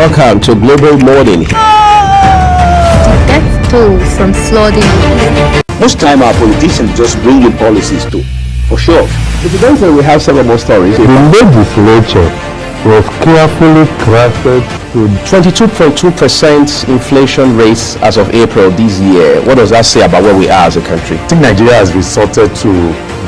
welcome to Global Morning. The death toll from flooding. Most time our politicians just bring in policies too, for sure. If you don't say we have several more stories. The legislature was carefully crafted to 22.2% inflation rates as of April this year. What does that say about where we are as a country? I think Nigeria has resorted to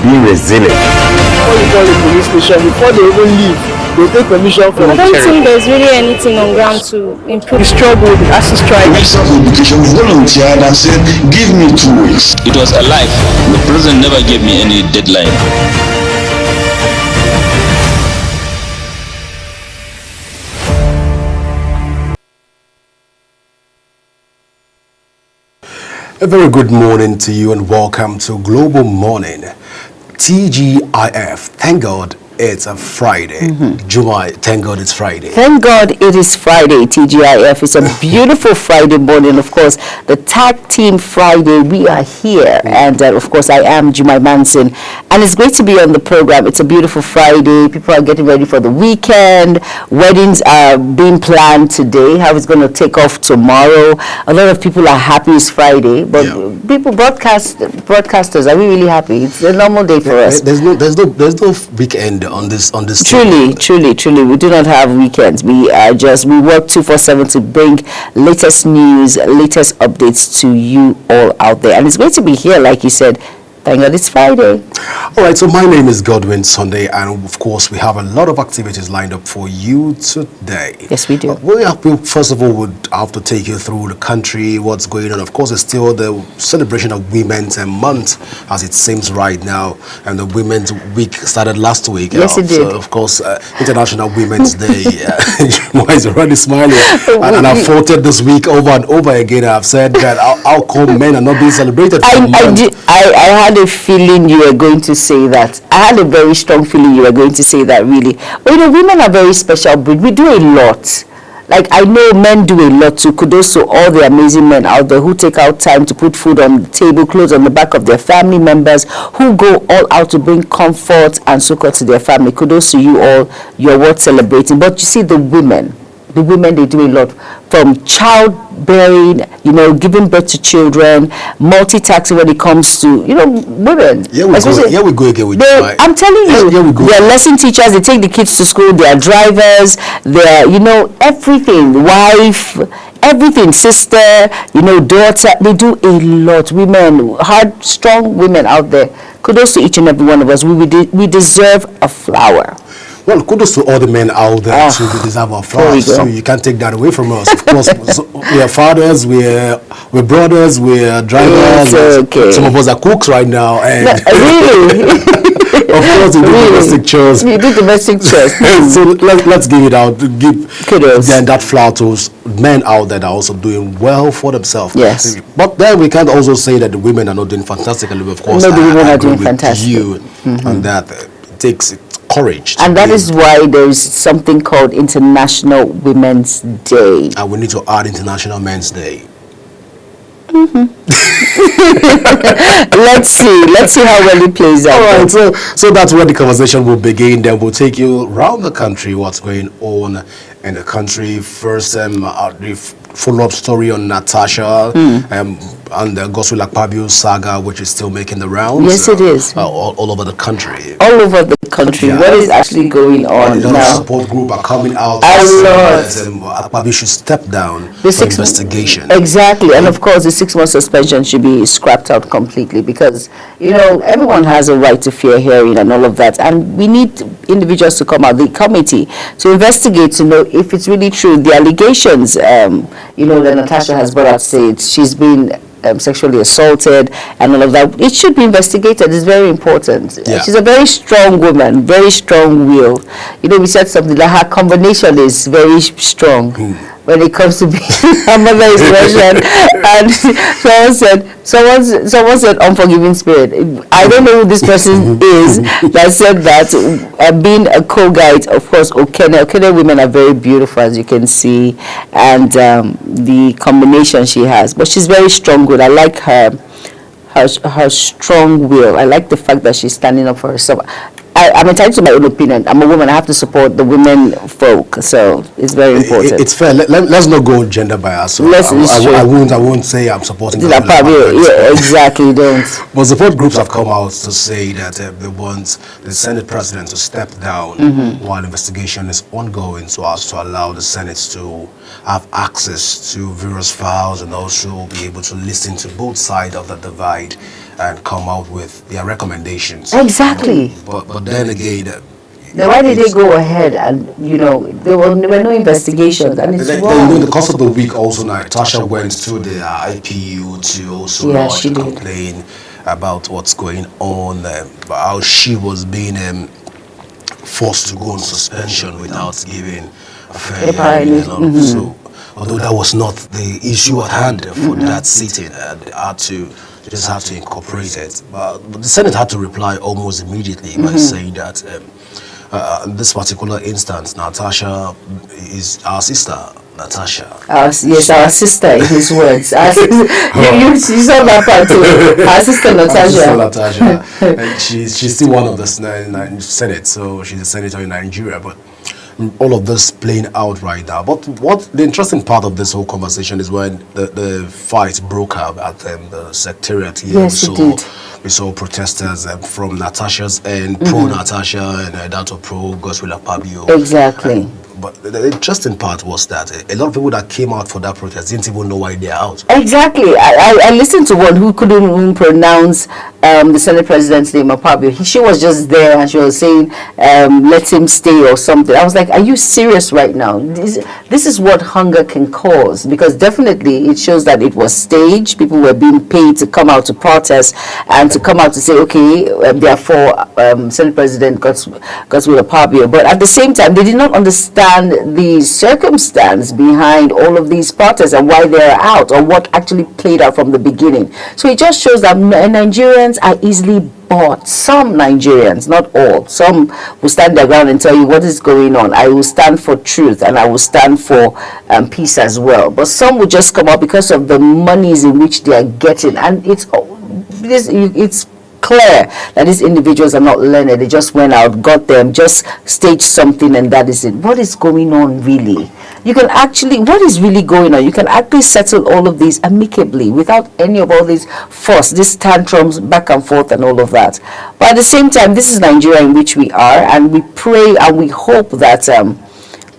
being resilient. Before you call the police station, before they even leave, they take permission from I don't think there's really anything on ground to improve. the struggle, the ASU strike. Minister of Education volunteered and said, give me 2 weeks. It was a lie. The president never gave me any deadline. A very good morning to you and welcome to Global Morning. TGIF. Thank God it's a Friday. Jumai, thank God it's Friday. Thank God it is Friday, TGIF. It's a beautiful Friday morning. Of course, the Tag Team Friday, we are here. And of course, I am Jumai Manson. And it's great to be on the program. It's a beautiful Friday. People are getting ready for the weekend. Weddings are being planned today. How it's going to take off tomorrow. A lot of people are happy it's Friday. But people, broadcasters, are we really happy? It's a normal day for us. There's no weekend on this. Truly, we do not have weekends. We work 247 to bring latest news, latest updates to you all out there. And it's great to be here, like you said. Thank God it's Friday. All right, so my name is Godwin Sunday, and of course we have a lot of activities lined up for you today. Yes, we do. We first of all would have to take you through the country, what's going on. Of course, it's still the celebration of Women's Month, as it seems right now, and the Women's Week started last week. Yes, it did. So of course, International Women's Day. Why is already smiling? And I've voted this week over and over again. I've said that how come men are not being celebrated? I had a feeling you were going to say that. I had a very strong feeling you were going to say that, really. But women are very special breed. We do a lot. Like, I know men do a lot too. Kudos to all the amazing men out there who take out time to put food on the table, clothes on the back of their family members, who go all out to bring comfort and succor to their family. Kudos to you all. You're worth celebrating. But you see, the women, they do a lot. From childbearing, giving birth to children, multitasking when it comes to, women. Here we go again with you. I'm telling you, they're lesson teachers, they take the kids to school, they're drivers, they're, everything, wife, everything, sister, daughter, they do a lot. Women, hard, strong women out there. Kudos to each and every one of us. We deserve a flower. Well, kudos to all the men out there too. We deserve our flowers. So you can't take that away from us. Of course, we are fathers, we're brothers, we're drivers. Okay. Some of us are cooks right now. And really? Of course, we do domestic chores. We do domestic chores. So let's give it out. Give kudos. Then that flower to men out there that are also doing well for themselves. Yes. But then we can't also say that the women are not doing fantastically. Of course, no, the women are doing fantastic. You and that it takes courage. And that is why there is something called International Women's Day. And we need to add International Men's Day. Let's see how well it plays out. All right, so that's where the conversation will begin. Then we'll take you around the country, what's going on in the country. First, the follow-up story on Natasha and the Godswill Akpabio saga, which is still making the rounds. Yes, it is. All over the country. All over the country. Yeah. What is actually going on now? now? Support group are coming out. Akpabio should step down for investigation. Exactly, and of course the 6-month suspension should be scrapped out completely because everyone has a right to fair hearing and all of that, and we need individuals to come out, the committee, to investigate to know if it's really true. The allegations, that Natasha has brought out, said she's been sexually assaulted and all of that. It should be investigated. It's very important. Yeah. She's a very strong woman, very strong will. We said something like her combination is very strong when it comes to being her mother is Russian. And someone said unforgiving spirit. I don't know who this person is that said that. Being a co-guide, of course, Okene women are very beautiful, as you can see, and the combination she has. But she's very strong. Good. I like her strong will. I like the fact that she's standing up for herself. I'm entitled to my own opinion. I'm a woman. I have to support the women folk. So it's very important. It's fair. Let's not go gender bias. So I won't say I'm supporting yeah, exactly. Don't. But support groups have come out to say that they want the Senate president to step down while investigation is ongoing, so as to allow the Senate to have access to various files and also be able to listen to both sides of the divide and come out with their recommendations. Exactly. But then again, then why did they go ahead and there were no investigations, and it's wrong. In the course of the week also, Natasha went to the IPU to also lodge a complaint about what's going on, how she was being forced to go on suspension without giving a fair hearing. So, although that was not the issue at hand for that sitting, they just had to incorporate it. But the Senate had to reply almost immediately by saying that in this particular instance, Natasha is our sister. Natasha. Yes, our sister, in his words. You saw that part too. Our sister Natasha. And she's still one of the Senate, so she's a senator in Nigeria. But all of this playing out right now. But what the interesting part of this whole conversation is when the fight broke out at the secretariat here. Yes, we saw protesters from Natasha's end, pro-Natasha, and that of pro-Godswill Akpabio. Exactly. But the interesting part was that a lot of people that came out for that protest didn't even know why they're out. Exactly. I listened to one who couldn't even pronounce the Senate President's name, Akpabio. She was just there and she was saying, let him stay or something. I was like, are you serious right now? This is what hunger can cause, because definitely it shows that it was staged. People were being paid to come out to protest and to come out to say, okay, therefore, Senate President Godswill Akpabio. But at the same time, they did not understand the circumstance behind all of these protests and why they're out, or what actually played out from the beginning. So it just shows that Nigerians are easily bought. Some Nigerians, not all, some will stand their ground and tell you what is going on. I will stand for truth and I will stand for peace as well. But some will just come out because of the monies in which they are getting, and it's clear that these individuals are not learned. They just went out, got them, just staged something, and that is it. What is going on really? What is really going on? You can actually settle all of these amicably without any of all these fuss, these tantrums back and forth and all of that. But at the same time, this is Nigeria in which we are, and we pray and we hope that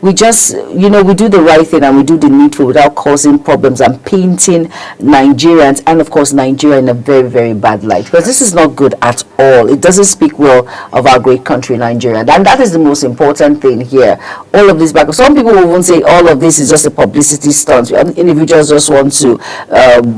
we just, we do the right thing and we do the needful without causing problems and painting Nigerians and, of course, Nigeria in a very, very bad light. Because this is not good at all. It doesn't speak well of our great country, Nigeria. And that is the most important thing here. All of this back. Some people will even say all of this is just a publicity stunt. Individuals just want to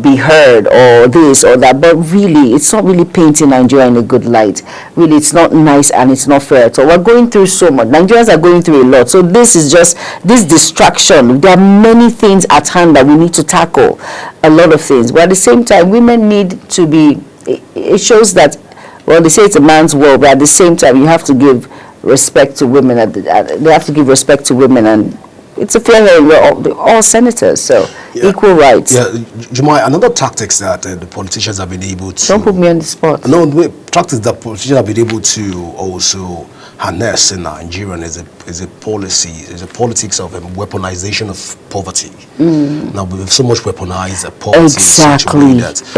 be heard or this or that. But really, it's not really painting Nigeria in a good light. Really, it's not nice and it's not fair at all. We're going through so much. Nigerians are going through a lot. So this is just this distraction. There are many things at hand that we need to tackle, a lot of things, but at the same time women need to be, it shows that, well, they say it's a man's world, but at the same time you have to give respect to women. They have to give respect to women, and it's a fair hearing. We're all senators, so equal rights. Yeah, Jumai, another tactics that the politicians have been able to... Don't put me on the spot. No, tactics that politicians have been able to also harness in Nigeria is a policy, is a politics of weaponization of poverty. Now we've so much weaponized poverty.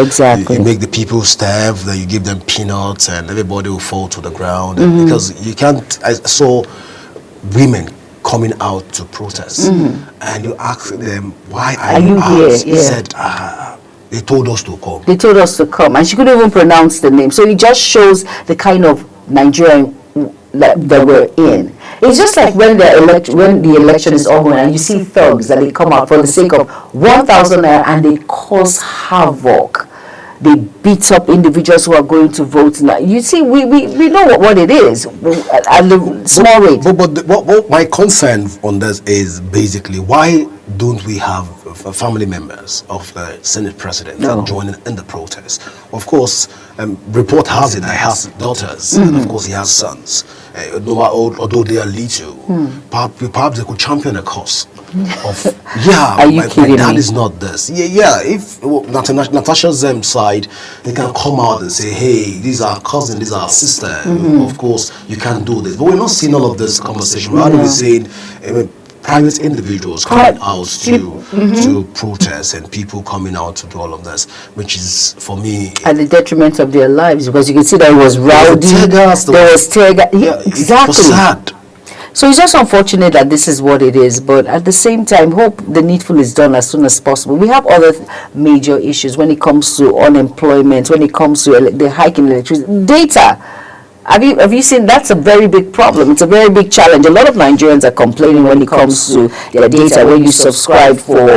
Exactly. You make the people starve, then you give them peanuts, and everybody will fall to the ground. Because you can't. I saw women coming out to protest, and you ask them, "Why are you here?" He said, "They told us to come." They told us to come, and she couldn't even pronounce the name. So it just shows the kind of Nigerian that we're in. It's just like when the election is over and you see thugs that they come out for the sake of 1,000 naira and they cause havoc. They beat up individuals who are going to vote now. You see, we know what it is at the small rate. But what my concern on this is basically, why don't we have family members of the Senate President joining in the protest? Of course, report has it that he has daughters, and of course he has sons. Although they are little, perhaps they could champion a cause Are you kidding my dad me? is not this. Yeah. If Natasha's side, they can come out and say, hey, these are cousin, these are sister. Of course, you can't do this. But we're not seeing all of this conversation. We're only saying private individuals coming out to protest and people coming out to do all of this, which is, for me, at the detriment of their lives, because you can see that it was rowdy. There was tear gas. Yeah, exactly. It was sad. So it's just unfortunate that this is what it is, but at the same time, hope the needful is done as soon as possible. We have other major issues when it comes to unemployment, when it comes to the hike in electricity. Data. Have you seen? That's a very big problem. It's a very big challenge. A lot of Nigerians are complaining when it comes to their data. When you subscribe for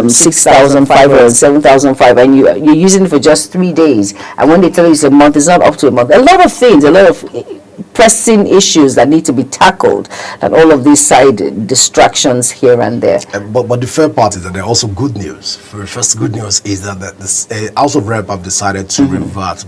6,500 and 7,500 and you're using it for just 3 days, and when they tell you it's a month, it's not up to a month. A lot of things, a lot of pressing issues that need to be tackled, and all of these side distractions here and there. But the fair part is that there are also good news. For first, good news is that the House of Rep have decided to reverse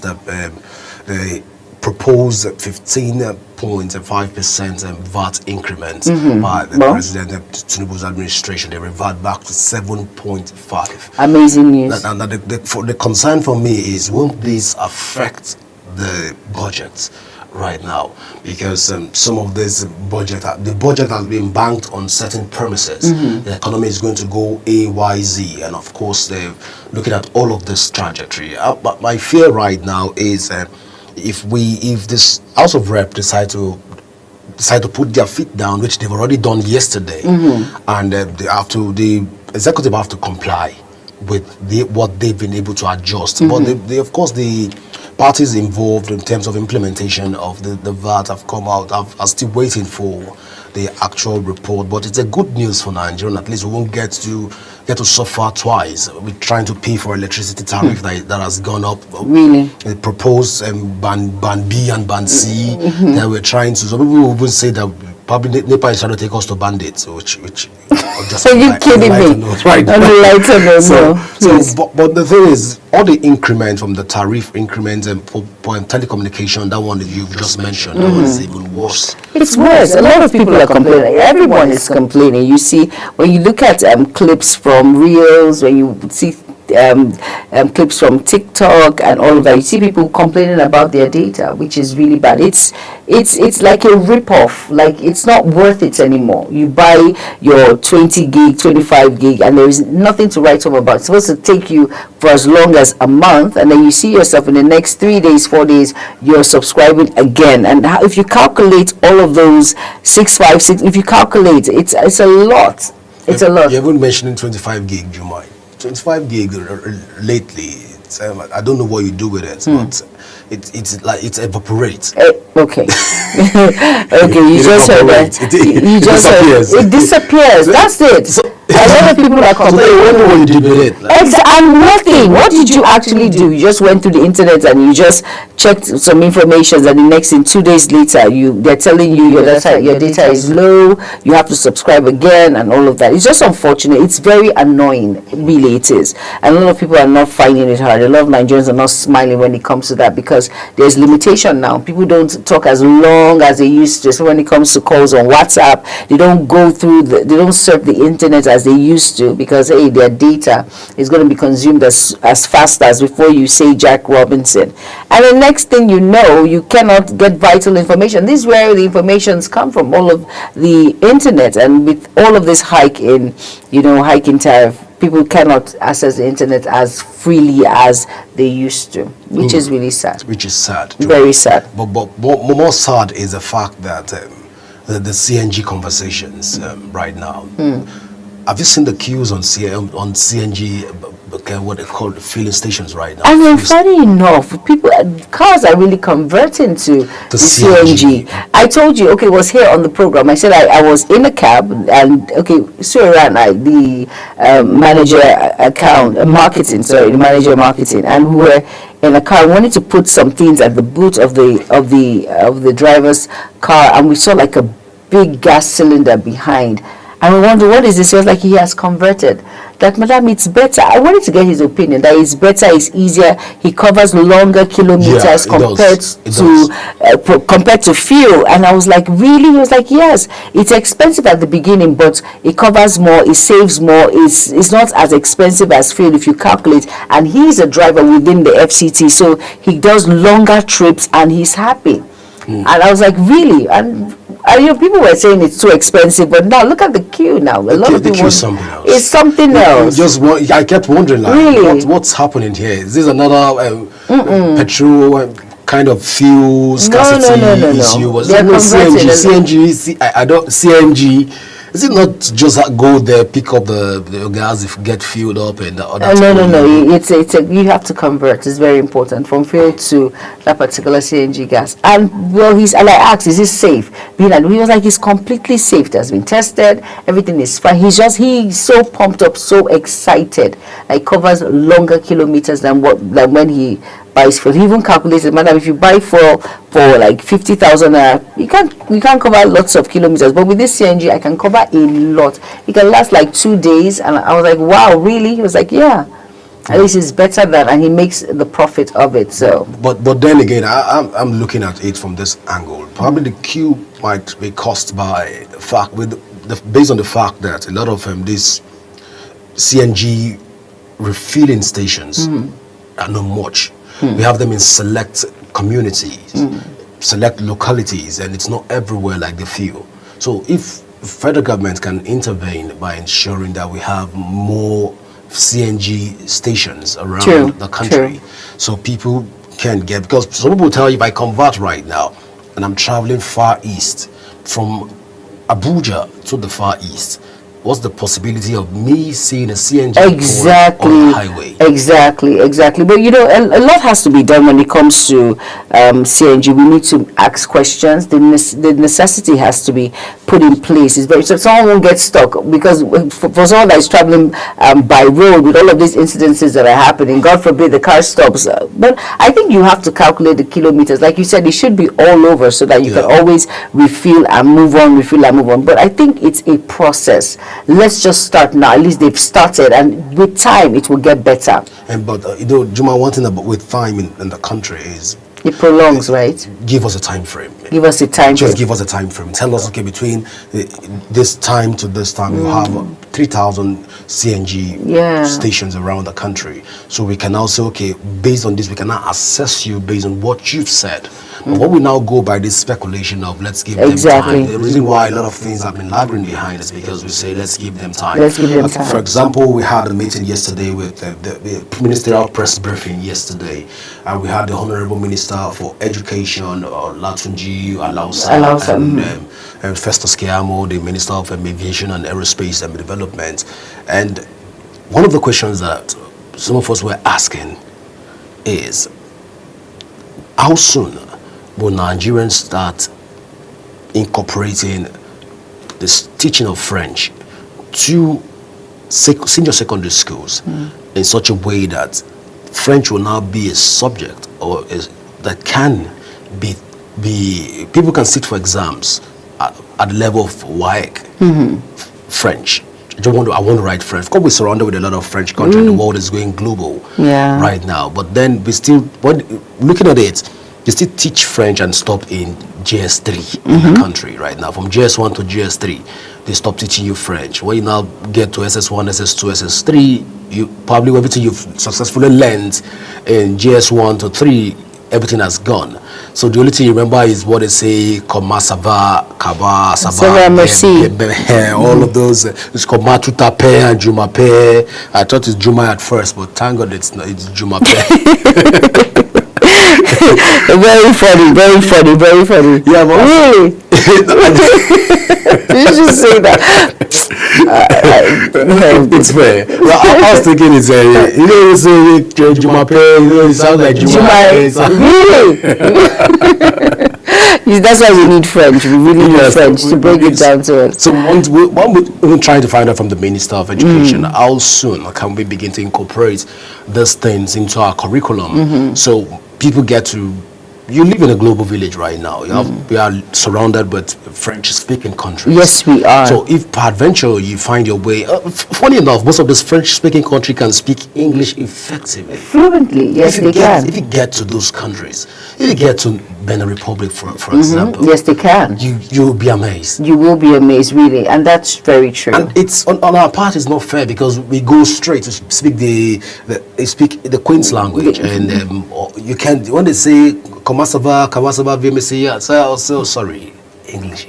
the proposed 15.5% VAT increment by the President Tinubu's administration. They revert back to 7.5. Amazing news. And the concern for me is, won't this affect the budget right now? Because some of this the budget has been banked on certain premises. The economy is going to go AYZ, and of course they're looking at all of this trajectory. But my fear right now is if this House of Rep decide to put their feet down, which they've already done yesterday, and the executive have to comply with what they've been able to adjust. But they, of course, the parties involved in terms of implementation of the VAT have come out, are still waiting for the actual report. But it's a good news for Nigeria. At least we won't get to suffer twice. We're trying to pay for electricity tariff that has gone up. Really? They proposed band B and band C that we're trying to. Some people will even say that probably NEPA is trying to take us to bandits, which just so you're kidding me? Right. But the thing is, all the increment from the tariff increments and telecommunication, that one that you've just mentioned, that one is even worse. It's worse. A lot of people are complaining. Everyone is complaining. You see, when you look at clips from Reels, when you see clips from TikTok and all of that, you see people complaining about their data, which is really bad. It's like a rip-off. Like, it's not worth it anymore. You buy your 20 gig, 25 gig, and there is nothing to write home about. It's supposed to take you for as long as a month, and then you see yourself in the next 3 days, 4 days, you're subscribing again. And if you calculate all of those 656, if you calculate, it's a lot. It's a lot. You haven't mentioned 25 gig, Jumai. 25 gig lately, I don't know what you do with it, but it's like it evaporates. Okay. Okay, you just heard that. You just disappears. It disappears. That's it. A lot of people are complaining. What do you do with it? And nothing. What did you actually do? You just went to the internet and you just checked some information, and the next thing, 2 days later, they're telling you your data is low, you have to subscribe again, and all of that. It's just unfortunate. It's very annoying. Really, it is. And a lot of people are not finding it hard. A lot of Nigerians are not smiling when it comes to that, because there's limitation now. People don't talk as long as they used to. So when it comes to calls on WhatsApp, they don't go through they don't surf the internet as they used to, because hey, their data is going to be consumed as fast as before you say Jack Robinson. And the next thing you know, you cannot get vital information. This is where the informations come from, all of the internet. And with all of this hike in tariff, people cannot access the internet as freely as they used to, which is really sad. Which is sad. Very sad. But more sad is the fact that the CNG conversations right now. Have you seen the queues on CNG, what they call the filling stations right now? And then funny enough, cars are really converting to the CNG. I told you, it was here on the program. I said I was in a cab, and Suran, the manager marketing, and we were in a car. We wanted to put some things at the boot of the driver's car, and we saw like a big gas cylinder behind. And we wonder, what is this? He was like, he has converted. That, madam, it's better. I wanted to get his opinion that it's better, it's easier, he covers longer kilometers compared to fuel. And I was like, really? He was like, yes, it's expensive at the beginning, but it covers more, it saves more, it's not as expensive as fuel if you calculate. And he's a driver within the FCT, so he does longer trips and he's happy. And I was like, really? And people were saying it's too expensive, but now look at the queue now. A lot of people. It's something else. It's something else. I kept wondering, like, really? what's happening here? Is this another petrol kind of fuel scarcity issue? Was it CNG? I don't CNG. Is it not just go there, pick up the gas, if get filled up, and the other? No. You have to convert. It's very important from fuel to that particular CNG gas. And well, and I asked, is this safe? He was like, it's completely safe. It has been tested. Everything is fine. He's so pumped up, so excited. It covers longer kilometers than when he buys fuel. He even calculated, madam, if you buy for like 50,000, you can't cover lots of kilometers. But with this CNG, I can cover a lot. It can last like 2 days. And I was like, wow, really? He was like, yeah. At least it's better than, and he makes the profit of it. So, but then again, I'm looking at it from this angle. Probably the queue might be caused by the fact, based on the fact that a lot of these CNG refilling stations are not much. We have them in select communities, select localities, and it's not everywhere like the fuel. So if the federal government can intervene by ensuring that we have more CNG stations around the country, so people can get, because some people tell you, if I convert right now and I'm traveling far east from Abuja to the far east, what's the possibility of me seeing a CNG on the highway? Exactly. But a lot has to be done when it comes to CNG. We need to ask questions. The necessity has to be put in place. So someone won't get stuck, because for someone that is traveling by road with all of these incidences that are happening, God forbid the car stops. But I think you have to calculate the kilometers. Like you said, it should be all over so that you can always refill and move on. But I think it's a process. Let's just start now. At least they've started, and with time it will get better. But Juma, one thing about with time in the country is it prolongs, right? Give us a time frame. Give us a time frame. Just give us a time frame. Tell us, okay, between this time to this time, you have 3,000 CNG stations around the country. So we can now say, okay, based on this, we can now assess you based on what you've said. But what we now go by this speculation of let's give them time. The reason why a lot of things have been lagging behind is because we say let's give them time. For example, we had a meeting yesterday with the ministerial press briefing yesterday, and we had the Honorable Minister for Education, Latunji Alausa, and Festus Keyamo, the Minister of Aviation and Aerospace and Development. And one of the questions that some of us were asking is, how soon will Nigerians start incorporating this teaching of French to senior secondary schools in such a way that French will now be a subject that can be people can sit for exams at the level of WAEC French. I want to write French. Of course, we're surrounded with a lot of French countries. The world is going global right now. But then we still, looking at it, you still teach French and stop in JS3 in the country right now. From JS1 to JS3, they stop teaching you French. When you now get to SS1, SS2, SS3, you probably everything you've successfully learned in JS1 to 3, everything has gone. So the only thing you remember is what they say, Koma Sava, Kaba, Sava, all of those. It's Koma Tutape and Jumape. I thought it's Juma at first, but thank God it's not, it's Jumape. Very funny. Yeah, but really? Did you just say that? It's fair. Well, I was thinking it's Jumape, it sounds like Jumape. Really? That's why we need French. We really need French to break it down to us. So we're trying to find out from the Minister of Education, how soon can we begin to incorporate these things into our curriculum? So people get to you live in a global village right now. We are surrounded with French-speaking countries. Yes, we are. So if peradventure you find your way, funny enough, most of those French-speaking countries can speak English effectively. Fluently, yes, they can. If you get to those countries, if you get to Benin Republic, for example, Yes, they can. you'll be amazed. You will be amazed, really, and that's very true. And it's on our part, it's not fair because we go straight to speak the Queen's language, and you can't. When they say Kamasaba, Vimesi, say sorry, English.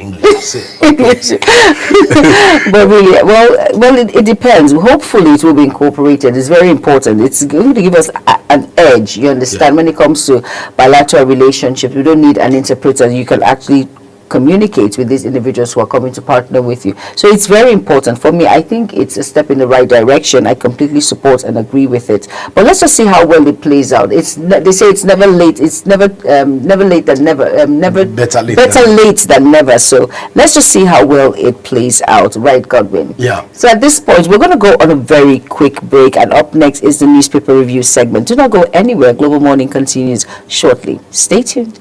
But really, well, it depends. Hopefully, it will be incorporated. It's very important. It's going to give us an edge. You understand? When it comes to bilateral relationships, we don't need an interpreter. You can actually communicate with these individuals who are coming to partner with you. So it's very important for me. I think it's a step in the right direction. I completely support and agree with it. But let's just see how well it plays out. They say it's never late. It's never late than never. Better late than never. So let's just see how well it plays out. Right, Godwin? Yeah. So at this point, we're going to go on a very quick break, and up next is the newspaper review segment. Do not go anywhere. Global Morning continues shortly. Stay tuned.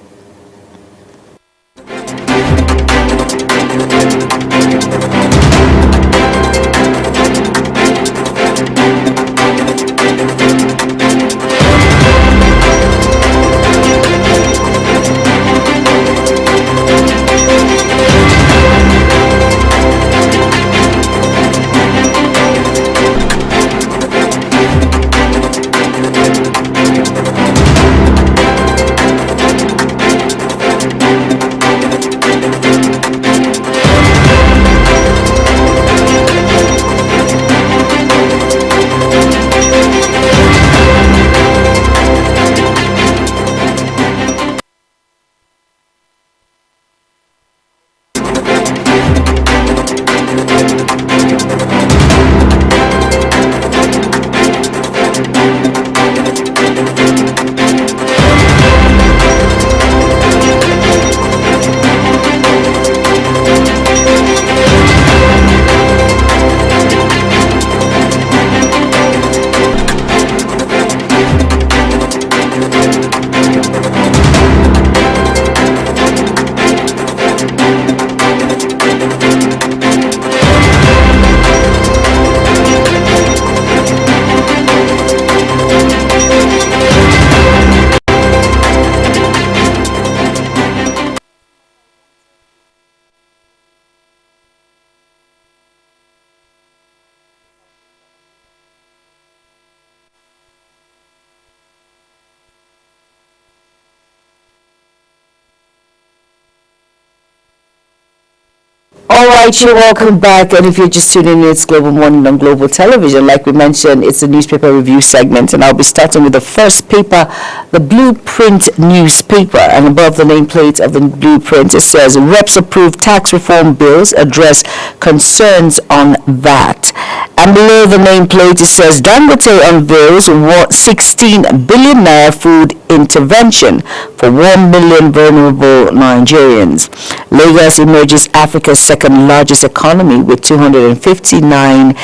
Alright, you're welcome back, and if you're just tuning in, it's Global Morning on Global Television. Like we mentioned, it's the newspaper review segment, and I'll be starting with the first paper, the Blueprint newspaper. And above the nameplate of the Blueprint, it says, Reps approve tax reform bills, address concerns on that. And below the nameplate, it says, Dangote unveils 16 billion naira food intervention for 1 million vulnerable Nigerians. Lagos emerges Africa's second largest economy with $259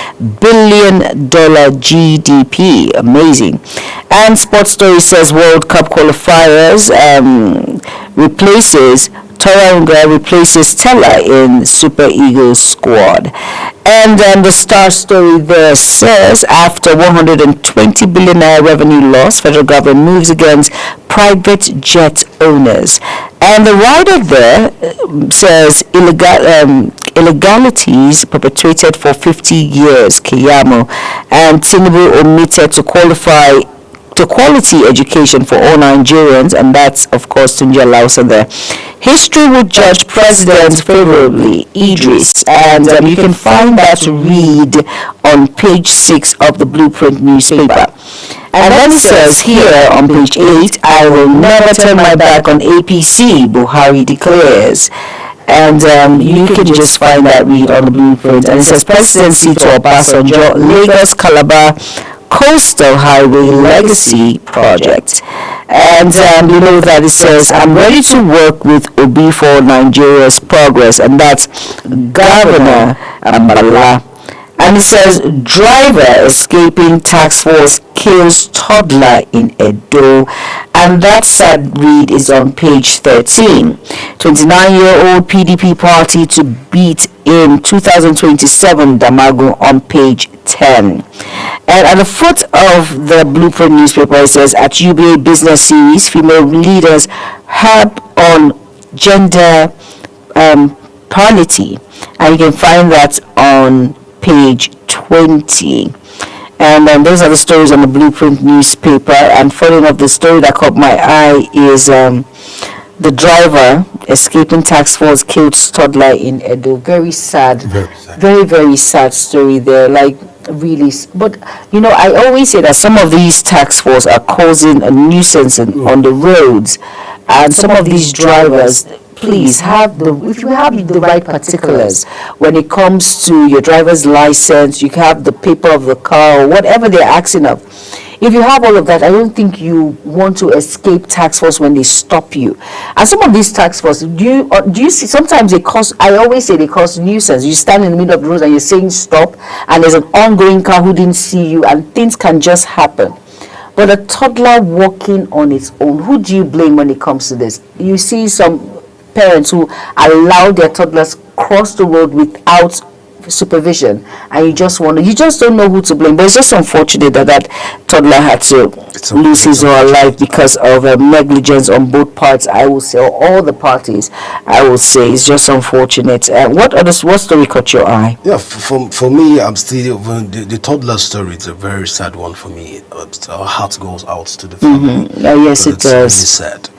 billion GDP. Amazing. And Sports Story says World Cup qualifiers Toranga replaces Stella in Super Eagles squad. And the Star Story there says, after 120 billion naira revenue loss, federal government moves against private jet owners. And the rider there says illegalities perpetrated for 50 years, Kiyamo, and Tinubu omitted to qualify to quality education for all Nigerians, and that's of course Tunji Lausa there. History would judge presidents favorably, Idris, and you can find that read on page 6 of the Blueprint newspaper. And then it says here on page 8, I will never turn my back on APC, Buhari declares. And you can just find that read on the Blueprint. And it says presidency to Obasanjo, Lagos Calabar Coastal Highway Legacy Project. And you know that it says, I'm ready to work with Obi for Nigeria's progress. And that's Governor Ambala. And it says, driver escaping tax force kills toddler in Edo. And that sad read is on page 13. 29-year-old PDP party to beat in 2027 Damago on page 10. And at the foot of the Blueprint newspaper, it says, at UBA Business Series, female leaders harp on gender parity. And you can find that on page 20. And those are the stories on the Blueprint newspaper. And funny enough, the story that caught my eye is the driver escaping task force killed toddler in Edo. Very sad. Very, very sad story there. Like, really. But, I always say that some of these task force are causing a nuisance on the roads. And some of these drivers, please if you have the right particulars when it comes to your driver's license, you have the paper of the car or whatever they're asking of. If you have all of that, I don't think you want to escape tax force when they stop you. And some of these tax force, do you see, sometimes I always say they cause nuisance. You stand in the middle of the road and you're saying stop, and there's an ongoing car who didn't see you, and things can just happen. But a toddler walking on its own, who do you blame when it comes to this? You see some parents who allow their toddlers cross the road without supervision, and you just don't know who to blame. But it's just unfortunate that toddler had to lose his or her life because of negligence on both parts. I will say, or all the parties. I will say it's just unfortunate. What story caught your eye? Yeah, for me, I'm still the toddler story. It's a very sad one for me. Our heart goes out to the family. Yes, it does. It's really sad.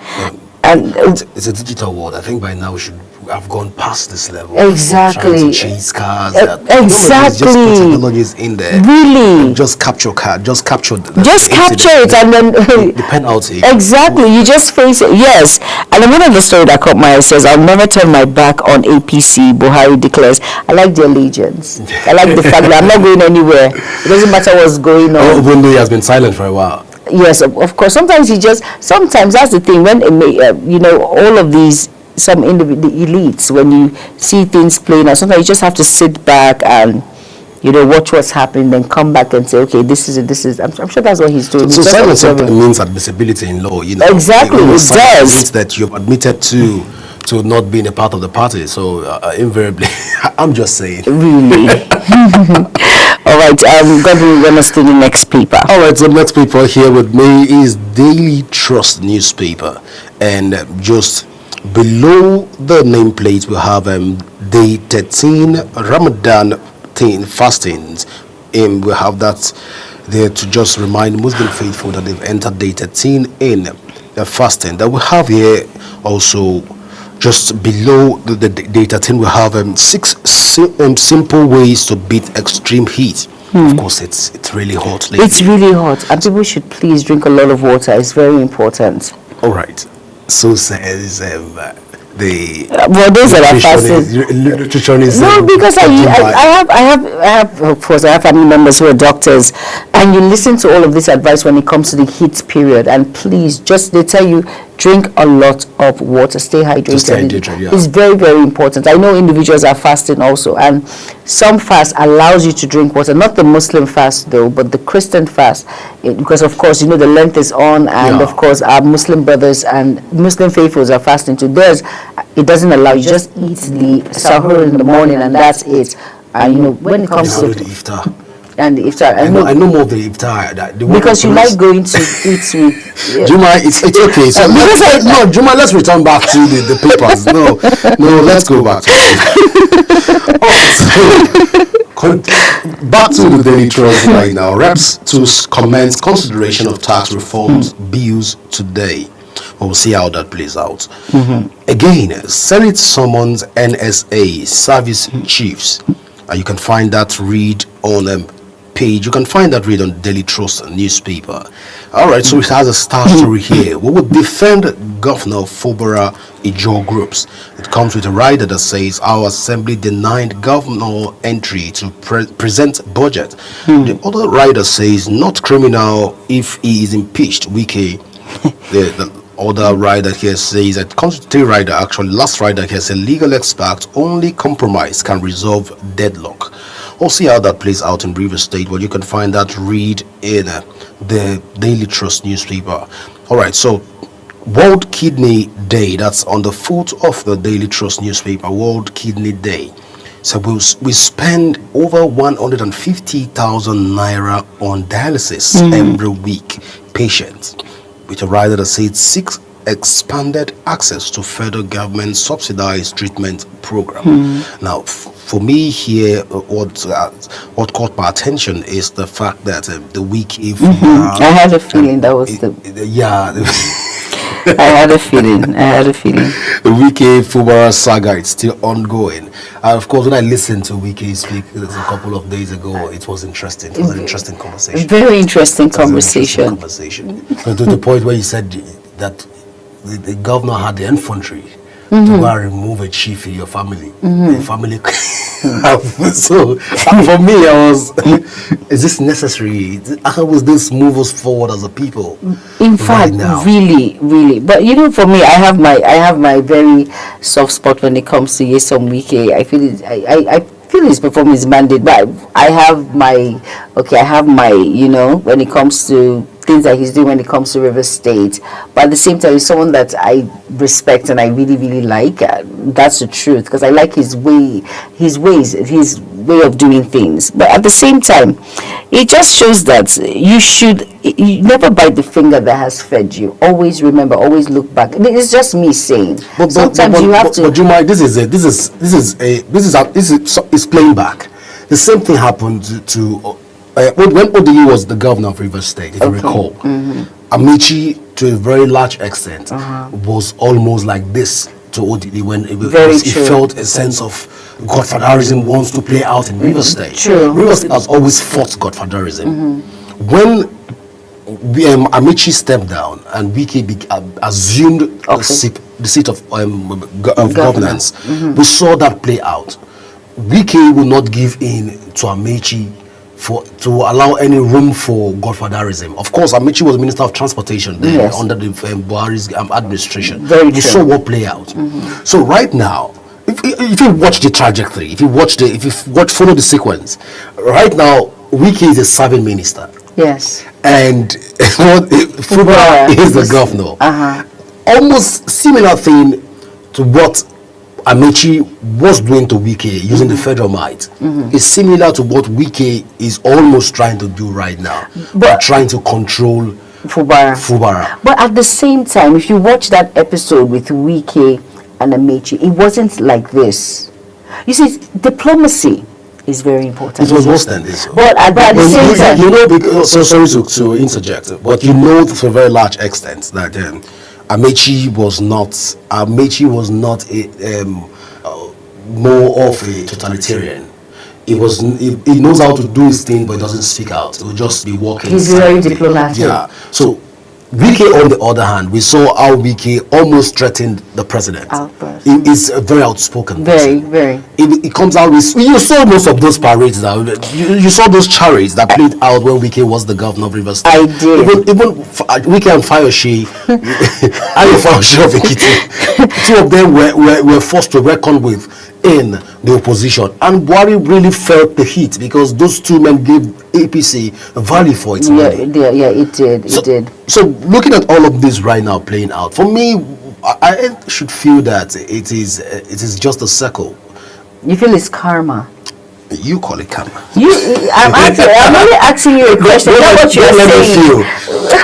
And it's a digital world. I think by now we should have gone past this level. Exactly. Trying to chase cars. Exactly. Just put technologies in there. Really. And just capture car. Just capture. Just capture it, and then the penalty. Exactly. You just face it. Yes. And then one of the story that caught my eye says, "I'll never turn my back on APC." Buhari declares. I like the allegiance. I like the fact that I'm not going anywhere. It doesn't matter what's going on. Even though he has been silent for a while. Yes, of course. Sometimes that's the thing, when all of these, some the elites, when you see things playing out, sometimes you just have to sit back and watch what's happening, then come back and say, okay, this is it. I'm sure that's what he's doing. So silence means admissibility in law. Exactly, it does. Means that you've admitted to not being a part of the party. So invariably, I'm just saying. Really. All right, Godwin, we're going to the next paper. All right, so the next paper here with me is Daily Trust newspaper, and just below the nameplate we have day 13 Ramadan fastings. We have that there to just remind Muslim faithful that they've entered day 13 in the fasting. That we have here also. Just below the day 13, we have 6 simple ways to beat extreme heat. Of course, it's really hot lately. It's really hot, and people should please drink a lot of water. It's very important. All right. So says those that are fasting. Nutritionist. No, because I have of course I have family members who are doctors, and you listen to all of this advice when it comes to the heat period. And please, they tell you, drink a lot of water, stay hydrated. Yeah. It's very, very important. I know individuals are fasting also, and some fast allows you to drink water. Not the Muslim fast though, but the Christian fast, because of course the Lent is on, and of course our Muslim brothers and Muslim faithfuls are fasting too. It doesn't allow you, just eat the sahur in the morning, and that's it. And when it comes to the iftar. And the iftar, I know more of the iftar. Because you like going to eat with Juma, it's okay. So Juma, let's return back to the papers. No, let's go back to back to the Daily Trust right now. Reps to commence consideration of tax reforms bills today. We'll see how that plays out. Again, Senate summons NSA service chiefs. You can find that read on page. You can find that read on Daily Trust newspaper. All right, so it has a star story here. We would defend Governor Fubara Ijo groups. It comes with a rider that says our assembly denied governor entry to present budget. The other rider says not criminal if he is impeached. Wike, the other rider here says that constitutive rider, actually last rider here says legal expert only compromise can resolve deadlock. We'll see how that plays out in Rivers State. Well, you can find that read in the Daily Trust newspaper. All right, so World Kidney Day, that's on the foot of the Daily Trust newspaper, World Kidney Day. So we spend over 150,000 naira on dialysis every week. Patients, with a rider that said 6 expanded access to federal government subsidized treatment program. Now, for me here, what caught my attention is the fact that the week if I had a feeling that was I had a feeling. The Wike Fubara saga is still ongoing. Of course, when I listened to Wike speak a couple of days ago, it was interesting. It was an interesting conversation. Very interesting conversation. To the point where he said that the governor had the infantry to go and remove a chief in your family. The family. So for me, I was, is this necessary? How will this move us forward as a people? In fact, really. But you know, for me, I have my very soft spot when it comes to Nyesom Wike. I feel it. I feel his performance is mandate, but I have my you know, when it comes to things that he's doing when it comes to Rivers State. But at the same time, he's someone that I respect and I really like. That's the truth, because I like his way of doing things. But at the same time, it just shows that you never bite the finger that has fed you. Always remember, always look back. It's just me saying. Sometimes you have to. But Jumai, this is playing back. The same thing happened to. When ODU was the governor of Rivers State, if you recall, Amici, to a very large extent, was almost like this to ODU when he felt a sense of godfatherism wants to play out in Rivers State. Rivers State has always fought godfatherism. When Amici stepped down and Wike assumed the seat of governance, we saw that play out. Wike will not give in to Amici to allow any room for godfatherism. Of course, Amici was Minister of Transportation then under the Buhari's administration. We saw what play out. So right now, if you watch the trajectory, if you follow the sequence, right now Wike is a serving minister. Yes. And Fubara is the governor. Almost similar thing to what Amici was doing to Wike using the federal might is similar to what Wike is almost trying to do right now, but trying to control Fubara. But at the same time, if you watch that episode with Wike and Amici, it wasn't like this. You see, diplomacy is very important. It was worse than this. But at the same time, you know, because, sorry to interject, but you know to a very large extent that Amici was not more of a totalitarian. He knows how to do his thing, but he doesn't speak out. He will just be walking. He's very diplomatic. Yeah. So Wike, on the other hand, we saw how Wike almost threatened the president. He is a very outspoken person. Very. He comes out with. You saw most of those parades now. You saw those charades that played out when Wike was the governor of Rivers State. I did. Even Wike and Fayose, and Fayose of Ekiti, two of them were forced to reckon with in the opposition, and Buhari really felt the heat because those two men gave APC value for its money. It did. So looking at all of this right now playing out, for me, I should feel that it is just a circle. You feel it's karma? You call it karma. I'm only asking you a question. That's what you're saying.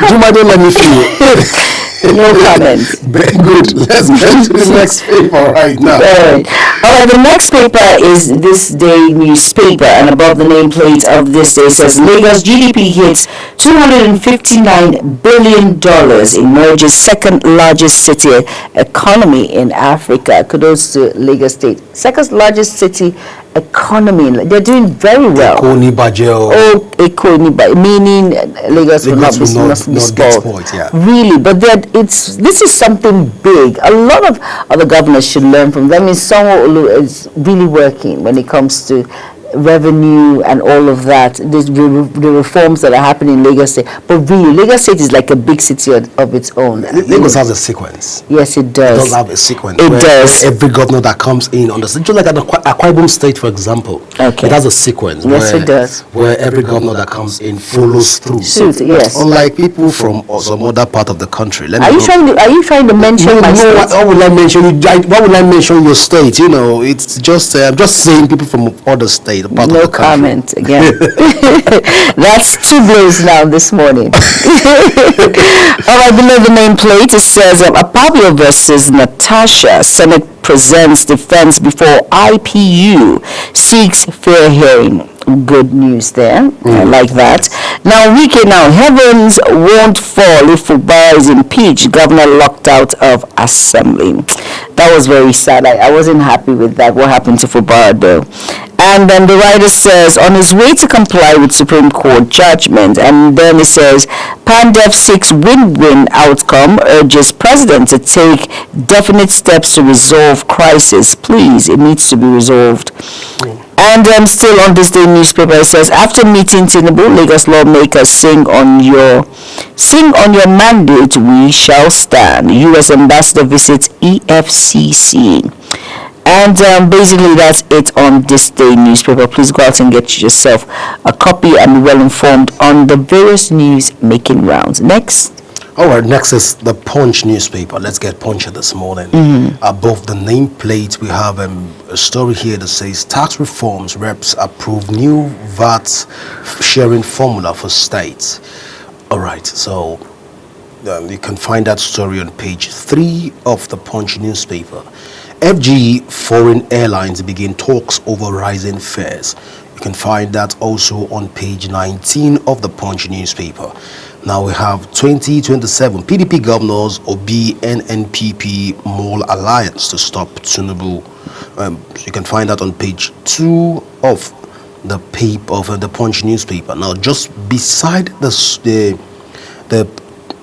Juma, don't let me feel. No comment. Very good. Let's get to the next paper right now. All right, the next paper is This Day newspaper, and above the nameplate of this day says Lagos GDP hits $259 billion, emerges second largest city economy in Africa. Kudos to Lagos State. Second largest city economy. They're doing very well. Meaning Lagos will not be spoiled. Really, but this is something big. A lot of other governors should learn from them. I mean, Sanwo-Olu is really working when it comes to revenue and all of that, the reforms that are happening in Lagos State. But really, Lagos State is like a big city of its own. Lagos has a sequence. Yes, it does. It does have a sequence. It does. Every governor that comes in on the just like at the Akwa Ibom State, for example. Okay. It has a sequence. Yes, it does. Where every governor that comes in follows through. Yes. Unlike people from some other part of the country. Are you trying to mention my state? Why would I mention you? Why would I mention your state? You know, it's just I'm just saying people from other state, part of the country. No comment again. That's 2 blows now this morning. All right, below the nameplate, it says Akpabio versus Natasha. Senate presents defense before IPU seeks fair hearing. Good news there. I like that. Now, Wike, heavens won't fall if Fubara is impeached. Governor locked out of assembly. That was very sad. I wasn't happy with that. What happened to Fubara, though? And then the writer says, on his way to comply with Supreme Court judgment, and then it says, PANDEF seeks win-win outcome, urges president to take definite steps to resolve crisis. Please, it needs to be resolved. And still on this day newspaper, it says, after meeting Tinubu, Lagos lawmakers sing on your mandate, we shall stand. U.S. ambassador visits EFCC. And basically that's it on this day newspaper. Please go out and get yourself a copy and be well informed on the various news making rounds. Next. All right, next is the Punch newspaper. Let's get Punch this morning. Above the nameplate, we have a story here that says tax reforms reps approve new VAT sharing formula for states. All right, so you can find that story on page 3 of the Punch newspaper. FG foreign airlines begin talks over rising fares. You can find that also on page 19 of the Punch newspaper. Now we have 2027 PDP governors Obi and NPP Mall Alliance to stop Tinubu. You can find that on page 2 of the paper of the Punch newspaper. Now, just beside the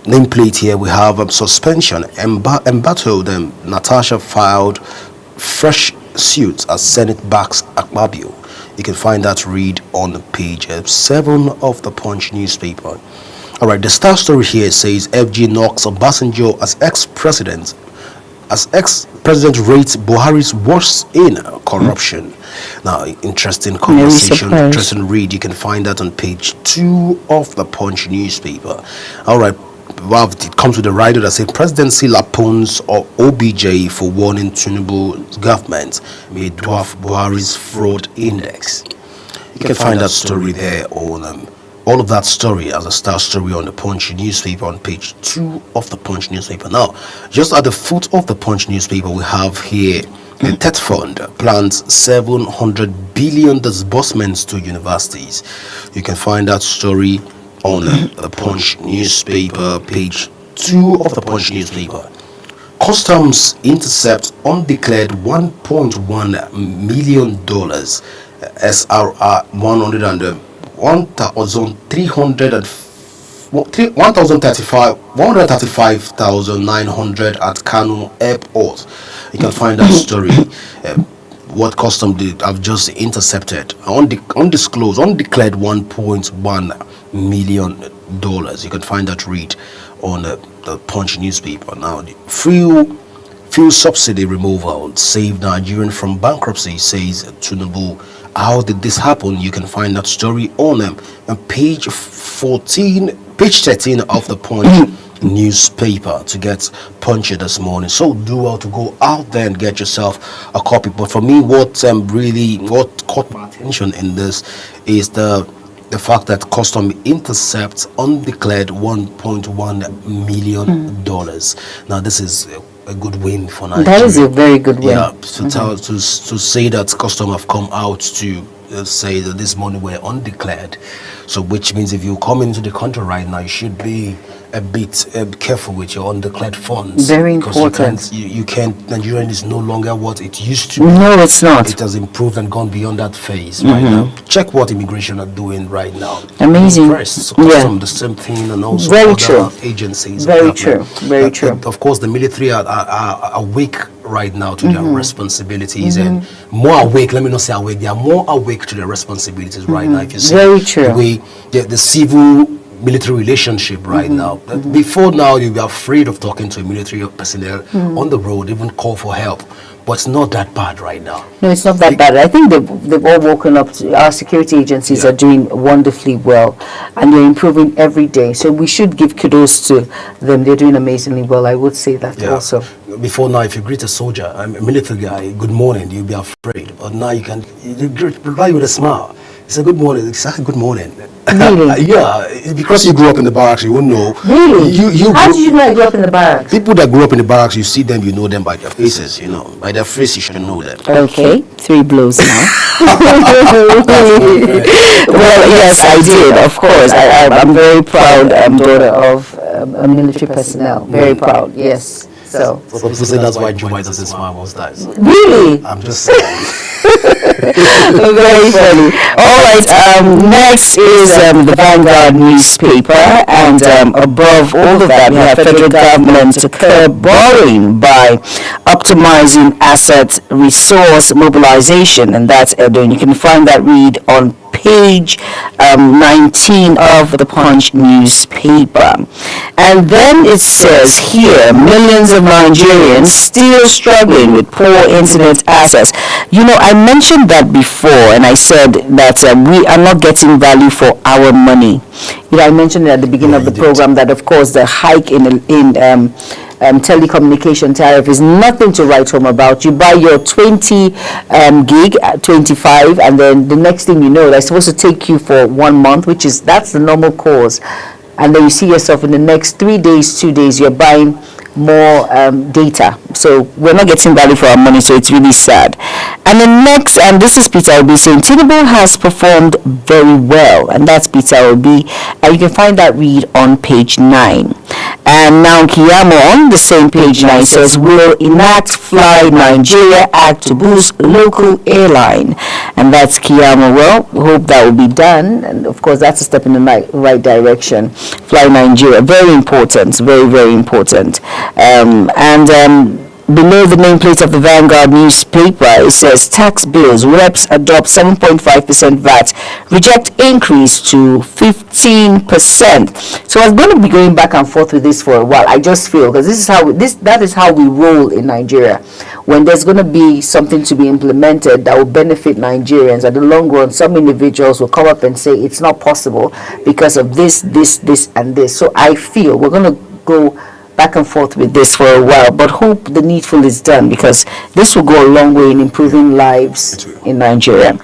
nameplate here, we have suspension. Embattled Natasha filed fresh suit as Senate backs Akpabio. You can find that read on page 7 of the Punch newspaper. All right, the star story here says FG knocks Obasanjo as ex-president rates Buhari's worst in corruption. Now, interesting conversation, interesting read. You can find that on page 2 of the Punch newspaper. All right, well, it comes with a rider that says presidency lapons or OBJ for warning Tinubu's government may dwarf Buhari's fraud index. You can find that story there on all of that story as a star story on the Punch newspaper on page 2 of the Punch newspaper. Now, just at the foot of the Punch newspaper, we have here the TET Fund plans 700 billion disbursements to universities. You can find that story on the Punch newspaper, page 2 of the Punch newspaper. Customs intercept undeclared $1.1 million SRR 135,900 at Kano Airport. You can find that story. What custom did have just intercepted undisclosed, undeclared $1.1 million. You can find that read on the Punch newspaper. Now, the fuel subsidy removal saved Nigerian from bankruptcy, says Tinubu. How did this happen? You can find that story on page 13 of the Punch newspaper to get Punchy this morning. So do well to go out there and get yourself a copy. But for me, what caught my attention in this is the fact that custom intercepts undeclared $1.1 million. Now, this is a good win for Nigeria. That is a very good win. Yeah, to say that custom have come out to say that this money were undeclared. So which means if you come into the country right now, you should be a bit careful with your undeclared funds. Very important. You can't, Nigerian is no longer what it used to be. No, it's not. It has improved and gone beyond that phase right now. Check what immigration are doing right now. Amazing. So custom, the same thing, and also very other true. agencies. Very true. Very true. Of course, the military are awake right now to their responsibilities and more awake. Let me not say awake. They are more awake to their responsibilities right now. If you see Very true. the way the civil military relationship right now. Before now, you'd be afraid of talking to a military personnel on the road, even call for help. But it's not that bad right now. No, it's not that bad. I think they've all woken up. Our security agencies are doing wonderfully well, and they're improving every day. So we should give kudos to them. They're doing amazingly well. I would say that also. Before now, if you greet a soldier, a military guy, good morning, you'll be afraid. But now you reply with a smile. He said, good morning. Exactly, good morning. Really? Because you grew up in the barracks, you won't know. Really? How did you know I grew up in the barracks? People that grew up in the barracks, you see them, you know them by their faces, you know. By their face, you should know them. Okay, 3 blows now. Well, yes, I did, of course. I'm very proud daughter of a military personnel. Very proud, yes. So people say that's why Joe doesn't smile most times. Really? I'm just saying. Very funny. All right. Next is the Vanguard newspaper, and above all of that, we have federal government to curb borrowing by optimizing asset resource mobilization, and that's Edwin. You can find that read on page 19 of the Punch newspaper. And then it says here, millions of Nigerians still struggling with poor internet access. You know, I mentioned that before, and I said that we are not getting value for our money. You know, I mentioned at the beginning of the program that, of course, the hike in telecommunication tariff is nothing to write home about. You buy your 20 gig at 25, and then the next thing you know, they're supposed to take you for 1 month, that's the normal course. And then you see yourself in the next 3 days, 2 days, you're buying more data. So we're not getting value for our money, so it's really sad. And the next, and this is Peter Obi saying, Tinubu has performed very well, and that's Peter Obi. And you can find that read on page 9. And now Kiyamo on the same page 9 says, will enact Fly Nigeria Act to boost local airline. And that's Kiyamo. Well, hope that will be done. And of course, that's a step in the right direction. Fly Nigeria, very important, very, very important. Below the nameplate of the Vanguard newspaper, it says tax bills, reps adopt 7.5% VAT, reject increase to 15%. So I'm going to be going back and forth with this for a while. I just feel, because that is how we roll in Nigeria. When there's going to be something to be implemented that will benefit Nigerians at the long run, some individuals will come up and say it's not possible because of this, and this. So I feel we're going to go back and forth with this for a while, but hope the needful is done, because this will go a long way in improving lives in Nigeria.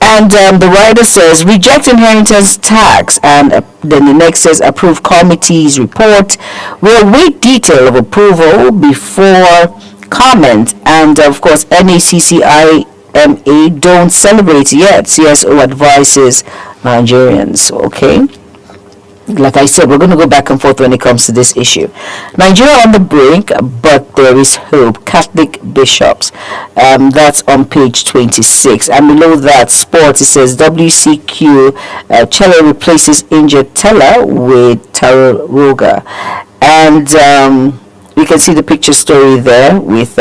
And the writer says, reject inheritance tax, and then the next says, approve committee's report. We'll await detail of approval before comment, and of course, NACCIMA don't celebrate yet. CSO advises Nigerians, okay? Like I said, we're going to go back and forth when it comes to this issue. Nigeria on the brink, but there is hope. Catholic bishops. That's on page 26. And below that, sports, it says WCQ Chelle replaces injured Teller with Taro Roga. And we can see the picture story there with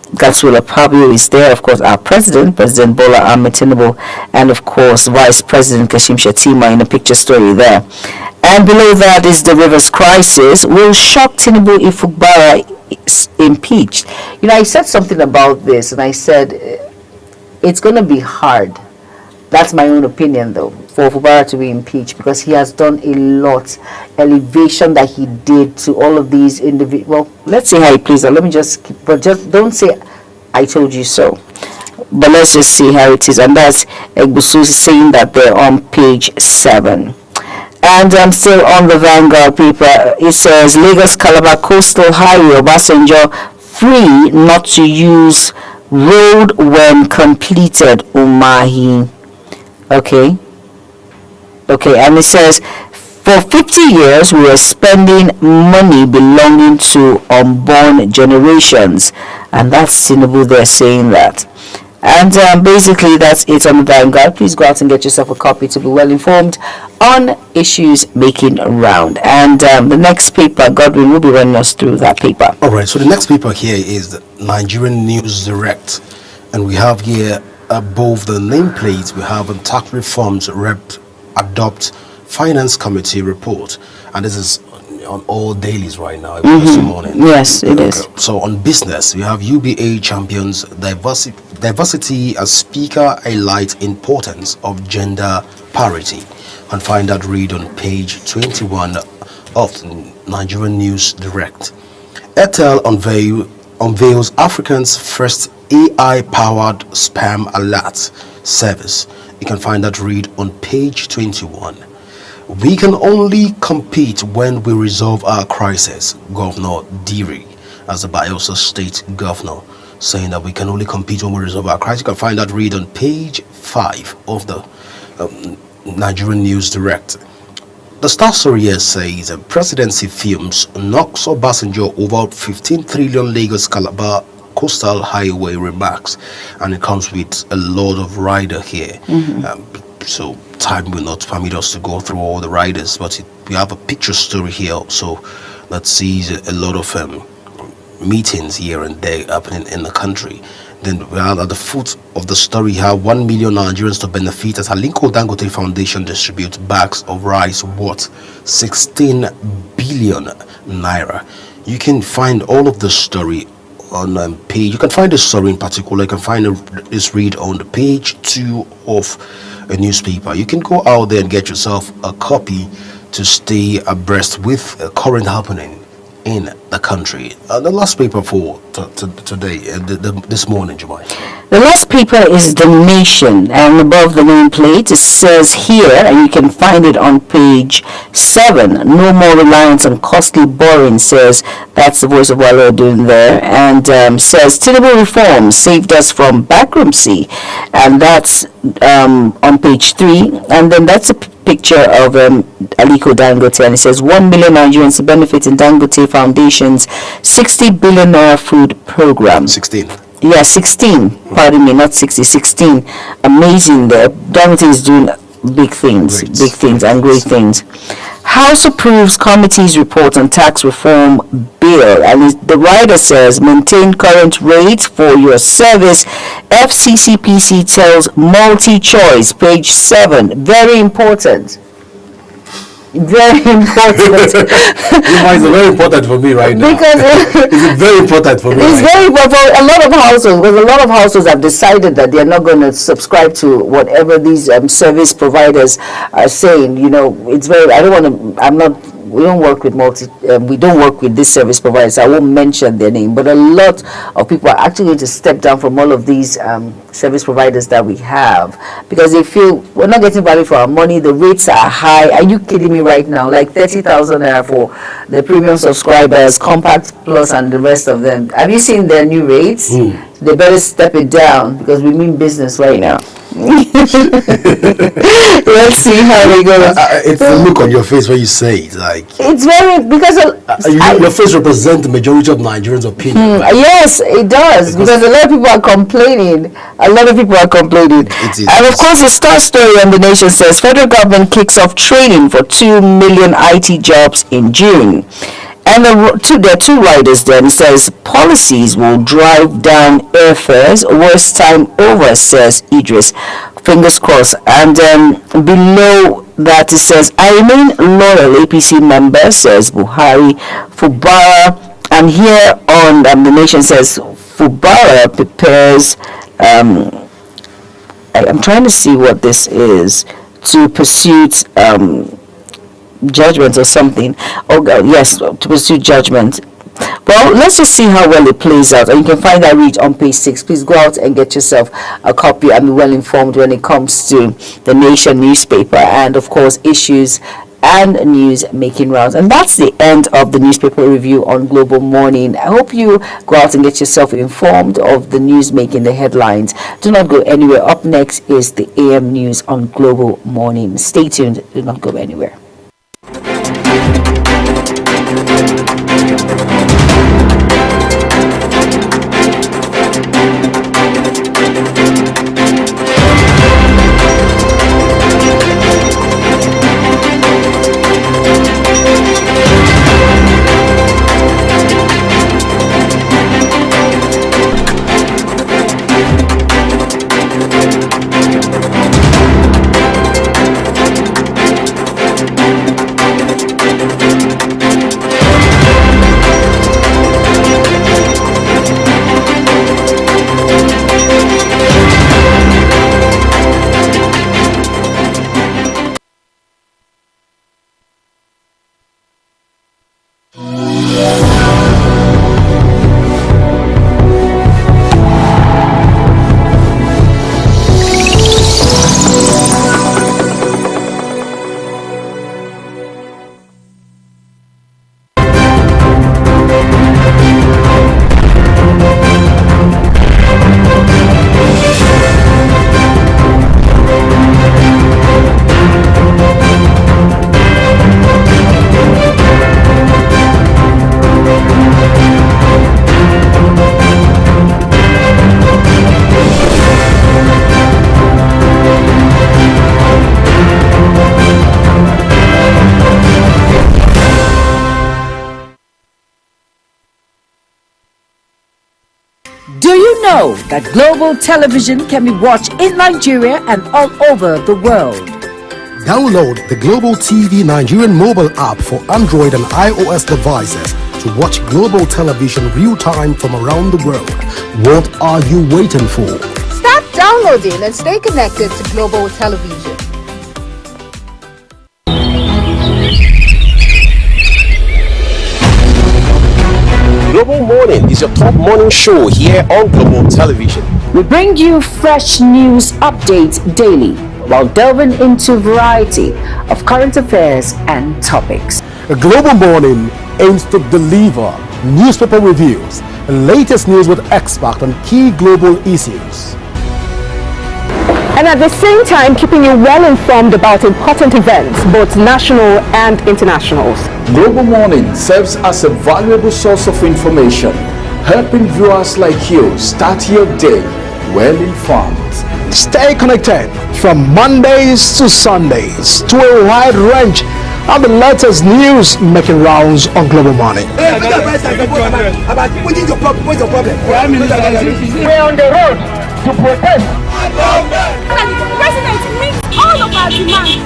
Godswill Akpabio is there, of course, our President Bola Ahmed Tinubu, and of course Vice President Kashim Shettima in the picture story there. And below that is the Rivers crisis. Will shock Tinubu if Fubara is impeached? You know, I said something about this, and I said it's going to be hard. That's my own opinion, though, for Fubara to be impeached, because he has done a lot. Elevation that he did to all of these individuals. Well, let's see how he plays out. Let me just don't say I told you so. But let's just see how it is. And that's Egbusu saying that they're on page 7. And I'm still on the Vanguard paper. It says Lagos Calabar Coastal Highway, Obasanjo free not to use road when completed. Umahi. Okay, and it says, for 50 years we are spending money belonging to unborn generations, and that's Tinubu there saying that. And basically, that's it on the Vanguard. Please go out and get yourself a copy to be well informed on issues making round. And the next paper, Godwin will be running us through that paper. All right, so the next paper here is the Nigerian News Direct. And we have here above the nameplate, we have tax reforms rep adopt finance committee report. And this is on all dailies right now this morning. Yes, it is. So on business, we have UBA champions diversity as speaker highlights importance of gender parity, and find that read on page 21 of Nigerian News Direct. Airtel unveils Africa's first AI-powered spam alert service. You can find that read on page 21. We can only compete when we resolve our crisis, Governor Diri, as the Bayelsa State Governor, saying that we can only compete when we resolve our crisis. You can find that read on page 5 of the Nigerian News Direct. The Star Story here says presidency films knocks Obasanjo over 15 trillion Lagos Calabar coastal highway remarks, and it comes with a lot of rider here. So time will not permit us to go through all the riders, but we have a picture story here also that sees a lot of meetings here and there happening in the country. Then we are at the foot of the story how 1 million Nigerians to benefit as Aliko Dangote Foundation distributes bags of rice worth 16 billion naira. You can find all of the story on page. You can find the story in particular. You can find this read on the page 2 of a newspaper. You can go out there and get yourself a copy to stay abreast with current happening in the country. The last paper for today, this morning, Jumai. The last paper is The Nation, and above the nameplate it says here, and you can find it on page 7, no more reliance on costly borrowing, says, that's the voice of Wale doing there, and says, Tinubu reform saved us from bankruptcy, and that's on page 3, and then that's a picture of Aliko Dangote, and it says 1 million Nigerians to benefit in Dangote Foundation's 60 billion naira food program. 16. Yeah, 16. Pardon me, not 60, 16. Amazing there. Dangote is doing big things, and great things. House approves committee's report on tax reform bill, and the rider says maintain current rates for your service. FCCPC tells multi-choice, page 7. Very important. Very important. It's very important for me right now. Because it's very important for me. It's very important for a lot of households, because a lot of households have decided that they're not going to subscribe to whatever these service providers are saying. You know, it's very. I don't want to. I'm not. We don't work with we don't work with these service providers. I won't mention their name, but a lot of people are actually going to step down from all of these service providers that we have, because they feel we're not getting value for our money. The rates are high. Are you kidding me right now? Like 30,000 naira for the premium subscribers, Compact Plus, and the rest of them. Have you seen their new rates? They better step it down, because we mean business right now. Let's see how it goes. It's the look on your face when you say it, like it's very, because your face represents the majority of Nigerians' opinion. Right? Yes, it does, because a lot of people are complaining. And of course, the Star Story on The Nation says federal government kicks off training for 2 million IT jobs in June. And there are two riders there, and it says policies will drive down airfares. Worst time over, says Idris. Fingers crossed. And below that it says, I remain loyal APC member, says Buhari. Fubara, and here on The Nation says Fubara prepares, I'm trying to see what this is, to pursue judgment or something. Oh God, yes, to pursue judgment. Well, let's just see how well it plays out, and you can find that read on page 6. Please go out and get yourself a copy and be well informed when it comes to The Nation newspaper, and of course issues and news making rounds. And that's the end of the newspaper review on Global Morning. I hope you go out and get yourself informed of the news making the headlines. Do not go anywhere. Up next is the AM news on Global Morning. Stay tuned. Do not go anywhere. know that Global Television can be watched in Nigeria and all over the world? Download the Global TV Nigerian mobile app for Android and iOS devices to watch Global Television real-time from around the world. What are you waiting for? Start downloading and stay connected to Global Television. Global Morning is your top morning show here on Global Television. We bring you fresh news updates daily while delving into a variety of current affairs and topics. A Global Morning aims to deliver newspaper reviews and latest news with experts on key global issues. And at the same time, keeping you well informed about important events, both national and internationals. Global Morning serves as a valuable source of information, helping viewers like you start your day well informed. Stay connected from Mondays to Sundays to a wide range of the latest news making rounds on Global Morning. We're on the road to protest. The president meets all of our demands.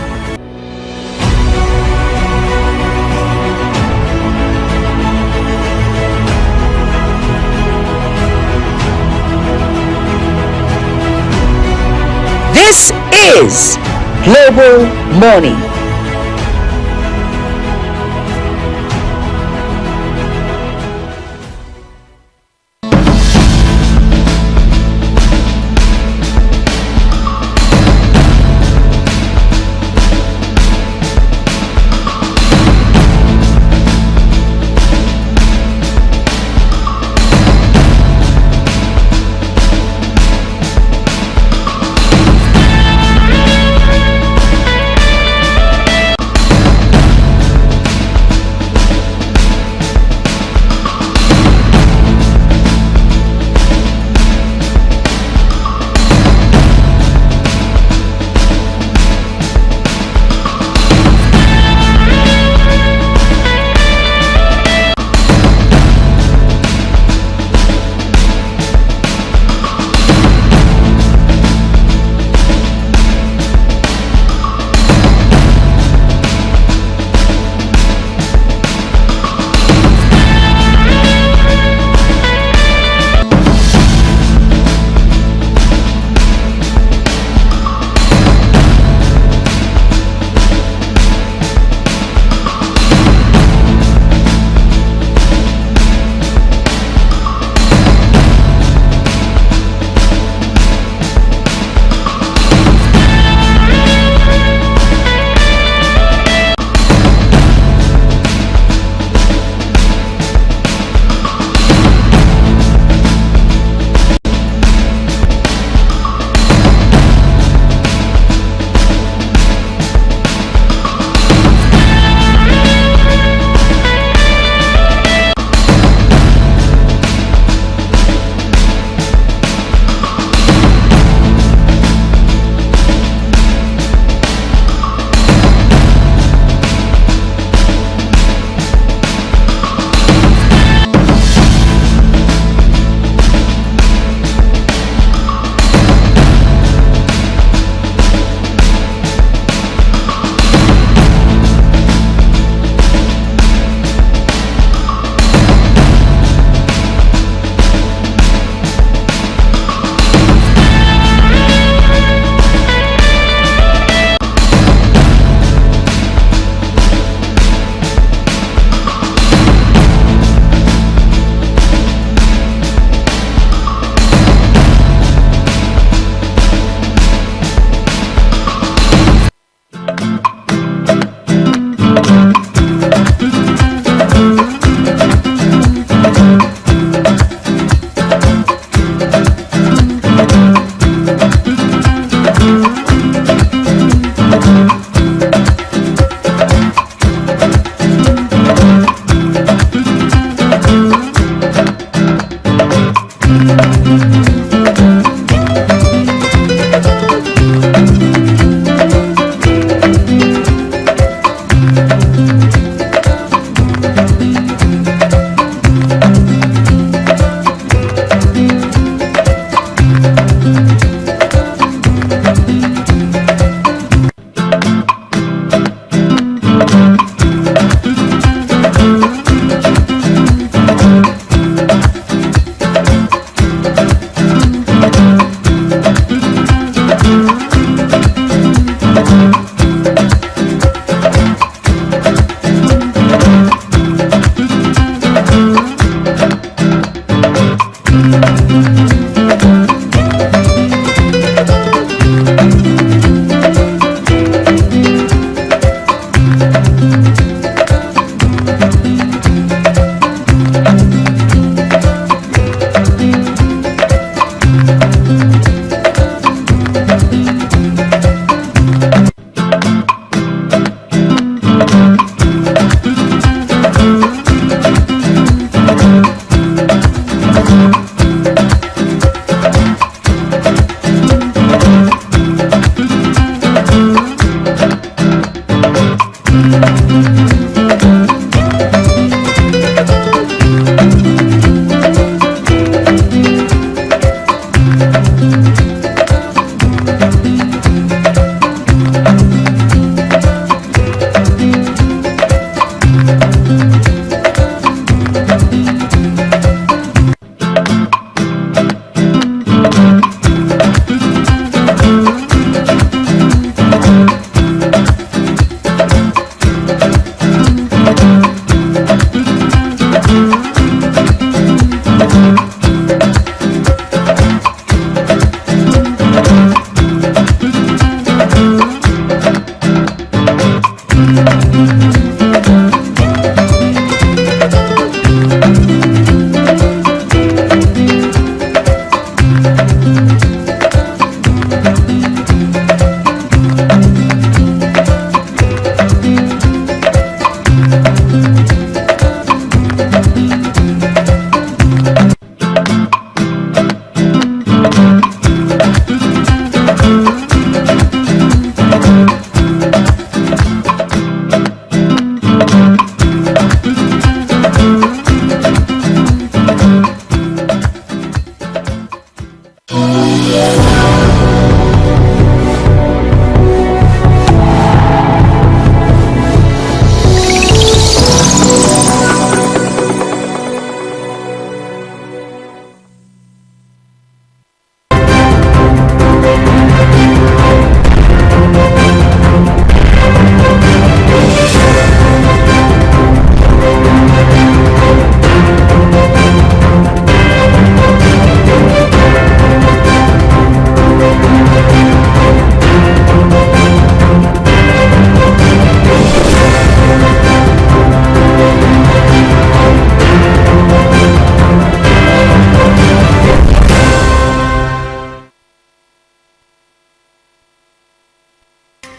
This is Global Morning.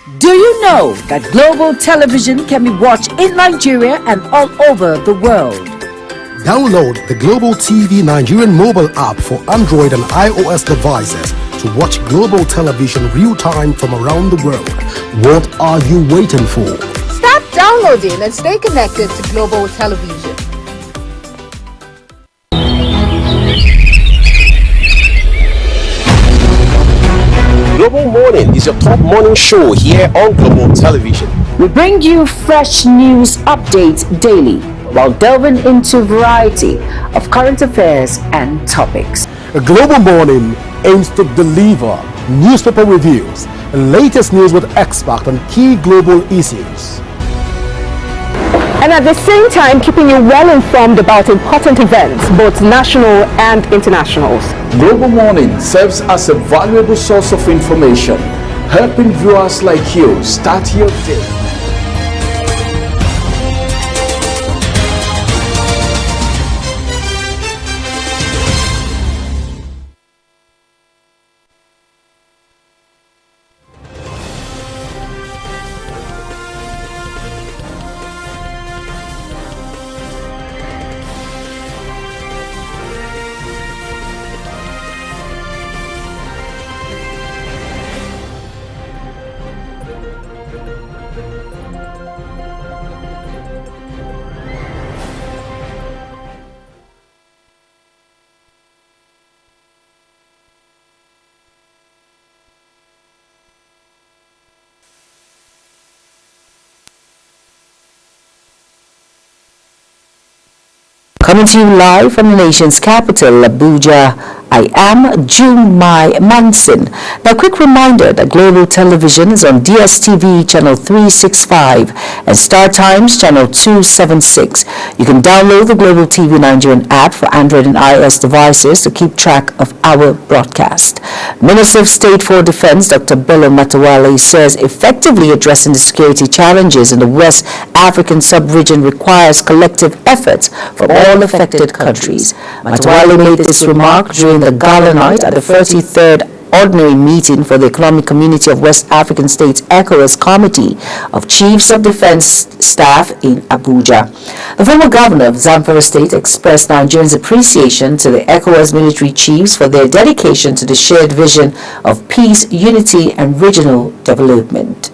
Do you know that global television can be watched in Nigeria and all over the world? Download the Global TV Nigerian mobile app for Android and iOS devices to watch global television real-time from around the world. What are you waiting for? Start downloading and stay connected to Global Television. Global Morning is your top morning show here on Global Television. We bring you fresh news updates daily while delving into a variety of current affairs and topics. A Global Morning aims to deliver newspaper reviews and latest news with experts on key global issues. And at the same time, keeping you well informed about important events, both national and internationals. Global Morning serves as a valuable source of information, helping viewers like you start your day. Coming to you live from the nation's capital, Abuja, I am Jumai Manson. Now, quick reminder that Global Television is on DSTV channel 365 and Star Times channel 276. You can download the Global TV Nigerian app for Android and iOS devices to keep track of our broadcast. Minister of State for Defense Dr. Bello Matawalle says effectively addressing the security challenges in the West African sub-region requires collective efforts from all affected countries. Matawalle made this remark during the gala night at the 33rd Ordinary Meeting for the Economic Community of West African States ECOWAS Committee of Chiefs of Defense Staff in Abuja. The former governor of Zamfara State expressed Nigerians' appreciation to the ECOWAS military chiefs for their dedication to the shared vision of peace, unity, and regional development.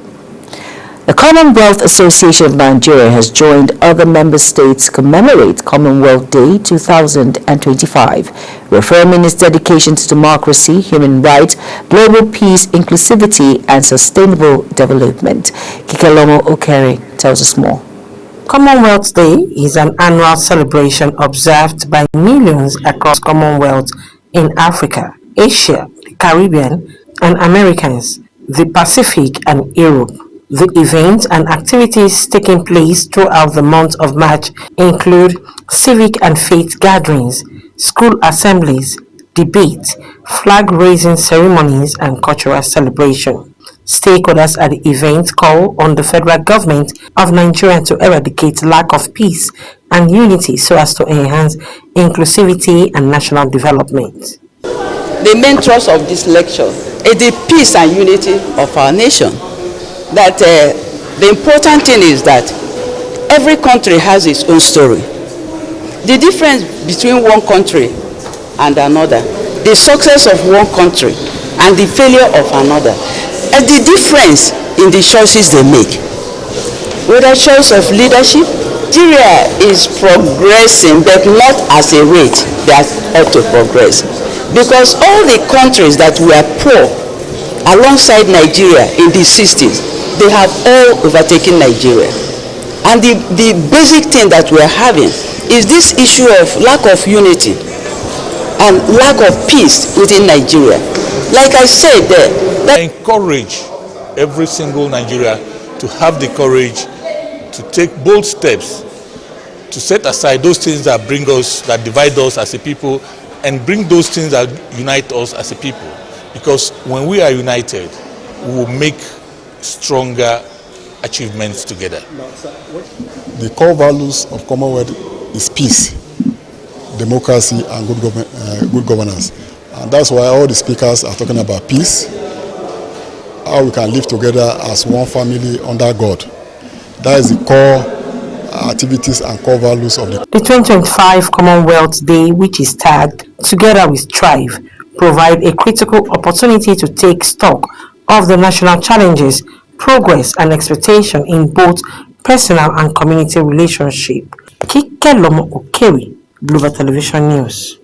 The Commonwealth Association of Nigeria has joined other member states to commemorate Commonwealth Day 2025, reaffirming its dedication to democracy, human rights, global peace, inclusivity, and sustainable development. Kikelomo Okere tells us more. Commonwealth Day is an annual celebration observed by millions across Commonwealth in Africa, Asia, the Caribbean, and Americas, the Pacific, and Europe. The events and activities taking place throughout the month of March include civic and faith gatherings, school assemblies, debates, flag-raising ceremonies, and cultural celebration. Stakeholders at the event call on the federal government of Nigeria to eradicate lack of peace and unity so as to enhance inclusivity and national development. The main thrust of this lecture is the peace and unity of our nation. That the important thing is that every country has its own story. The difference between one country and another, the success of one country and the failure of another, and the difference in the choices they make. Whether choice of leadership, Nigeria is progressing, but not as a rate that ought to progress. Because all the countries that were poor alongside Nigeria in the 60s, they have all overtaken Nigeria. And the basic thing that we're having is this issue of lack of unity and lack of peace within Nigeria. Like I said, I encourage every single Nigeria to have the courage to take bold steps to set aside those things that bring us, that divide us as a people, and bring those things that unite us as a people. Because when we are united, we will make stronger achievements together. The core values of Commonwealth is peace, democracy, and good governance. And that's why all the speakers are talking about peace, how we can live together as one family under God. That is the core activities and core values of the 2025 Commonwealth Day, which is tagged Together We Strive, provide a critical opportunity to take stock of the national challenges, progress and expectation in both personal and community relationship. Kike Lomo Okeri, Global Television News.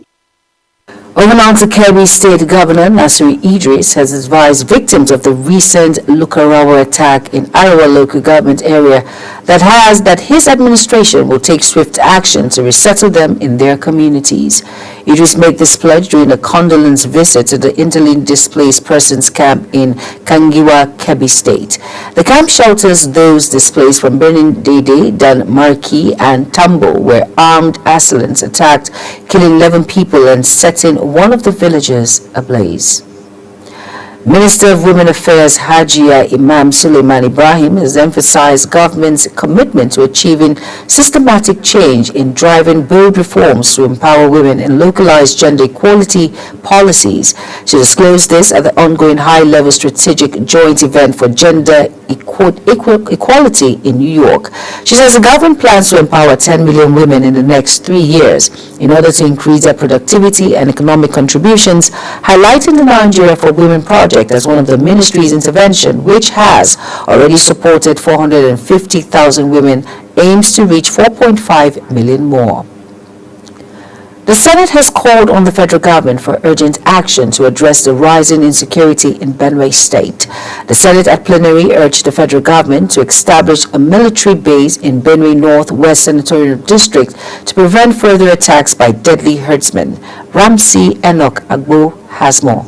Over now to Kebbi State Governor Nasiri Idris has advised victims of the recent Lukarawa attack in Arawa local government area that his administration will take swift action to resettle them in their communities. Idris made this pledge during a condolence visit to the internally displaced persons camp in Kangiwa, Kebbi State. The camp shelters those displaced from Benin Dede, Dan Marki and Tambo, where armed assailants attacked, killing 11 people and setting one of the villages ablaze. Minister of Women Affairs Hajia Imam Suleiman Ibrahim has emphasized government's commitment to achieving systematic change in driving bold reforms to empower women and localize gender equality policies. She disclosed this at the ongoing high-level strategic joint event for gender equality in New York. She says the government plans to empower 10 million women in the next 3 years in order to increase their productivity and economic contributions, highlighting the Nigeria for Women project as one of the ministry's intervention, which has already supported 450,000 women, aims to reach 4.5 million more. The Senate has called on the federal government for urgent action to address the rising insecurity in Benue State. The Senate at plenary urged the federal government to establish a military base in Benue Northwest Senatorial District to prevent further attacks by deadly herdsmen. Ramsey Enoch Agbo has more.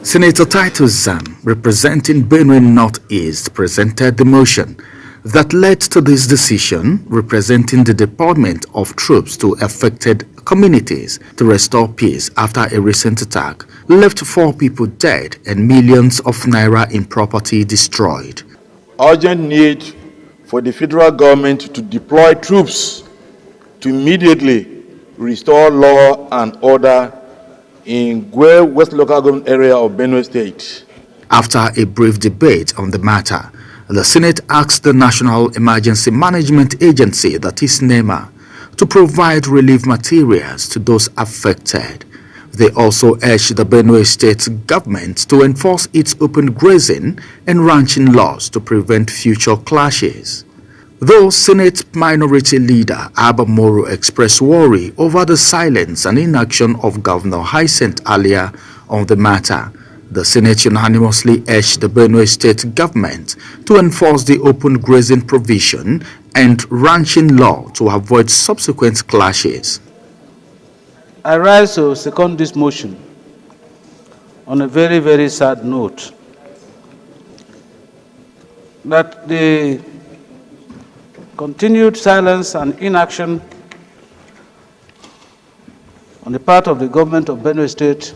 Senator Titus Zam, representing Benue Northeast, presented the motion that led to this decision, representing the deployment of troops to affected communities to restore peace after a recent attack left 4 people dead and millions of naira in property destroyed. Urgent need for the federal government to deploy troops to immediately restore law and order in Gwe West Local Government area of Benue State. After a brief debate on the matter, the Senate asked the National Emergency Management Agency, that is NEMA, to provide relief materials to those affected. They also urged the Benue State government to enforce its open grazing and ranching laws to prevent future clashes. Though Senate Minority Leader Abba Moro expressed worry over the silence and inaction of Governor Hyacinth Alia on the matter, the Senate unanimously urged the Benue State government to enforce the open grazing provision and ranching law to avoid subsequent clashes. I rise to second this motion on a very, very sad note that the continued silence and inaction on the part of the government of Benue State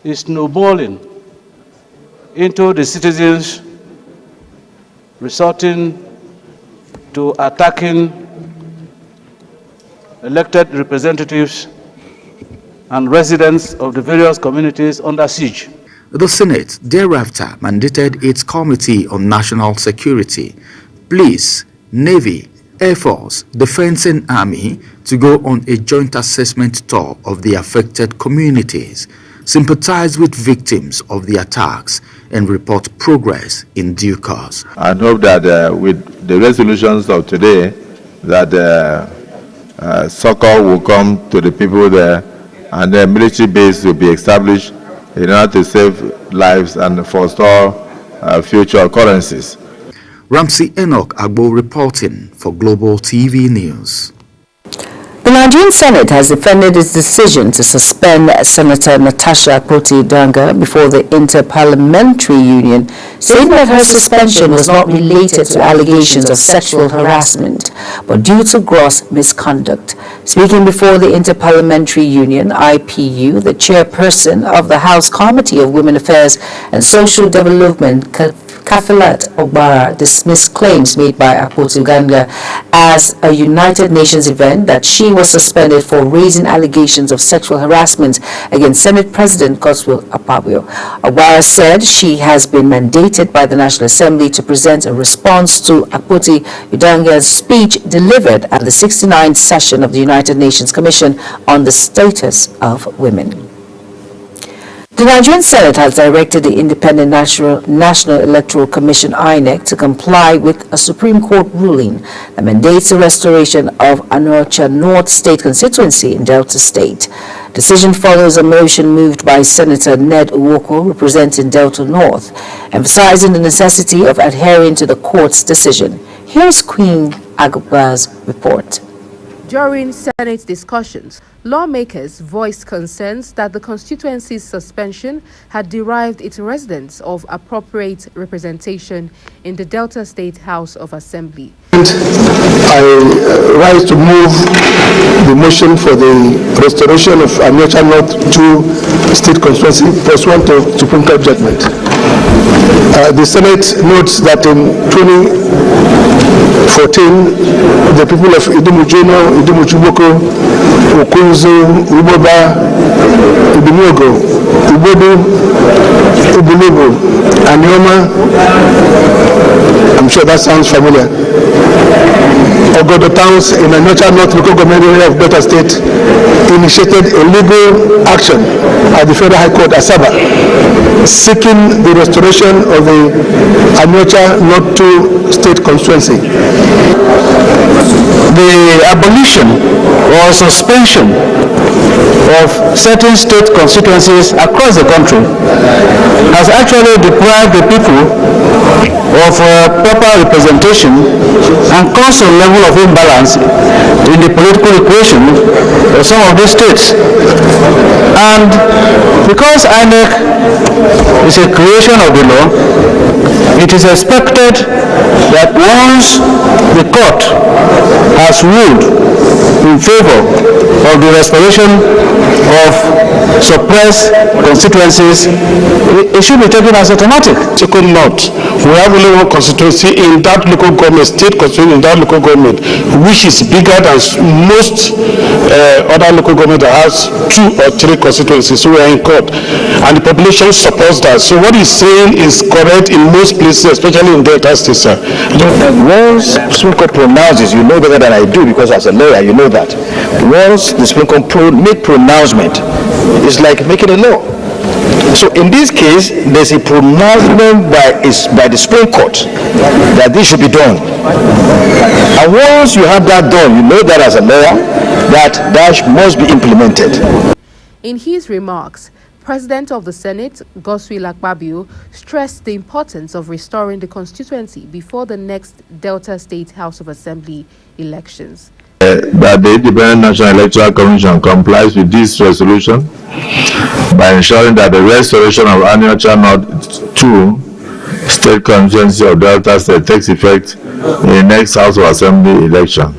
is snowballing into the citizens resorting to attacking elected representatives and residents of the various communities under siege. The Senate thereafter mandated its Committee on National Security, Police, Navy, Air Force, Defense and Army to go on a joint assessment tour of the affected communities, sympathize with victims of the attacks, and report progress in due course. I hope that with the resolutions of today, that succor will come to the people there, and the military base will be established in order to save lives and forestall future occurrences. Ramsey Enoch Agbo reporting for Global TV News. The Nigerian Senate has defended its decision to suspend Senator Natasha Akpoti-Danga before the Inter-Parliamentary Union, saying that her suspension was not related to allegations of sexual harassment, but due to gross misconduct. Speaking before the Inter-Parliamentary Union, IPU, the chairperson of the House Committee of Women Affairs and Social Development, Kafilat Ogbara dismissed claims made by Akpoti Uganda as a United Nations event that she was suspended for raising allegations of sexual harassment against Senate President Godswill Akpabio. Ogbara said she has been mandated by the National Assembly to present a response to Akpoti Uganda's speech delivered at the 69th session of the United Nations Commission on the Status of Women. The Nigerian Senate has directed the Independent National Electoral Commission (INEC) to comply with a Supreme Court ruling that mandates the restoration of Anocha North State constituency in Delta State. Decision follows a motion moved by Senator Ned Nwoko, representing Delta North, emphasizing the necessity of adhering to the court's decision. Here's Queen Agaba's report. During Senate discussions, lawmakers voiced concerns that the constituency's suspension had deprived its residents of appropriate representation in the Delta State House of Assembly. I rise to move the motion for the restoration of Anocha North 2 State Constituency pursuant to Supreme Court judgment. The Senate notes that in 2014, the people of Idumujono, Idumuchuboko, Okunzu, Uboba, Ibimogo, Ubodu, Ubulubu, Anioma, I'm sure that sounds familiar, Ogodo towns in Anocha North local government area of Delta State initiated a legal action at the Federal High Court, Asaba, seeking the restoration of the Anocha North 2 State Constituency. The abolition or suspension of certain state constituencies across the country has actually deprived the people of proper representation and caused a level of imbalance in the political equation of some of these states. And because INEC is a creation of the law, it is expected that once the court has ruled in favor of the restoration of suppressed constituencies, it should be taken as automatic. Second note, we have only one constituency in that local government, state constituency in that local government, which is bigger than most other local government that has 2 or 3 constituencies. So we are in court, and the population supports that. So what he's saying is correct in most places, especially in Delta State, sir. Once Supreme Court pronounces, you know better than I do, because as a lawyer, you know that. Once the Supreme Court make pronouncement, it's like making a law. So in this case, there's a pronouncement by the Supreme Court that this should be done. And once you have that done, you know that as a lawyer, that must be implemented. In his remarks, President of the Senate, Godswill Akpabio, stressed the importance of restoring the constituency before the next Delta State House of Assembly elections. That the Independent National Electoral Commission complies with this resolution by ensuring that the restoration of Anocha North 2 State Constituency of Delta State takes effect in the next House of Assembly election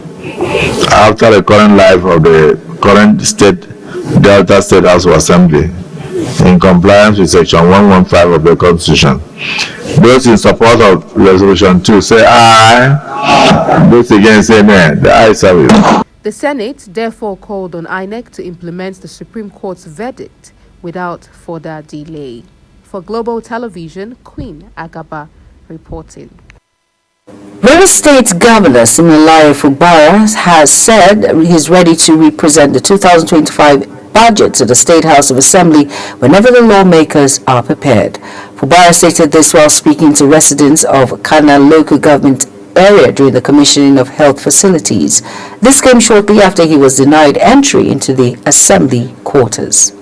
after the current life of the current Delta State House of Assembly, in compliance with Section 115 of the Constitution. Those in support of Resolution 2 say aye. Those against say nay. The ayes have it. The Senate therefore called on INEC to implement the Supreme Court's verdict without further delay. For Global Television, Queen Agaba reporting. Rivers State Governor Siminalayi Fubara has said he's ready to represent the 2025 budget to the State House of Assembly whenever the lawmakers are prepared. Fubara stated this while speaking to residents of Kana local government area during the commissioning of health facilities. This came shortly after he was denied entry into the Assembly quarters.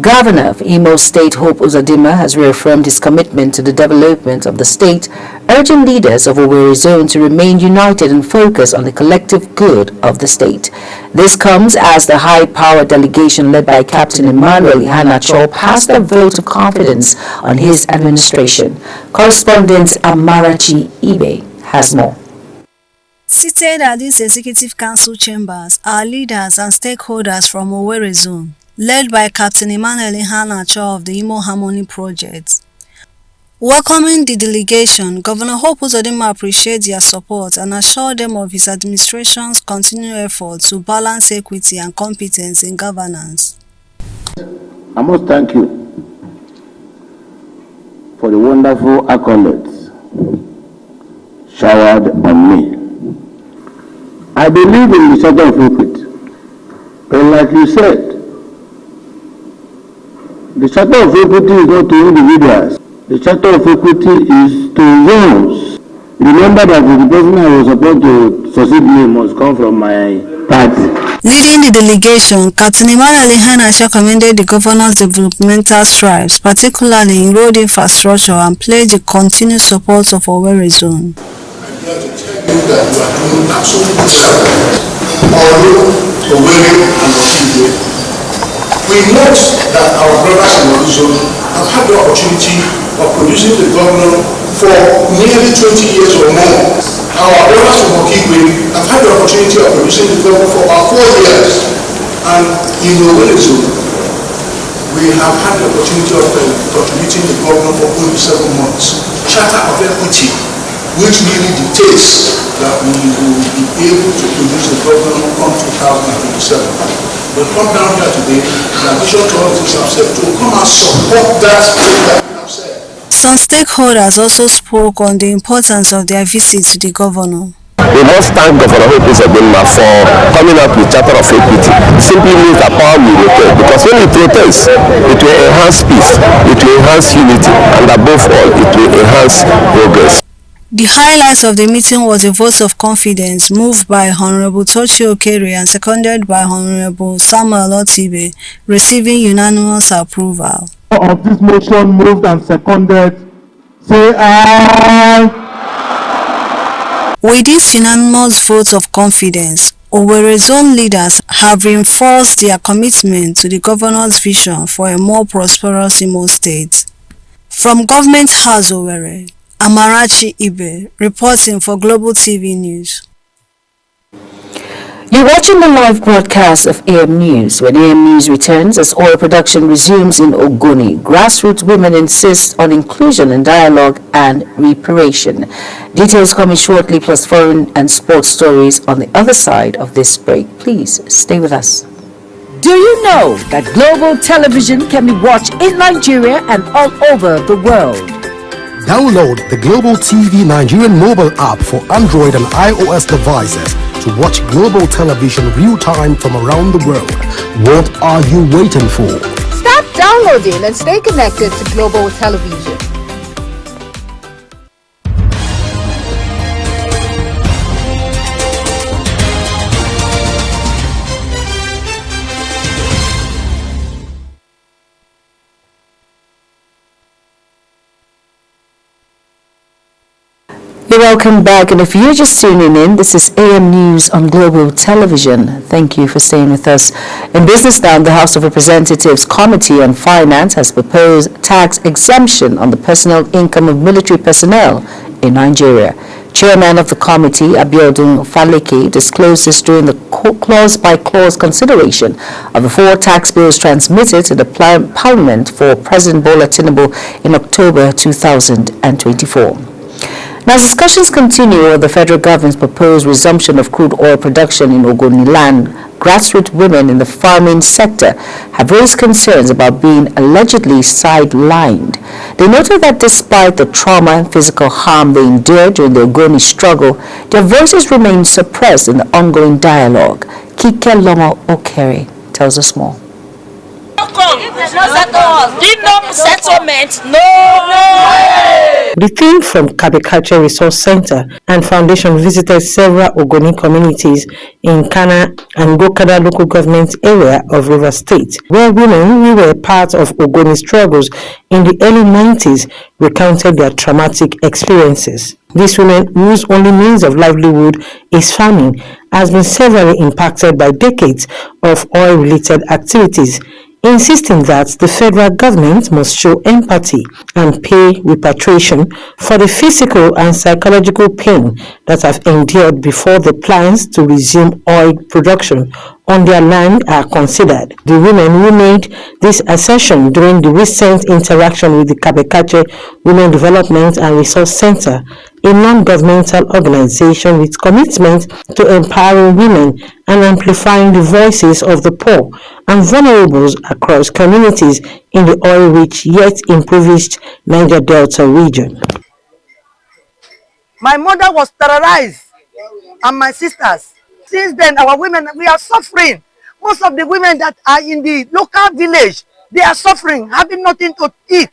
Governor of Imo State Hope Uzodimma has reaffirmed his commitment to the development of the state, urging leaders of Owerri Zone to remain united and focus on the collective good of the state. This comes as the high-power delegation led by Captain Emmanuel Iheanacho passed a vote of confidence on his administration. Correspondent Amarachi Ibe has more. Seated at these Executive Council chambers are leaders and stakeholders from Owerri Zone, led by Captain Emmanuel Iheanacho of the Imo Harmony Project. Welcoming the delegation, Governor Hope Uzodinma appreciated their support and assured them of his administration's continued efforts to balance equity and competence in governance. I must thank you for the wonderful accolades showered on me. I believe in the charter of equity, but like you said, the charter of equity is not to individuals. The charter of equity is to those. Remember that the person I was supposed to succeed me must come from my party. Leading the delegation, Captain Emmanuel Iheanacho commended the governor's developmental strides, particularly in road infrastructure, and pledged the continued support of Owerri Zone. I'm here to tell you that you are doing absolutely well. Although Owerri and Okigwe, we note that our brothers in Owerri Zone have had the opportunity of producing the governor for nearly 20 years or more. Our brothers from Okigwe have had the opportunity of producing the governor for about 4 years. And in Owerri Zone, we have had the opportunity of contributing the governor for only 7 months. Charter of equity, which really dictates that we will be able to produce the governor from 2027. But come down here today, the additional authorities have said to come and support that that we have said. Some stakeholders also spoke on the importance of their visit to the governor. We must thank Governor Hope Uzodinma for coming up with Charter of Equity. It simply means that power will rotate, because when it rotates, it will enhance peace, it will enhance unity, and above all, it will enhance progress. The highlights of the meeting was a vote of confidence moved by Honorable Tochi Okere and seconded by Honorable Samuel Otibe, receiving unanimous approval. Of this motion moved and seconded, say aye. With this unanimous vote of confidence, Owerri Zone leaders have reinforced their commitment to the governor's vision for a more prosperous Imo State. From Government House Owerri, Amarachi Ibe, reporting for Global TV News. You're watching the live broadcast of AM News. When AM News returns, as oil production resumes in Ogoni, grassroots women insist on inclusion in dialogue and reparation. Details coming shortly, plus foreign and sports stories on the other side of this break. Please stay with us. Do you know that global television can be watched in Nigeria and all over the world? Download the Global TV Nigerian mobile app for Android and iOS devices to watch global television real-time from around the world. What are you waiting for? Start downloading and stay connected to global television. Welcome back, and if you're just tuning in, this is AM News on Global Television. Thank you for staying with us. In business now, the House of Representatives Committee on Finance has proposed tax exemption on the personal income of military personnel in Nigeria. Chairman of the committee, Abiodun Faleke, disclosed this during the clause-by-clause consideration of the 4 tax bills transmitted to the Parliament for President Bola Tinubu in October 2024. Now, as discussions continue on the federal government's proposed resumption of crude oil production in Ogoni land, grassroots women in the farming sector have raised concerns about being allegedly sidelined. They noted that despite the trauma and physical harm they endured during the Ogoni struggle, their voices remain suppressed in the ongoing dialogue. Kike Lomo Okere tells us more. The team from Kabe Resource Center and Foundation visited several Ogoni communities in Kana and Gokada local government area of Rivers State, where women who were part of Ogoni struggles in the early 90s recounted their traumatic experiences. These women, whose only means of livelihood is farming, has been severely impacted by decades of oil-related activities insisting that the federal government must show empathy and pay repatriation for the physical and psychological pain that have endured before the plans to resume oil production on their land are considered. The women who made this assertion during the recent interaction with the Kabekache Women Development and Resource Center, a non-governmental organization with commitment to empowering women and amplifying the voices of the poor and vulnerables across communities in the oil-rich yet impoverished Niger Delta region. My mother was terrorized and my sisters. Since then, our women, we are suffering. Most of the women that are in the local village, they are suffering, having nothing to eat.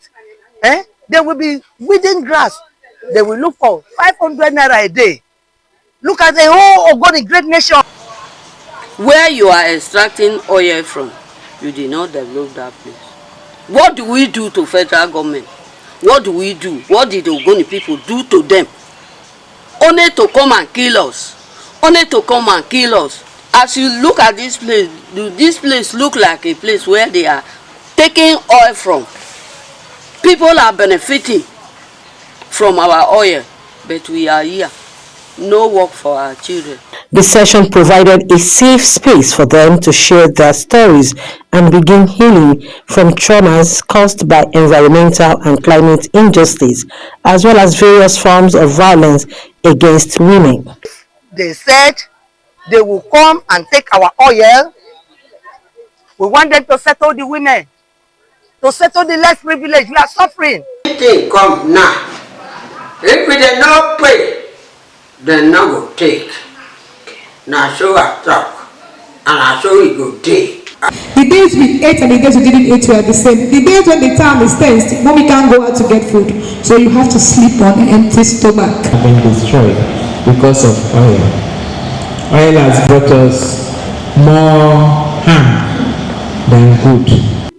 They will be weeding grass. They will look for 500 naira a day. Look at the whole Ogoni great nation. Where you are extracting oil from, you did not develop that place. What do we do to federal government? What do we do? What did the Ogoni people do to them? Only to come and kill us. Only to come and kill us. As you look at this place look like a place where they are taking oil from. People are benefiting from our oil, but we are here. No work for our children. The session provided a safe space for them to share their stories and begin healing from traumas caused by environmental and climate injustice, as well as various forms of violence against women. They said they will come and take our oil. We want them to settle the women, to settle the less privileged. We are suffering. They come now. If we did not pay, then no go take. Now so I talk, and I show we go take. The days we ate and the days we didn't eat were the same. The days when the town is tense, mommy can't go out to get food, so you have to sleep on an empty stomach. I've been destroyed because of oil. Oil has brought us more harm than good.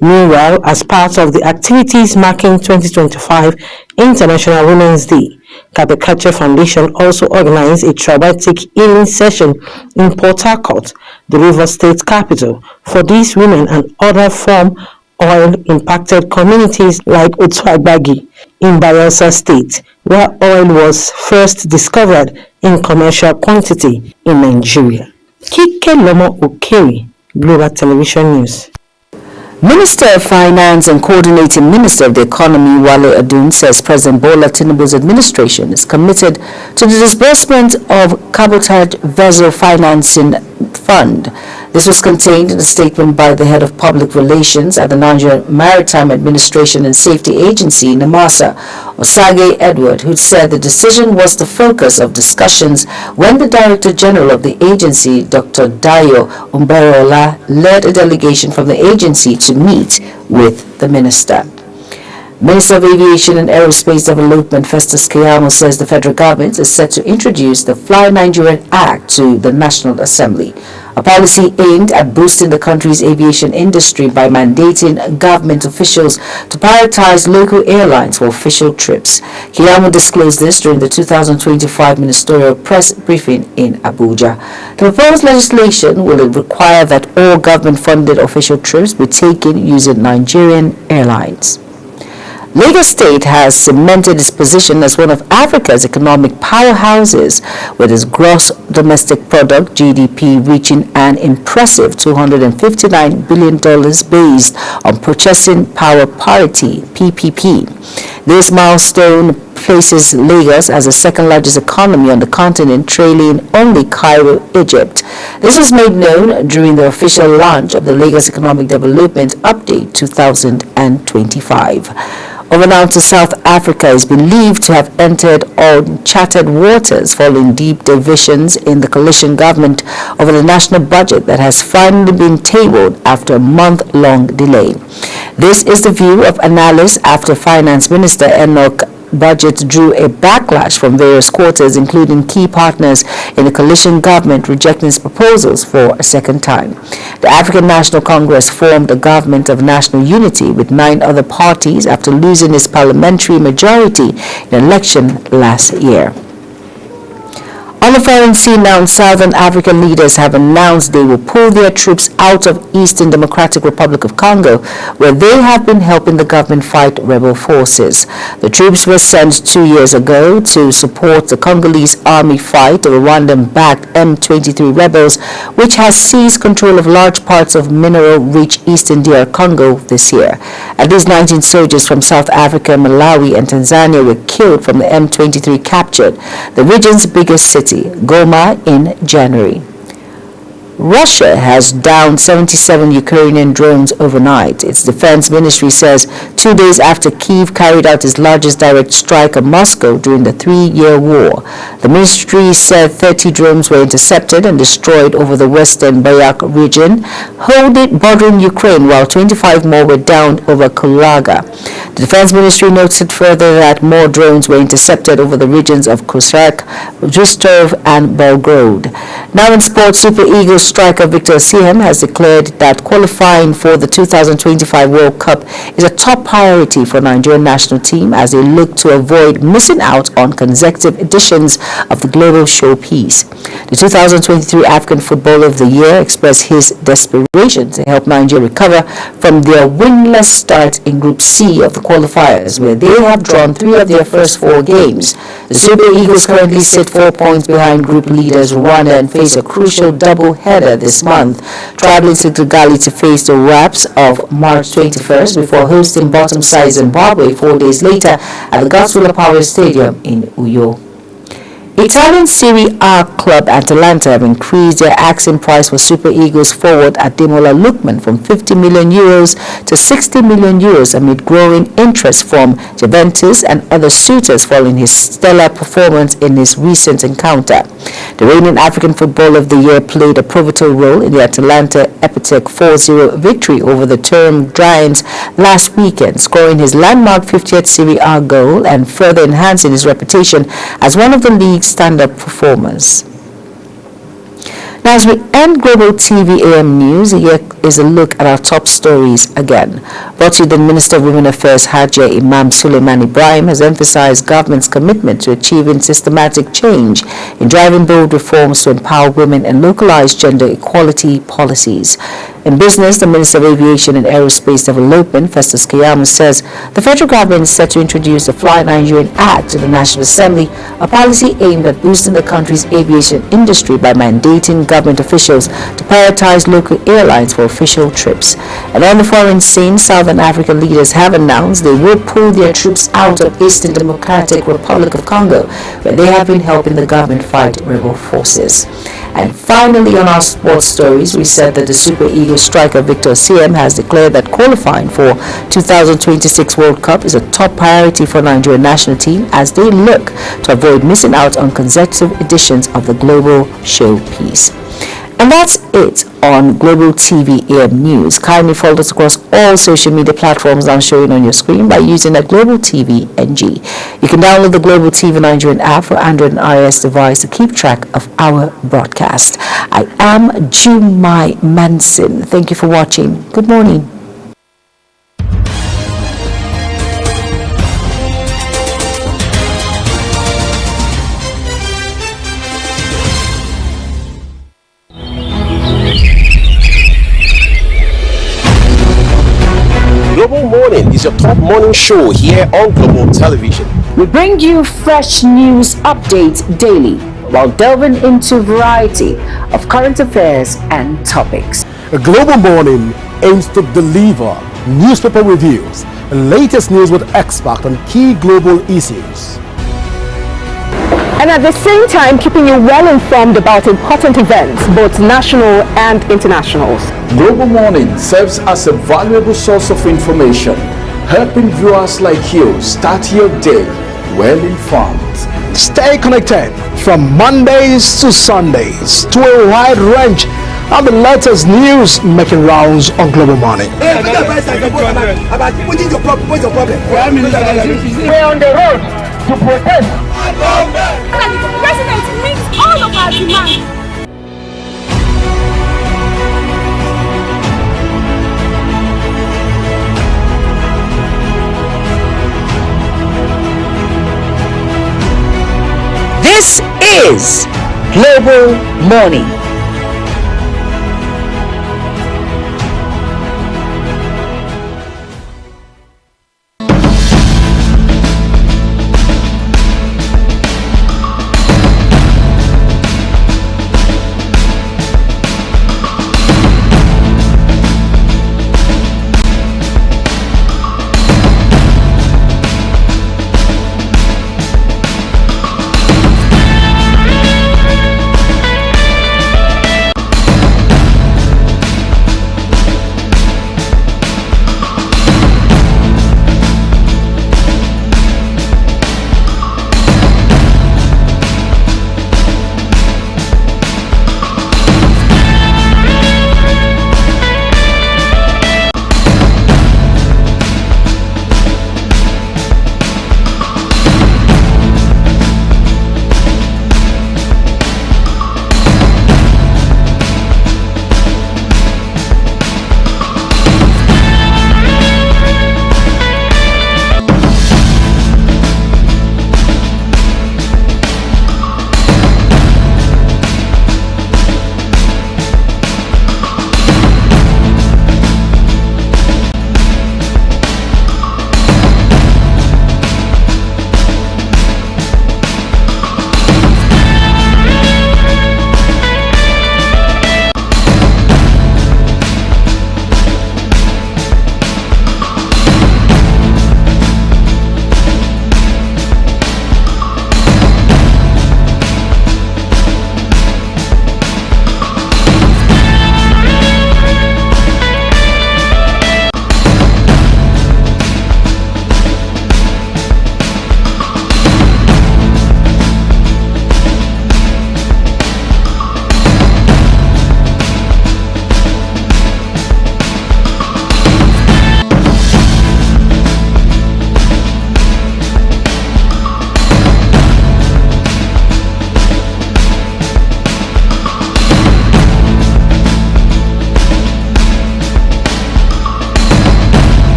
Meanwhile, as part of the activities marking 2025 International Women's Day, Kabekache Foundation also organized a traumatic healing session in Port Harcourt, the Rivers State capital, for these women and other former oil-impacted communities like Otuagbagi in Bayelsa State, where oil was first discovered in commercial quantity in Nigeria. Kike Lomo Okeri, Global Television News. Minister of Finance and Coordinating Minister of the Economy, Wale Adun, says President Bola Tinubu's administration is committed to the disbursement of Cabotage Vessel Financing Fund. This was contained in a statement by the head of public relations at the Nigeria Maritime Administration and Safety Agency, NIMASA, Osage Edward, who said the decision was the focus of discussions when the Director General of the agency, Dr. Dayo Umberola, led a delegation from the agency to meet with the minister. Minister of Aviation and Aerospace Development Festus Keyamo says the federal government is set to introduce the Fly Nigerian Act to the National Assembly, a policy aimed at boosting the country's aviation industry by mandating government officials to prioritize local airlines for official trips. Keyamo disclosed this during the 2025 ministerial press briefing in Abuja. The proposed legislation will require that all government-funded official trips be taken using Nigerian airlines. Lagos State has cemented its position as one of Africa's economic powerhouses, with its gross domestic product (GDP) reaching an impressive $259 billion based on purchasing power parity (PPP). This milestone places Lagos as the second largest economy on the continent, trailing only Cairo, Egypt. This was made known during the official launch of the Lagos Economic Development Update 2025. Over now to South Africa is believed to have entered uncharted waters following deep divisions in the coalition government over the national budget that has finally been tabled after a month-long delay. This is the view of analysts after Finance Minister Enoch budget drew a backlash from various quarters, including key partners in the coalition government rejecting its proposals for a second time. The African National Congress formed a government of national unity with 9 other parties after losing its parliamentary majority in an election last year. On the foreign scene now, Southern African leaders have announced they will pull their troops out of Eastern Democratic Republic of Congo, where they have been helping the government fight rebel forces. The troops were sent 2 years ago to support the Congolese army fight the Rwandan-backed M23 rebels, which has seized control of large parts of mineral-rich Eastern DR Congo this year. At least 19 soldiers from South Africa, Malawi, and Tanzania were killed from the M23 captured the region's biggest city, Goma, in January. Russia has downed 77 Ukrainian drones overnight. Its defense ministry says 2 days after Kyiv carried out its largest direct strike on Moscow during the 3-year war. The ministry said 30 drones were intercepted and destroyed over the western Bayak region, bordering Ukraine, while 25 more were downed over Kulaga. The defense ministry noted further that more drones were intercepted over the regions of Kozak, Rostov, and Belgorod. Now in sports, Super Eagles striker Victor Osimhen has declared that qualifying for the 2025 World Cup is a top priority for Nigerian national team as they look to avoid missing out on consecutive editions of the global showpiece. The 2023 African Footballer of the Year expressed his desperation to help Nigeria recover from their winless start in Group C of the qualifiers, where they have drawn 3 of their first 4 games. The Super Eagles currently sit 4 points behind group leaders Rwanda and face a crucial double-header this month, traveling to Kigali to face the Raps of March 21st before hosting bottom-side Zimbabwe 4 days later at the Godswill Power Stadium in Uyo. Italian Serie A club Atalanta have increased their asking price for Super Eagles forward Ademola Lookman from €50 million to €60 million amid growing interest from Juventus and other suitors following his stellar performance in his recent encounter. The reigning African Footballer of the Year played a pivotal role in the Atalanta Epitech 4-0 victory over the Turin Giants last weekend, scoring his landmark 50th Serie A goal and further enhancing his reputation as one of the league's stand-up performers. Now, as we end Global TV AM News, here is a look at our top stories again. Brought to you, the Minister of Women Affairs, Hajia Imam Suleiman Ibrahim, has emphasized government's commitment to achieving systematic change in driving bold reforms to empower women and localize gender equality policies. In business, the Minister of Aviation and Aerospace Development, Festus Keyamo, says the federal government is set to introduce the Fly Nigerian Act to the National Assembly, a policy aimed at boosting the country's aviation industry by mandating government officials to prioritize local airlines for official trips. And on the foreign scene, Southern African leaders have announced they will pull their troops out of Eastern Democratic Republic of Congo, where they have been helping the government fight rebel forces. And finally, on our sports stories, we said that the Super Eagles striker Victor Osimhen has declared that qualifying for 2026 World Cup is a top priority for Nigerian national team as they look to avoid missing out on consecutive editions of the global showpiece. And that's it on Global TV AM News. Kindly follow us across all social media platforms I'm showing on your screen by using the Global TV NG. You can download the Global TV Nigerian app for Android and iOS device to keep track of our broadcast. I am Jumai Manson. Thank you for watching. Good morning. Global Morning is your top morning show here on Global Television. We bring you fresh news updates daily while delving into a variety of current affairs and topics. A Global Morning aims to deliver newspaper reviews and latest news with experts on key global issues. And at the same time, keeping you well informed about important events, both national and internationals. Global Morning serves as a valuable source of information, helping viewers like you start your day well informed. Stay connected from Mondays to Sundays to a wide range of the latest news making rounds on Global Morning. We're on the road to protest. The president meets all of our demands. This is Global Morning.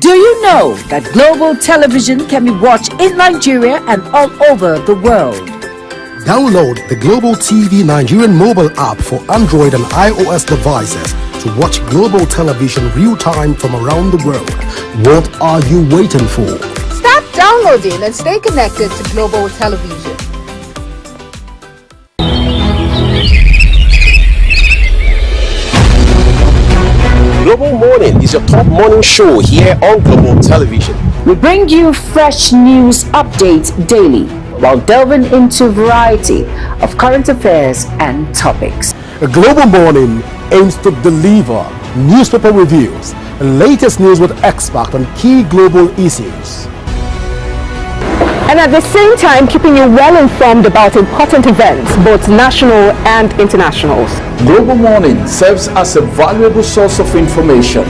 Do you know that global television can be watched in Nigeria and all over the world? Download the Global TV Nigerian mobile app for Android and iOS devices to watch global television real-time from around the world. What are you waiting for? Start downloading and stay connected to global television. Global Morning is your top morning show here on Global Television. We bring you fresh news updates daily while delving into a variety of current affairs and topics. A Global Morning aims to deliver newspaper reviews and latest news with experts on key global issues. And at the same time, keeping you well informed about important events, both national and internationals. Global Morning serves as a valuable source of information,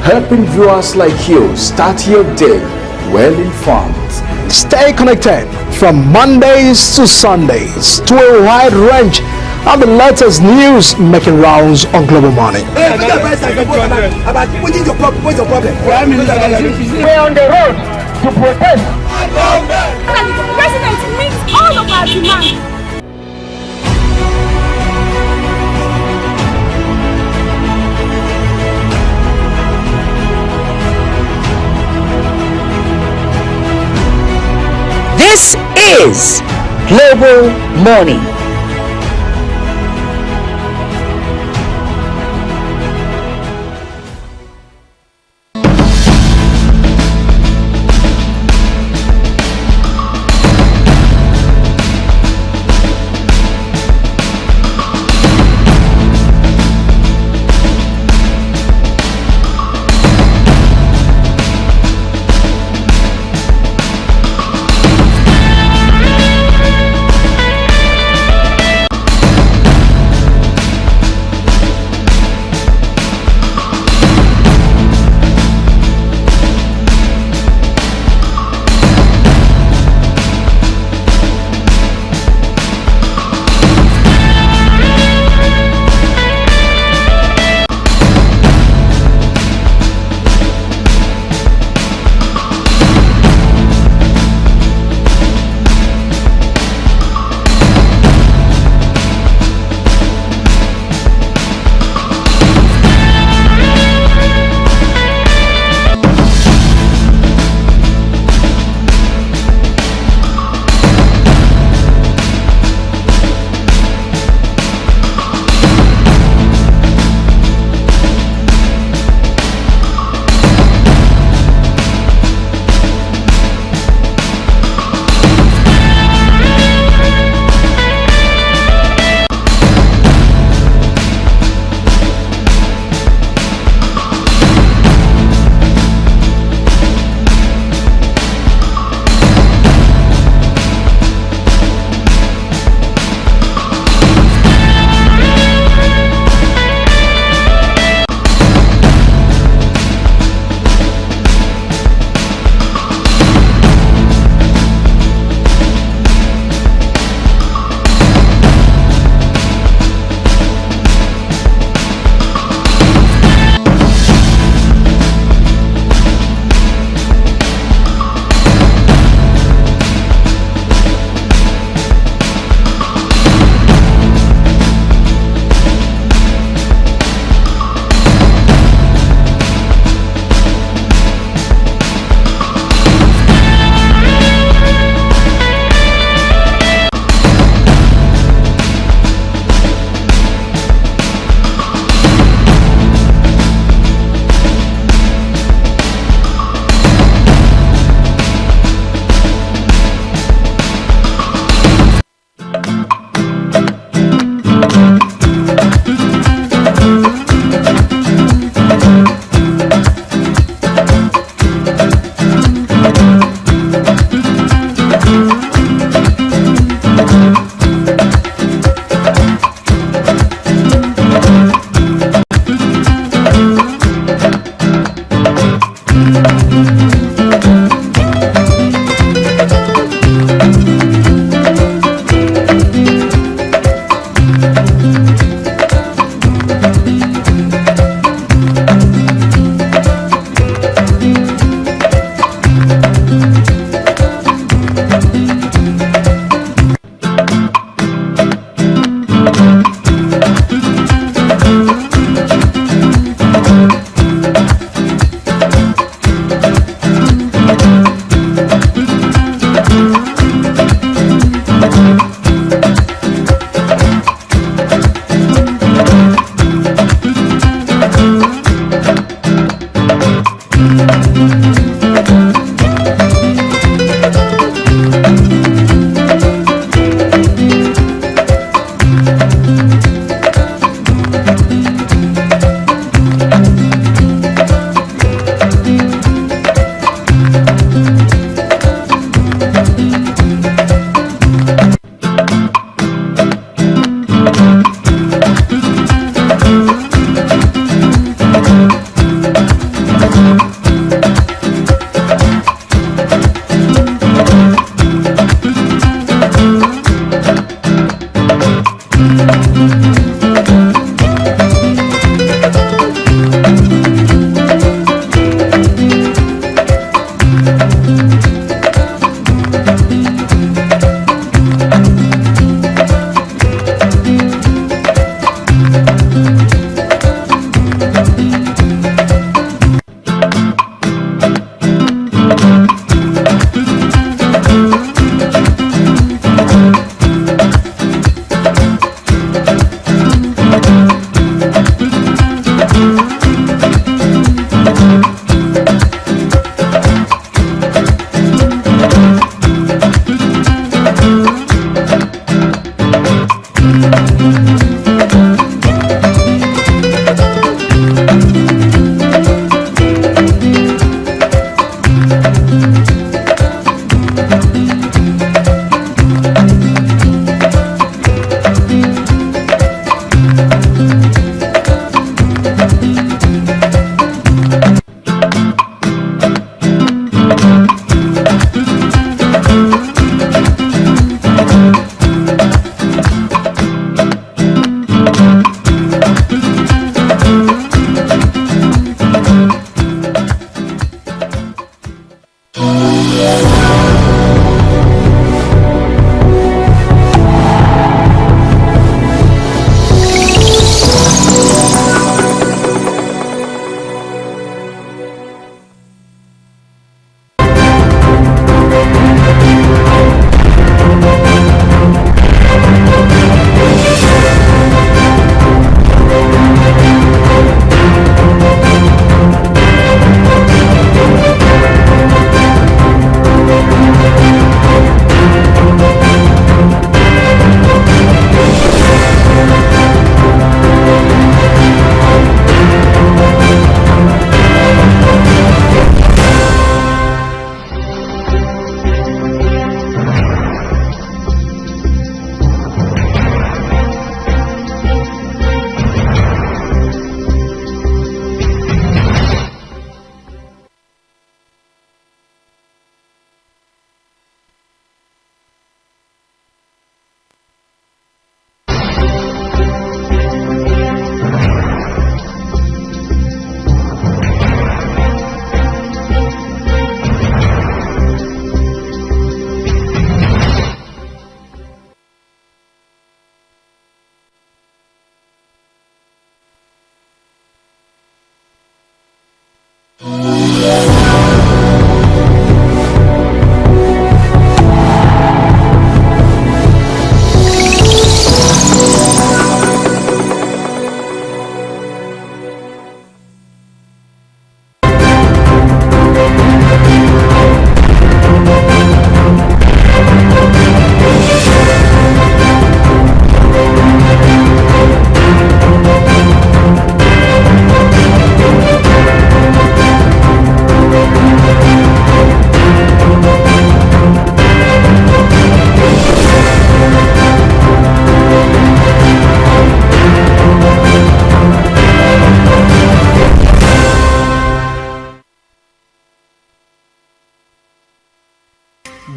helping viewers like you start your day well informed. Stay connected from Mondays to Sundays to a wide range of the latest news making rounds on Global Morning. We're on the road to protest. The president meets all of our demands. This is Global Morning.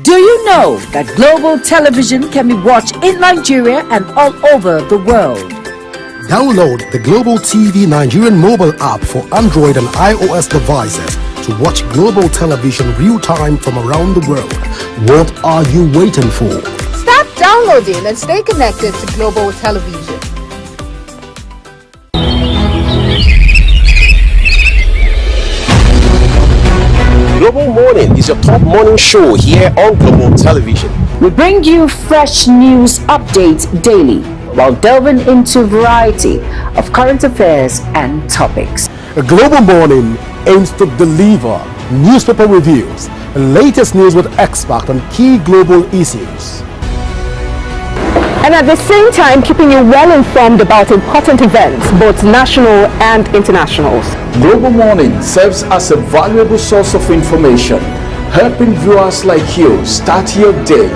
Do you know that global television can be watched in Nigeria and all over the world? Download the Global TV Nigerian mobile app for Android and iOS devices to watch global television real-time from around the world. What are you waiting for? Start downloading and stay connected to global television. Global Morning is your top morning show here on Global Television. We bring you fresh news updates daily while delving into a variety of current affairs and topics. A Global Morning aims to deliver newspaper reviews and latest news with experts on key global issues. And at the same time, keeping you well informed about important events, both national and international. Global Morning serves as a valuable source of information, helping viewers like you start your day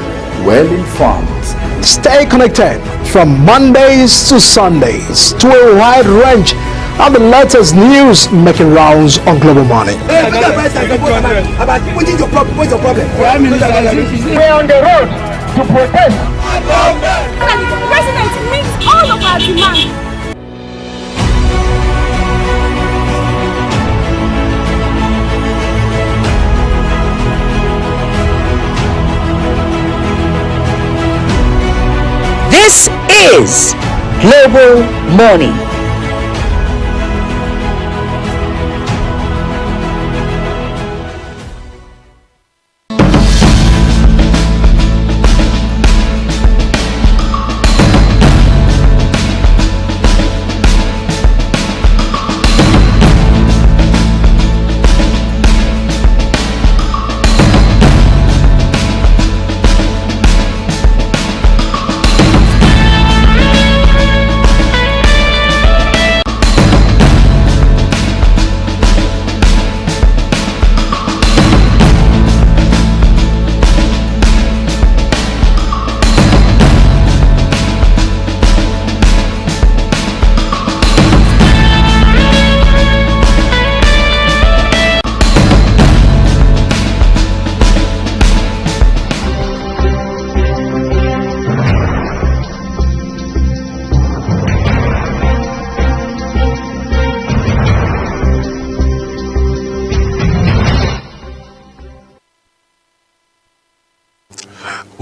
well informed. Stay connected from Mondays to Sundays to a wide range of the latest news making rounds on Global Morning. We're on the road to protest. The president meets all of our demands. This is Global Morning.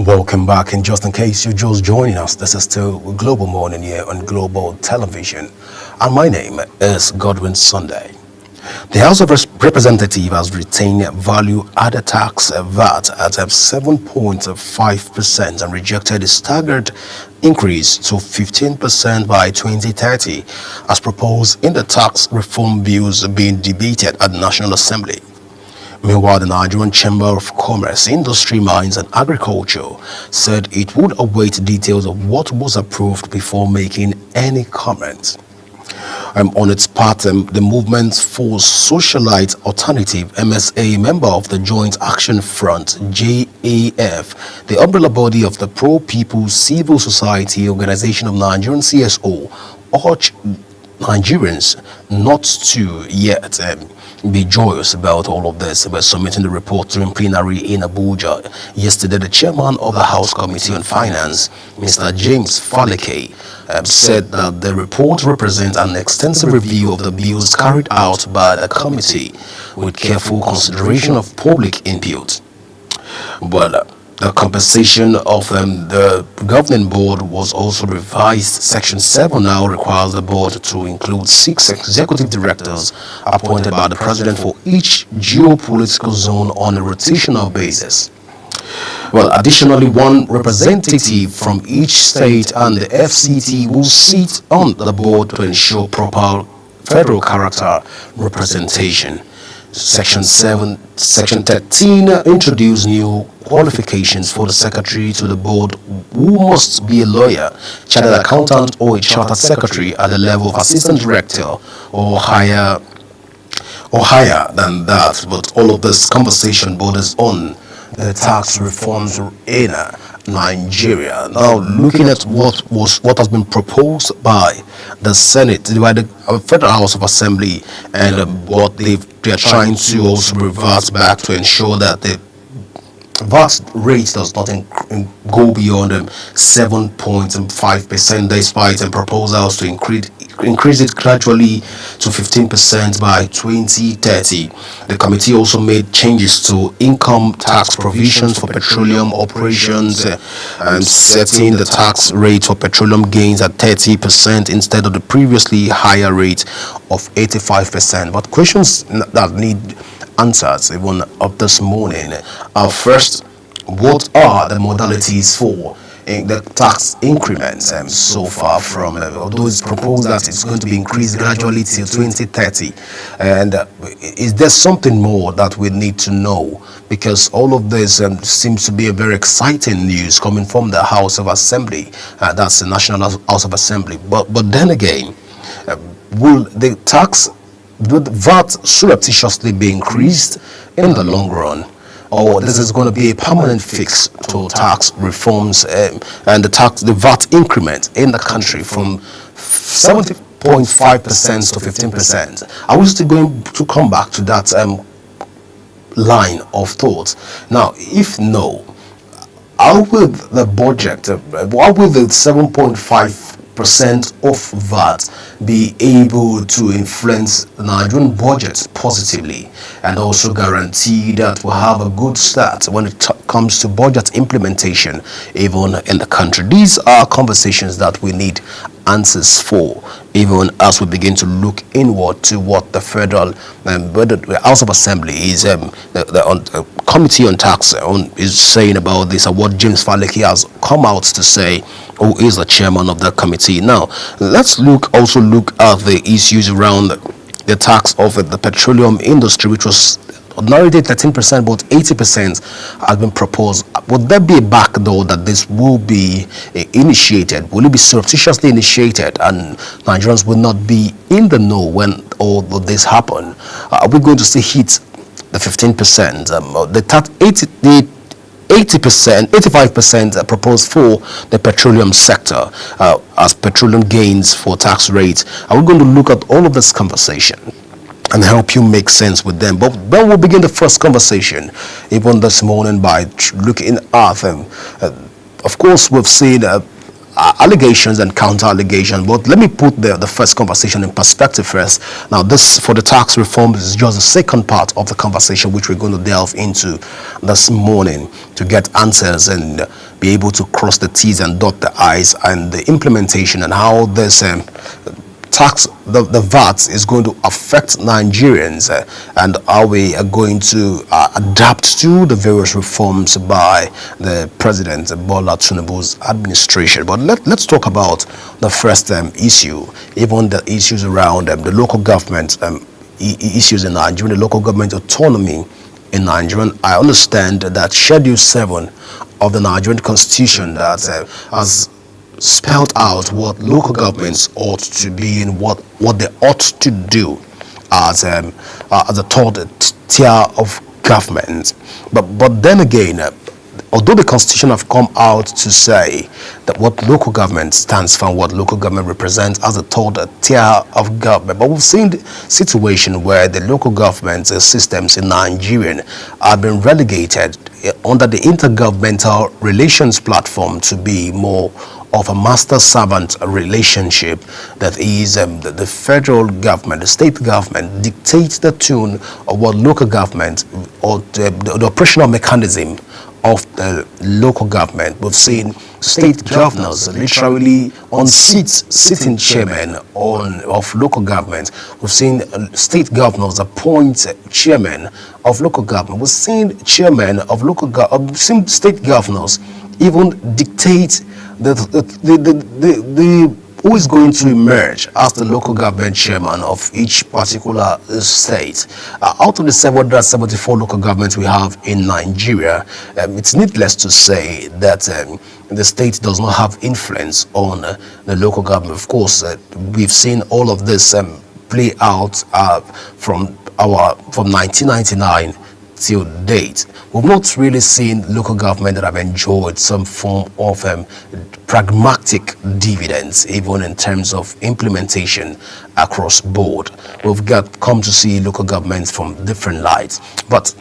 Welcome back, and just in case you're just joining us, this is still Global Morning here on Global Television, and my name is Godwin Sunday. The House of Representatives has retained value-added tax VAT at 7.5% and rejected a staggered increase to 15% by 2030, as proposed in the tax reform bills being debated at the National Assembly. Meanwhile, the Nigerian Chamber of Commerce, Industry, Mines and Agriculture said it would await details of what was approved before making any comments. On its part, the Movement for Socialite Alternative, MSA, member of the Joint Action Front, JAF, the umbrella body of the Pro-People Civil Society Organization of Nigerian, CSO, urged Nigerians not to yet be joyous about all of this. We're submitting the report during plenary in Abuja. Yesterday, the chairman of the House Committee on Finance, Mr. James Faleke, said that the report represents an extensive review of the bills carried out by the committee with careful consideration of public input. Well, the compensation of the governing board was also revised. Section 7 now requires the board to include 6 executive directors appointed by the president for each geopolitical zone on a rotational basis. Well, additionally, 1 representative from each state and the FCT will sit on the board to ensure proper federal character representation. Section 13 introduced new qualifications for the secretary to the board, who must be a lawyer, chartered accountant, or a chartered secretary at the level of assistant director or higher than that. But all of this conversation borders on the tax reforms in Nigeria. Now, looking at what has been proposed by the Senate, by the Federal House of Assembly, and what they are trying to also revert back to ensure that the VAT rate does not go beyond 7.5%, despite proposals to increase it gradually to 15% by 2030. The committee also made changes to income tax provisions for petroleum operations and setting the tax rate for petroleum gains at 30% instead of the previously higher rate of 85%. But questions that need answers even up this morning are: first, what are the modalities for the tax increments so far from, although it's proposed that it's going to be increased gradually till 2030, and is there something more that we need to know? Because all of this seems to be a very exciting news coming from the House of Assembly, that's the National House of Assembly. But then again, will the VAT surreptitiously be increased in the long run, or this is going to be a permanent fix to tax reforms and the VAT increment in the country from 70.5% to 15%? I was still going to come back to that line of thought. Now, if no, how will the budget, how will the 7.5% of VAT be able to influence the Nigerian budget positively and also guarantee that we'll have a good start when it comes to budget implementation even in the country? These are conversations that we need answers for, even as we begin to look inward to what the federal the House of Assembly is the Committee on Tax is saying about this, and what James Faleke has come out to say, who is the chairman of the committee. Now, let's also look at the issues around the tax of the petroleum industry, which was ordinarily 13%, but 80% has been proposed. Would there be a backdoor that this will be initiated? Will it be surreptitiously initiated and Nigerians will not be in the know when all of this happen? Are we going to see hit the 15%? The 85% proposed for the petroleum sector as petroleum gains for tax rates. Are we going to look at all of this conversation and help you make sense with them? But then we'll begin the first conversation even this morning by looking at them. Of course, we've seen allegations and counter-allegations. But let me put the first conversation in perspective first. Now, this for the tax reform is just the second part of the conversation which we're going to delve into this morning to get answers and be able to cross the T's and dot the I's, and the implementation and how this tax, the VAT is going to affect Nigerians, and how we are going to adapt to the various reforms by the President Bola Tinubu's administration. But let's talk about the first issue, even the issues around the local government issues in Nigeria, the local government autonomy in Nigeria. I understand that Schedule 7 of the Nigerian Constitution that has spelled out what local governments ought to be and what they ought to do as a third tier of government. But then again, although the Constitution have come out to say that what local government stands for, what local government represents as a third tier of government, but we've seen the situation where the local government systems in Nigeria have been relegated under the intergovernmental relations platform to be more of a master-servant relationship. That is, the federal government, the state government dictates the tune of what local government or the operational mechanism of the local government. We've seen state governors literally unseat sitting chairmen of local government. We've seen state governors appoint chairmen of local government. We've seen chairmen of local government, seen state governors even dictate the who is going to emerge as the local government chairman of each particular state. Out of the 774 local governments we have in Nigeria, it's needless to say that the state does not have influence on the local government. Of course, we've seen all of this play out from 1999 till date. We've not really seen local government that have enjoyed some form of pragmatic dividends, even in terms of implementation across board. We've come to see local governments from different lights. But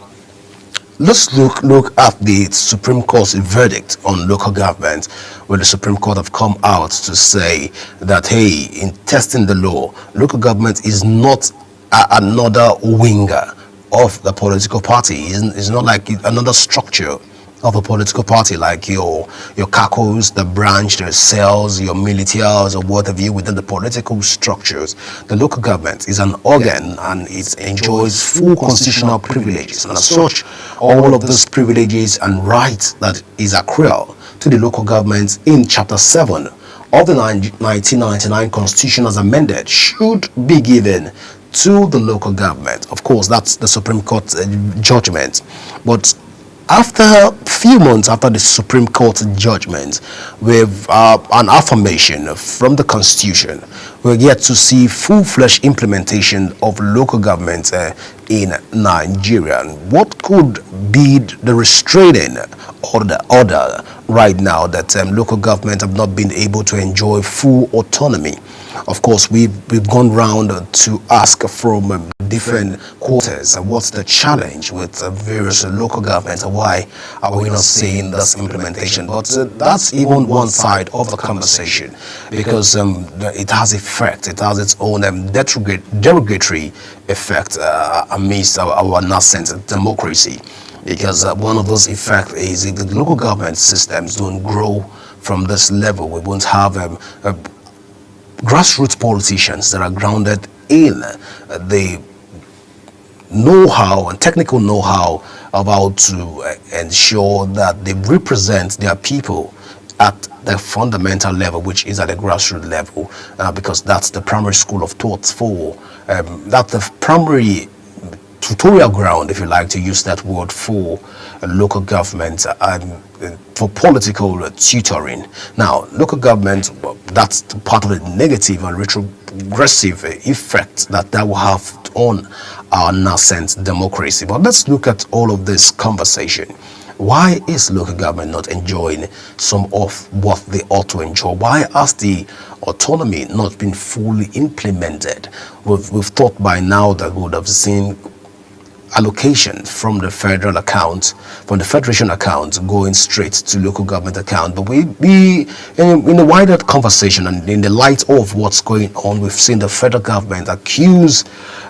let's look at the Supreme Court's verdict on local government, where the Supreme Court have come out to say that, hey, in testing the law, local government is not another winger of the political party. It's not like another structure of a political party, like your caucus, the branch, the cells, your militias, or what have you within the political structures. The local government is an organ and it enjoys full constitutional privileges, and as such, all of those privileges and rights that is accrued to the local government in Chapter 7 of the 1999 Constitution as amended should be given to the local government. Of course, that's the Supreme Court judgment. But after a few months after the Supreme Court judgment, with an affirmation from the Constitution, we're yet to see full-fledged implementation of local government in Nigeria. What could be the restraining order right now that local government have not been able to enjoy full autonomy? Of course, we've gone round to ask from different quarters what's the challenge with various local governments, and why are we not seeing this implementation. But that's even one side of the conversation, because it has effect, it has its own derogatory effect amidst our nascent democracy. Because one of those effects is if the local government systems don't grow from this level, we won't have grassroots politicians that are grounded in the know-how and technical know-how about to ensure that they represent their people at the fundamental level, which is at the grassroots level, because that's the primary school of thought for that's the primary tutorial ground, if you like to use that word, for local government and for political tutoring. Now, local government, that's part of the negative and retrogressive effect that will have on our nascent democracy. But let's look at all of this conversation. Why is local government not enjoying some of what they ought to enjoy? Why has the autonomy not been fully implemented? We've thought by now that we would have seen allocation from the federal account, from the federation account, going straight to local government account. But we in the wider conversation and in the light of what's going on, we've seen the federal government accuse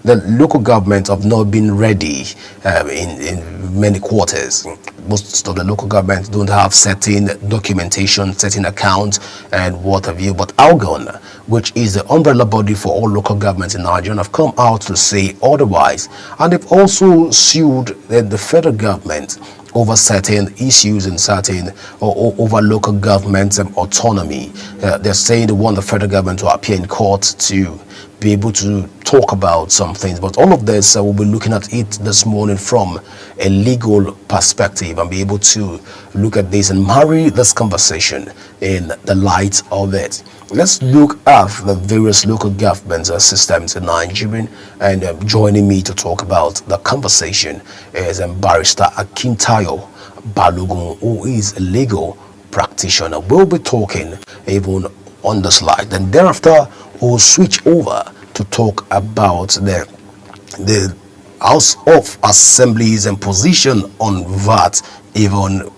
the local government of not being ready in many quarters. Most of the local governments don't have certain documentation, certain accounts, and what have you. But Algon, which is the umbrella body for all local governments in Nigeria, have come out to say otherwise. And they've also sued the federal government over certain issues and certain or over local government autonomy. They're saying they want the federal government to appear in court to be able to talk about some things. But all of this, we'll be looking at it this morning from a legal perspective and be able to look at this and marry this conversation in the light of it. Let's look at the various local government systems in Nigeria, and joining me to talk about the conversation is Barrister Akintayo Balogun, who is a legal practitioner. We'll be talking even on the slide, and thereafter we'll switch over to talk about the House of Assembly's position on VAT, even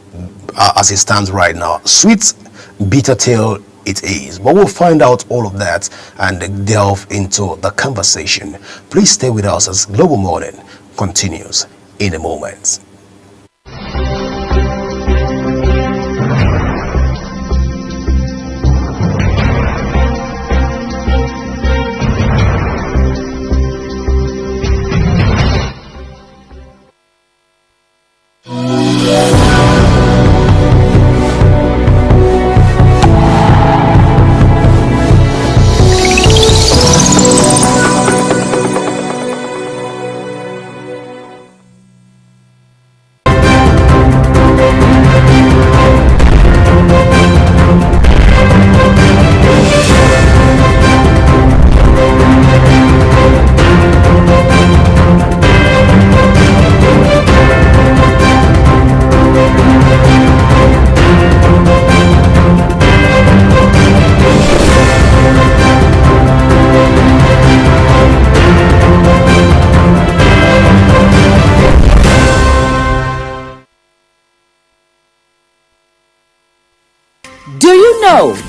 as it stands right now. Sweet, bitter tale it is, but we'll find out all of that and delve into the conversation. Please stay with us as Global Morning continues in a moment.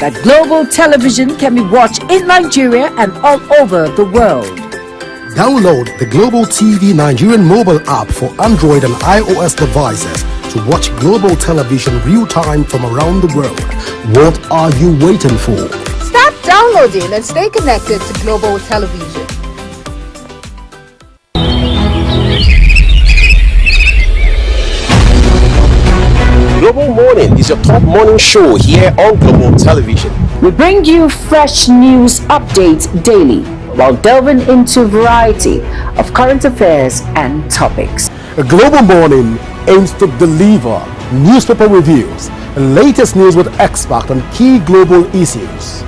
That global television can be watched in Nigeria and all over the world. Download the Global TV Nigerian mobile app for Android and iOS devices to watch global television real-time from around the world. What are you waiting for? Start downloading and stay connected to global television. Global Morning is your top morning show here on Global Television. We bring you fresh news updates daily while delving into a variety of current affairs and topics. A Global Morning aims to deliver newspaper reviews and latest news with experts on key global issues.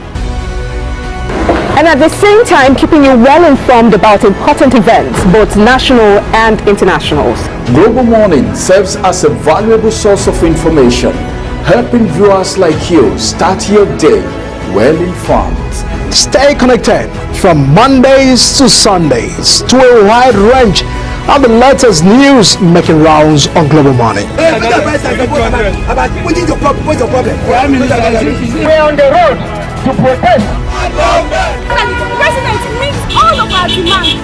And at the same time, keeping you well informed about important events, both national and internationals. Global Morning serves as a valuable source of information, helping viewers like you start your day well informed. Stay connected from Mondays to Sundays to a wide range of the latest news making rounds on Global Morning. We're on the road to protest. The president meets all of our demands.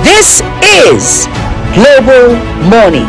This is Global Morning.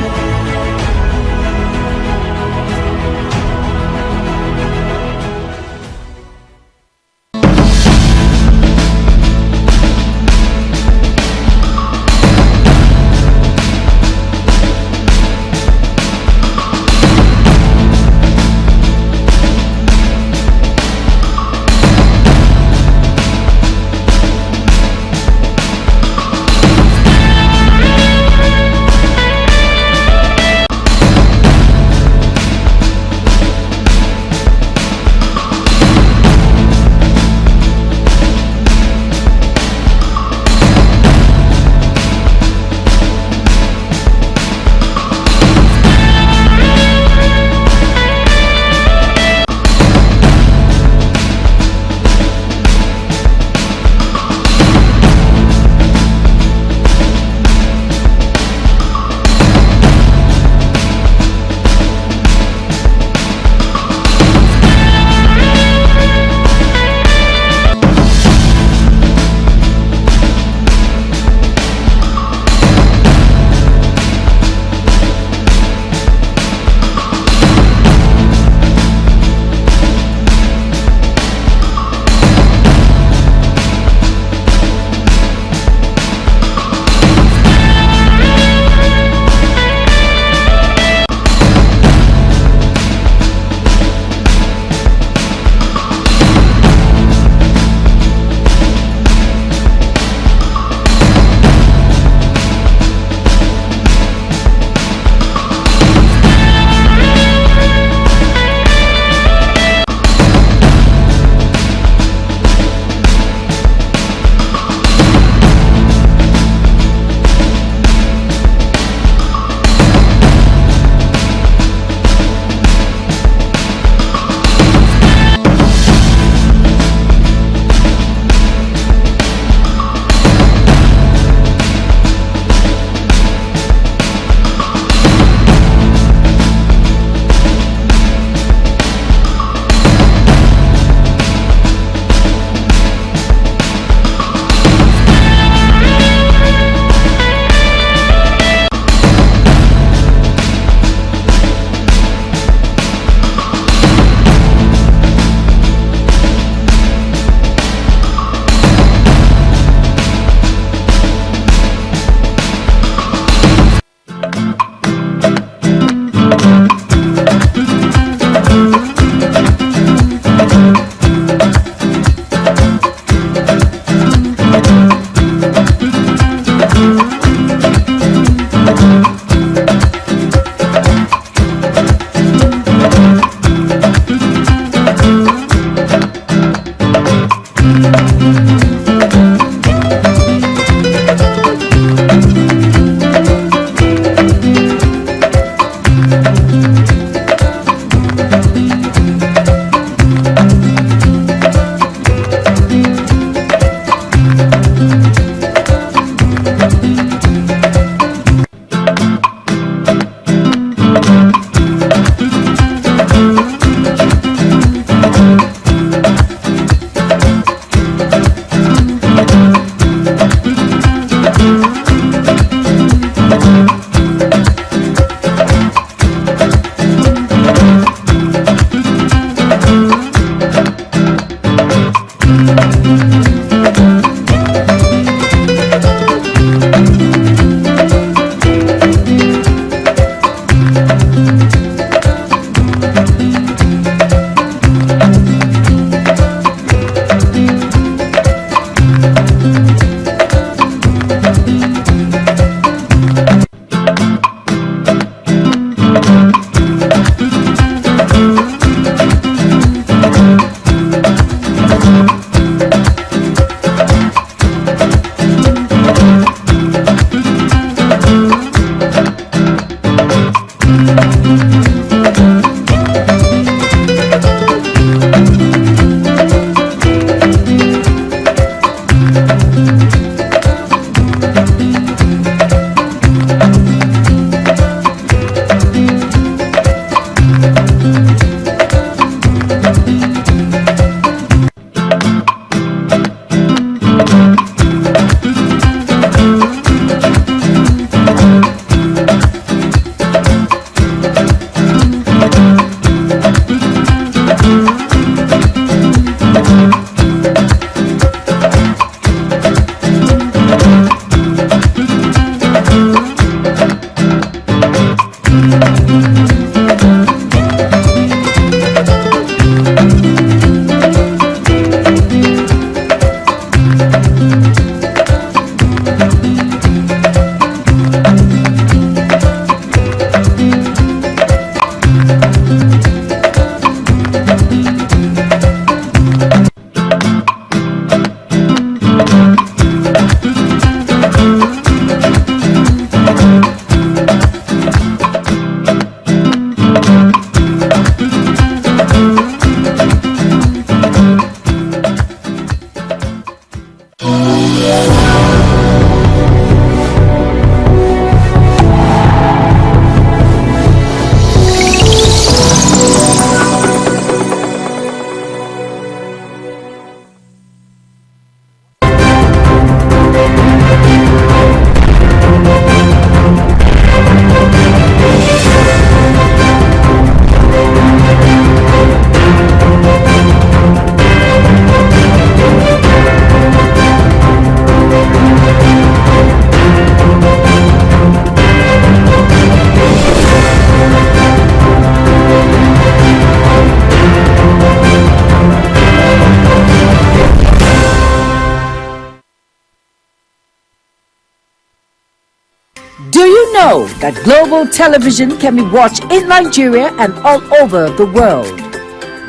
Do you know that global television can be watched in Nigeria and all over the world?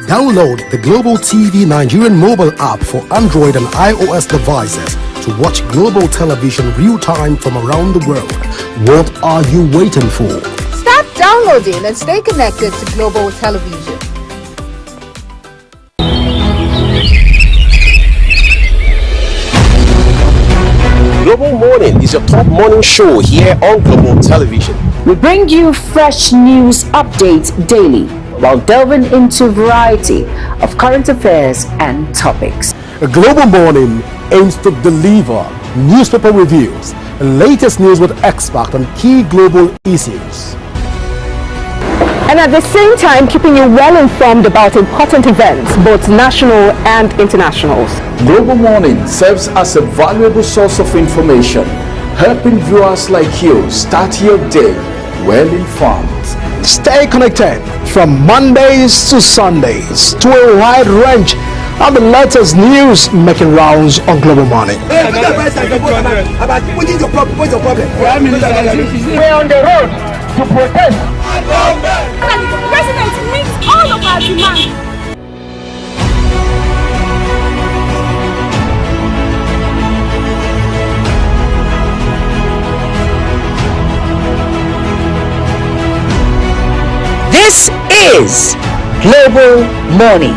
Download the Global TV Nigerian mobile app for Android and iOS devices to watch global television real-time from around the world. What are you waiting for? Start downloading and stay connected to global television. Global Morning is your top morning show here on Global Television. We bring you fresh news updates daily while delving into a variety of current affairs and topics. A Global Morning aims to deliver newspaper reviews and latest news with experts on key global issues. And at the same time, keeping you well informed about important events, both national and internationals. Global Morning serves as a valuable source of information, helping viewers like you start your day well informed. Stay connected from Mondays to Sundays to a wide range of the latest news making rounds on Global Morning. We're on the road to protest. And the president meets all of our demands. This is Global Morning.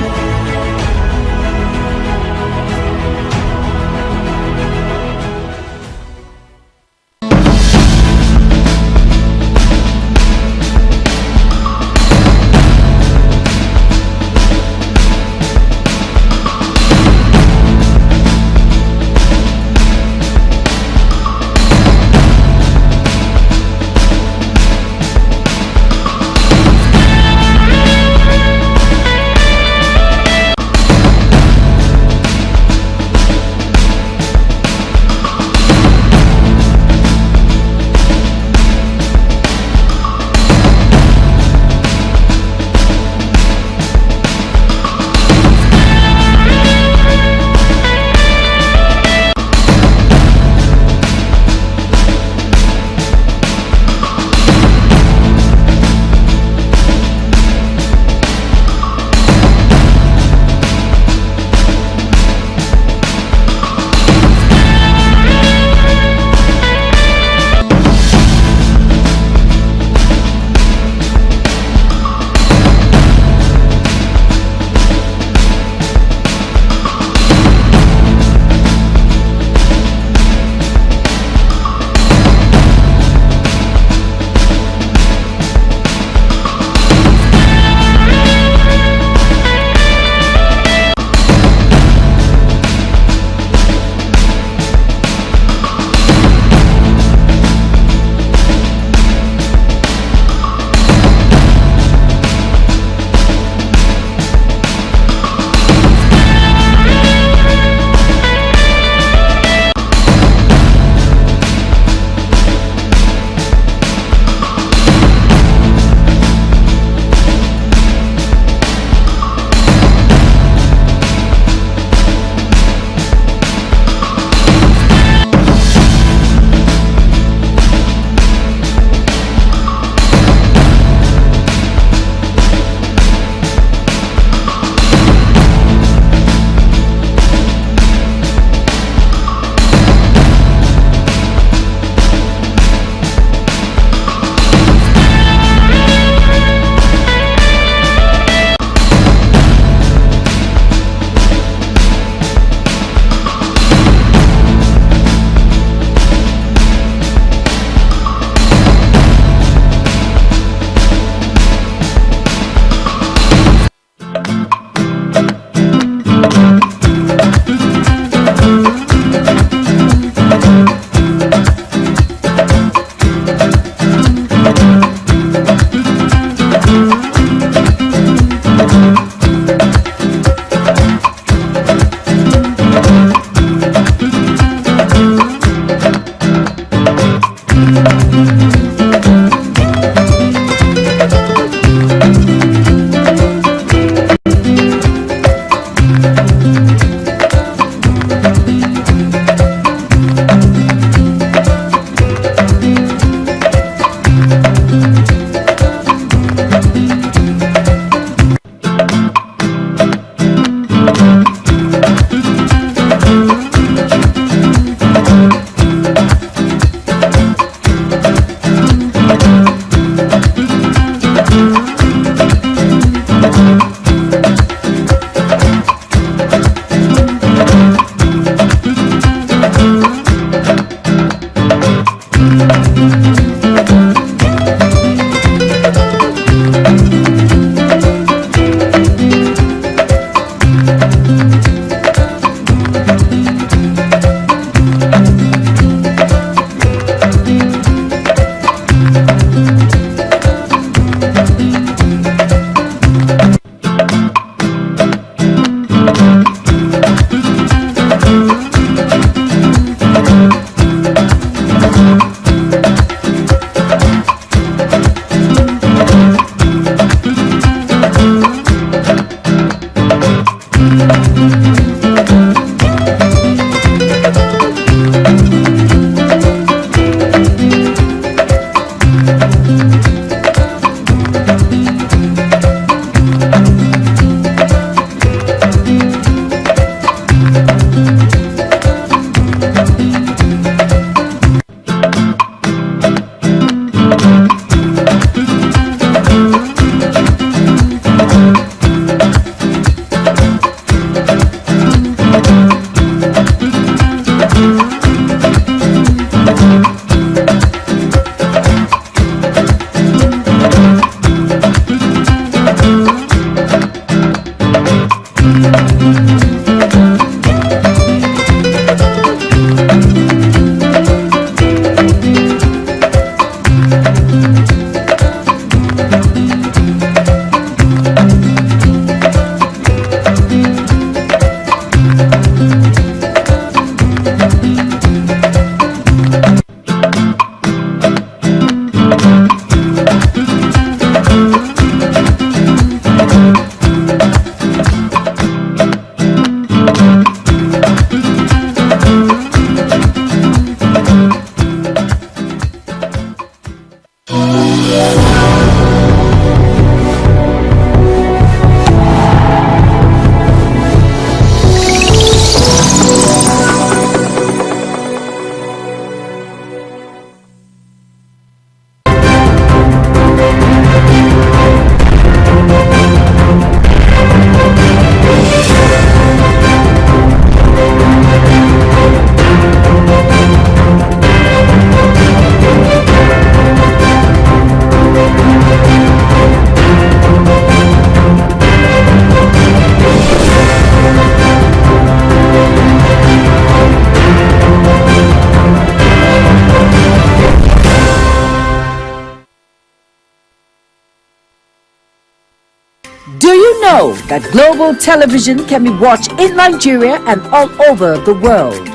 Do you know that global television can be watched in Nigeria and all over the world?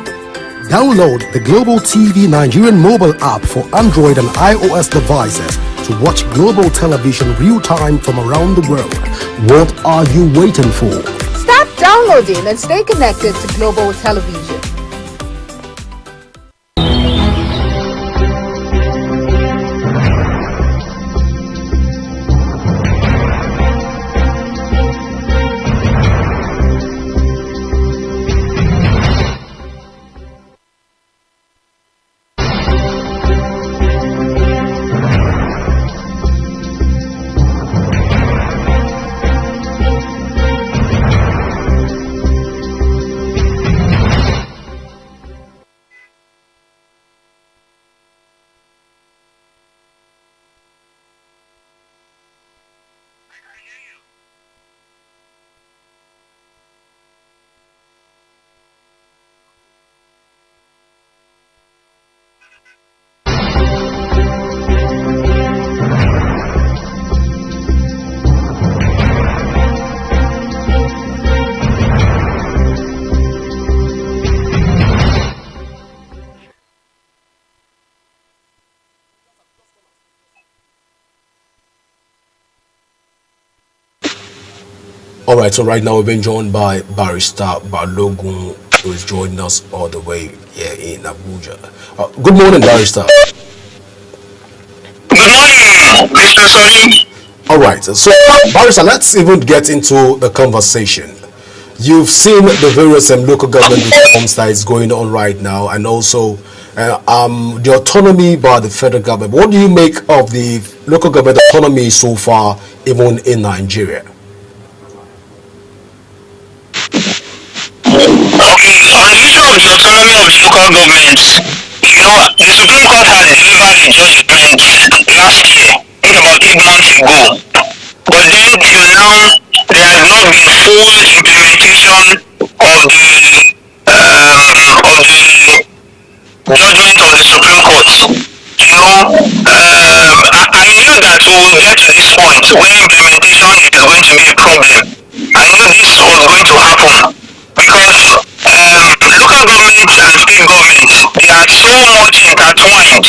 Download the Global TV Nigerian mobile app for Android and iOS devices to watch global television real-time from around the world. What are you waiting for? Start downloading and stay connected to global television. All right, so right now we've been joined by Barrister Balogun, who is joining us all the way here in Abuja. Good morning, Barrister. Good morning, Mr. Sonny. All right, so Barrister, let's even get into the conversation. You've seen the various local government reforms that is going on right now, and also the autonomy by the federal government. What do you make of the local government autonomy so far, even in Nigeria? Okay, on the issue of the autonomy of local governments, you know, the Supreme Court has delivered a judgment last year, I think about 8 months ago. But then till now, there has not been full implementation of the judgment of the Supreme Court. You know, I knew that we will get to this point where implementation is going to be a problem. I knew this was going to happen. Because local government and state government, they are so much intertwined,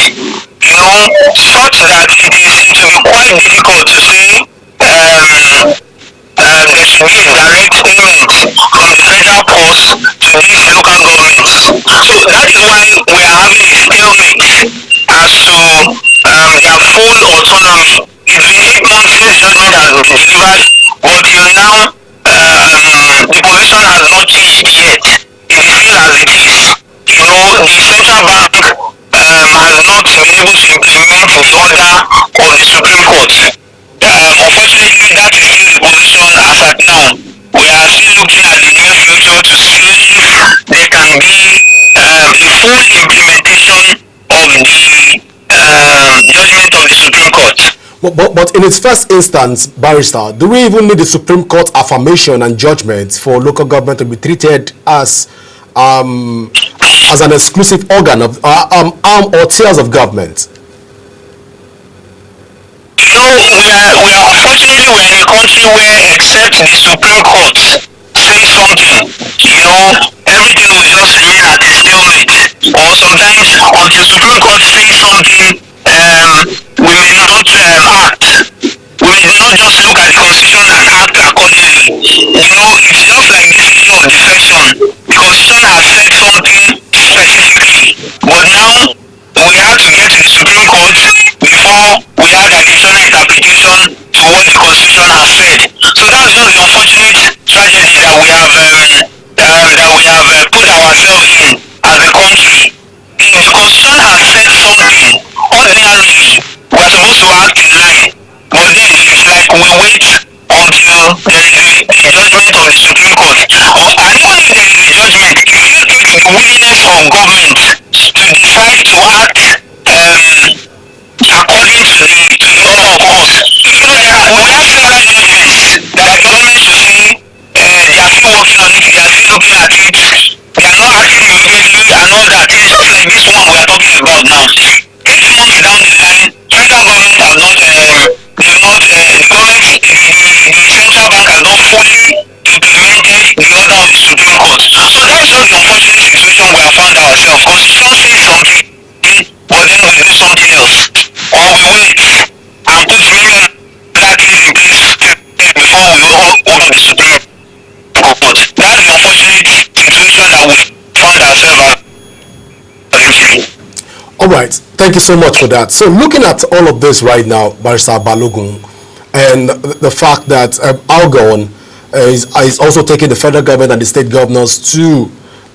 you know, such that it will be quite difficult to say there should be a direct payment from the federal purse to these local governments. So that is why we are having a stalemate as to their full autonomy. It's been 8 months since judgment has been delivered, but till now, the position has not changed yet. It is still as it is. You know, the central bank has not been able to implement the order of the Supreme Court. Unfortunately, that is still the position as at now. We are still looking at the near future to see if there can be a full implementation of the judgment of the Supreme Court. But in its first instance, Barrister, do we even need the Supreme Court affirmation and judgment for local government to be treated as an exclusive organ of arm or tiers of government? You know, we are unfortunately we're in a country where except the Supreme Court say something, you know, everything will just remain at a stalemate. Or sometimes until Supreme Court says something, we may not act. We may constitution and act accordingly. It's just like this issue of defection. The constitution has said something specifically, but now we have to get to the Supreme Court before we have an additional interpretation to what the constitution has said. So that's just the unfortunate tragedy that we have put ourselves in as a country. If the constitution has said something, ordinarily we are supposed to act in line, but then it's like we wait until there is a judgment of the Supreme Court. And even if there is a judgment, it still takes the willingness of government to decide to act according to the order of us. We have several judgments that the government should say they are still working on it, they are still looking at it, they are not acting immediately and all that. It's just like this one we are talking about now. 8 months down the line, federal government have not, the central bank has not fully implemented the order of the Supreme Court. So that's just the unfortunate situation we have found ourselves. Constitution says something, but then we do something else. Or we wait and put many other things in place before we go to the Supreme Court. That's the unfortunate situation that we found ourselves in. All right, thank you so much for that. So looking at all of this right now, Barrister Balogun, and the fact that Algon is also taking the federal government and the state governors to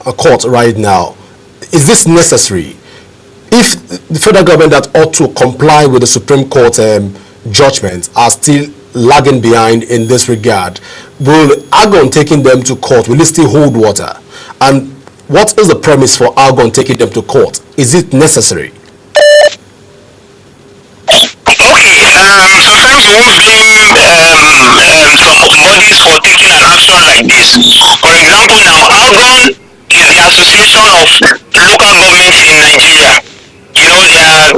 a court right now, is this necessary? If the federal government that ought to comply with the Supreme Court judgments are still lagging behind in this regard, will Algon taking them to court, will it still hold water? And what is the premise for Algon taking them to court? Is it necessary? Sometimes we will blame some bodies for taking an action like this. For example, now Algon is the association of local governments in Nigeria. They are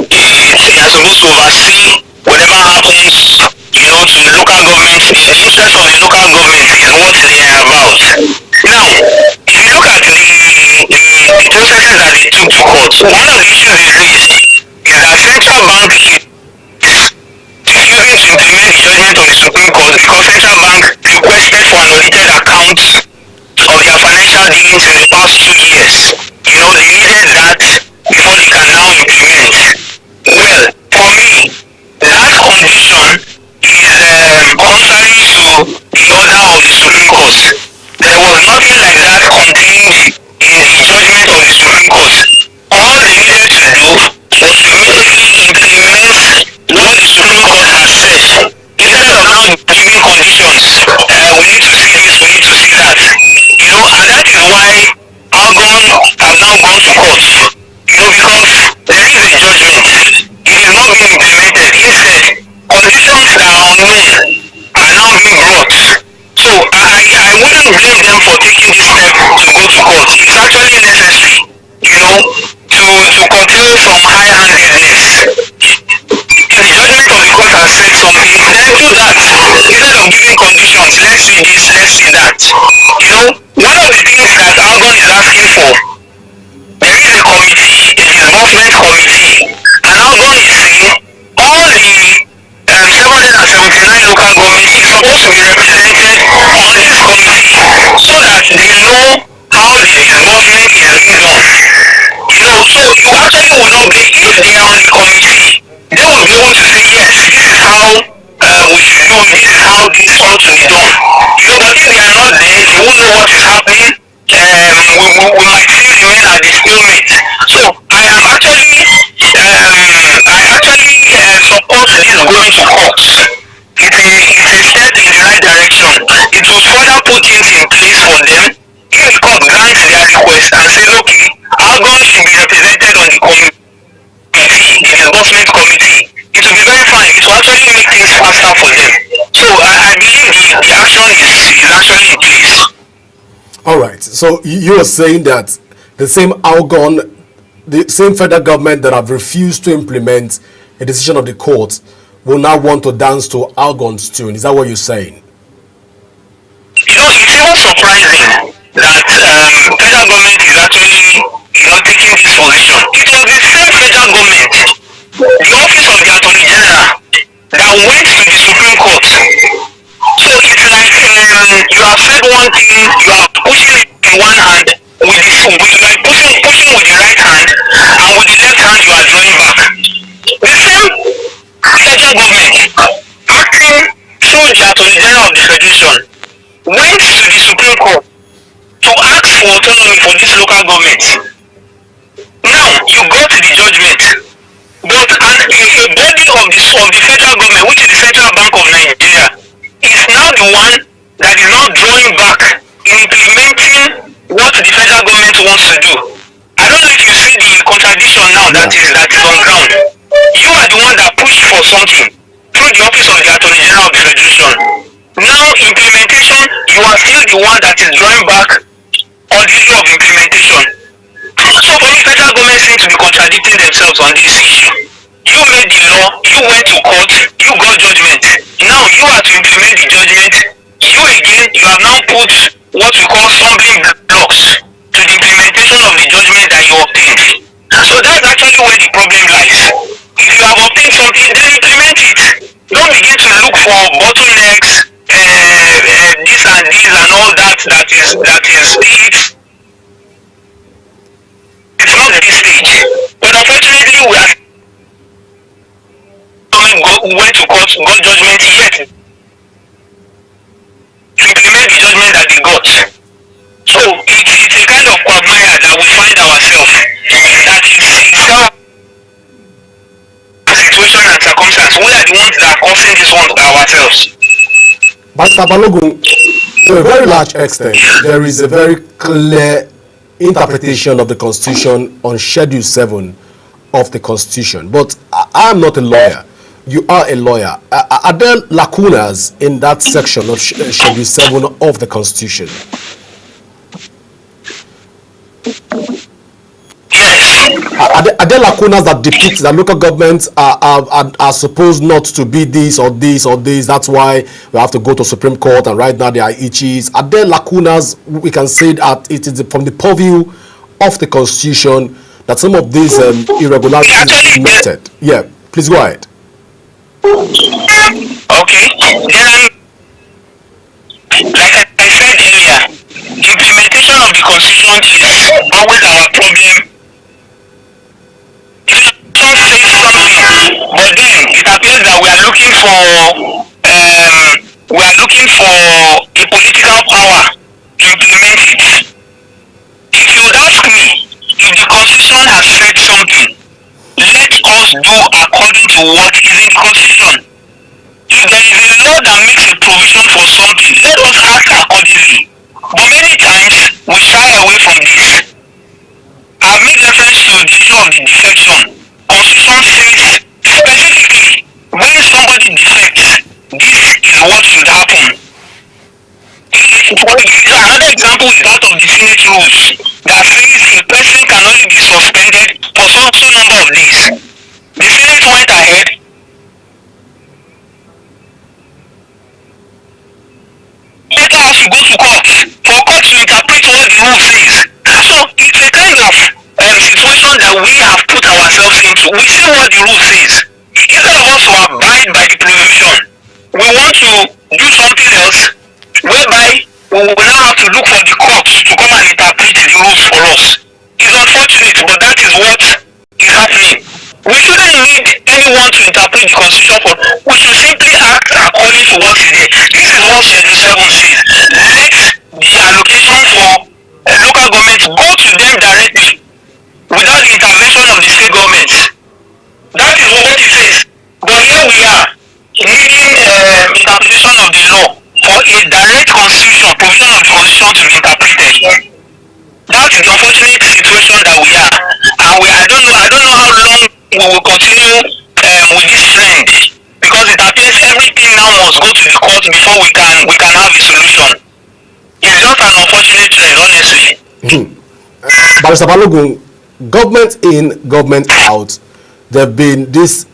supposed to oversee whatever happens, to the local governments. The interest of the local government is what they are about. Now, if you look at the processes that they took to court, one of the issues they raised is that central bank is refusing to implement the judgment of the Supreme Court because central bank requested for an audited account of their financial dealings in the past 2 years. They needed that before they can now implement. Well, for me, that condition is contrary to the order of the Supreme Court. There was nothing like that contained in the judgment of the Supreme Court. All they needed to do was to immediately implement what the Supreme Court has said. Instead of now giving conditions, we need to see this, we need to see that. And that is why Algon have now gone to court. Because there is a judgment. It is not being implemented. Instead, conditions that are unknown are now being brought. So I wouldn't blame them for taking this step to go to court. It's actually necessary, to curtail some high-handedness. The judgment of the court has said something, then do that. Instead of giving conditions, let's see this, let's see that. One of the things that Algon is asking for, there is a committee, a disbursement committee, and Algon is saying all the 779 local governments is supposed to be represented on this committee so that they know how the disbursement is being done. So you actually will not be, if they are on the committee, they will be able to say, yes, this is how we should do it, this is how this ought to be done. But if they are not there, they won't know what is happening. We might still remain at the stalemate. So I actually support this going to court. It's a step in the right direction. It will further put things in place for them. If the court grants their request and says, okay, Algon should be represented on the committee, the disbursement committee, it will be very fine. It will actually make things faster for them. So I believe the action is actually in place. All right. So you are saying that the same Algon, the same federal government that have refused to implement a decision of the court will now want to dance to Algon's tune. Is that what you're saying? It's even surprising that federal government is actually taking this position. It was the same federal government, the office of the Attorney General, that went to the Supreme Court. So one thing, you are pushing it in one hand, you are pushing with the right hand, and with the left hand you are drawing back. The same federal government, acting through the Attorney General of the Federation, went to the Supreme Court to ask for autonomy for this local government. Now you got the judgment, but a body of the federal government, which is the Central Bank of Nigeria, is now the one that is now drawing back in implementing what the federal government wants to do. I don't know if you see the contradiction now that is on ground. You are the one that pushed for something through the office of the Attorney General of the Federation. Now implementation, you are still the one that is drawing back on the issue of implementation. So for me, federal government seems to be contradicting themselves on this issue. You made the law, you went to court, you got judgment. Now you are to implement the judgment. You again, you have now put what we call stumbling blocks to the implementation of the judgment that you obtained. So that's actually where the problem lies. If you have obtained something, then implement it. Don't begin to look for bottlenecks, this and all that is it's not at this stage. But unfortunately, we went to court, got judgment yet to implement the judgment that they got. So it's a kind of quagmire that we find ourselves. That is itself a situation and circumstance. We are the ones that are causing this one ourselves. But Balogun, to a very large extent, there is a very clear interpretation of the Constitution on Schedule 7 of the Constitution. But I am not a lawyer. You are a lawyer. Are there lacunas in that section of Schedule 7 of the Constitution? Are there lacunas that depict that local governments are supposed not to be this or this or this? That's why we have to go to Supreme Court, and right now there are itches. Are there lacunas? We can say that it is from the purview of the Constitution that some of these irregularities are noted. Yeah, please go ahead. Okay. Then, like I said earlier, the implementation of the Constitution is always our problem. Say something, but then it appears that we are looking for a political power to implement it. If you would ask me, if the Constitution has said something, let us do according to what is in the Constitution. If there is a law that makes a provision for something, let us act accordingly. But many times we shy away from this. I've made reference to the issue of the defection. Constitution says specifically when somebody defects, this is what should happen. Another example is that of the Senate rules that says a person can only be suspended for some number of days. The Senate went ahead later has to go to court for court to interpret what the rule says. So it's a kind of situation that we have put ourselves into. We see what the rule says. Instead of us to abide by the provision, we want to do something else whereby we will now have to look for the courts to come and interpret the rules for us. It's unfortunate, but that is what is happening. We shouldn't need anyone to interpret the Constitution for. We should simply act according to what is there. This is what Schedule 7 says. Let the allocation for local government go to them directly without the intervention of the state governments. That is what it says. But here we are needing interpretation of the law for a direct constitution, provision of the constitution to be interpreted. That's the unfortunate situation that we are. And I don't know how long we will continue with this trend, because it appears everything now must go to the court before we can have a solution. It's just an unfortunate trend, honestly. Barrister Balogun, government in, government out, there have been this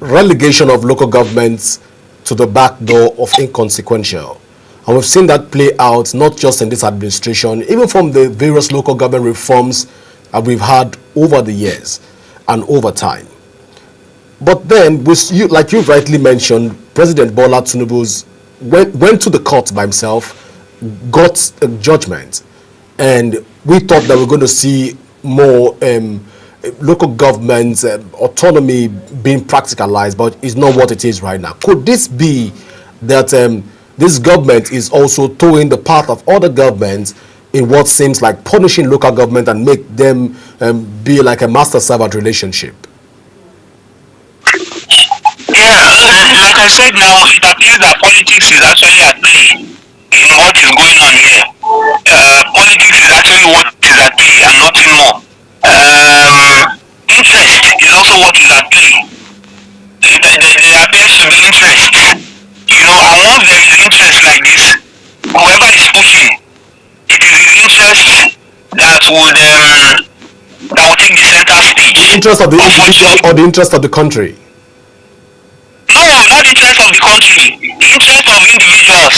relegation of local governments to the back door of inconsequential. And we've seen that play out not just in this administration, even from the various local government reforms that we've had over the years and over time. But then, like you rightly mentioned, President Bola Tinubu went to the court by himself got a judgment, and we thought that we're going to see more local government autonomy being practicalized, but it's not what it is right now. Could this be that this government is also towing the path of other governments in what seems like punishing local government and make them be like a master-servant relationship? Yeah, like I said now, it appears that politics is actually at play in what is going on here. Politics is actually what is at play and nothing more. Interest is also what is at play. There appears to be interest. You know, and once there is interest like this, whoever is pushing, it is his interest that would take the center stage. The interest of the individual or the interest of the country? No, not the interest of the country. The interest of individuals.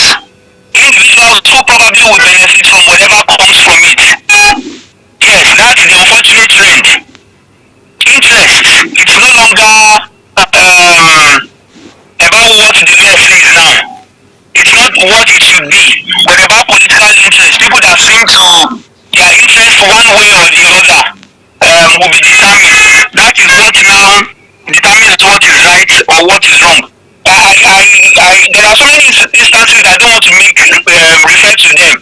Individuals who probably will benefit from whatever comes from it. Yes, that is the unfortunate trend. Interest. It's no longer about what the law says now. It's not what it should be, but about political interest. People that seem to their interest one way or the other will be determined. That is what now determines what is right or what is wrong. There are so many instances I don't want to refer to them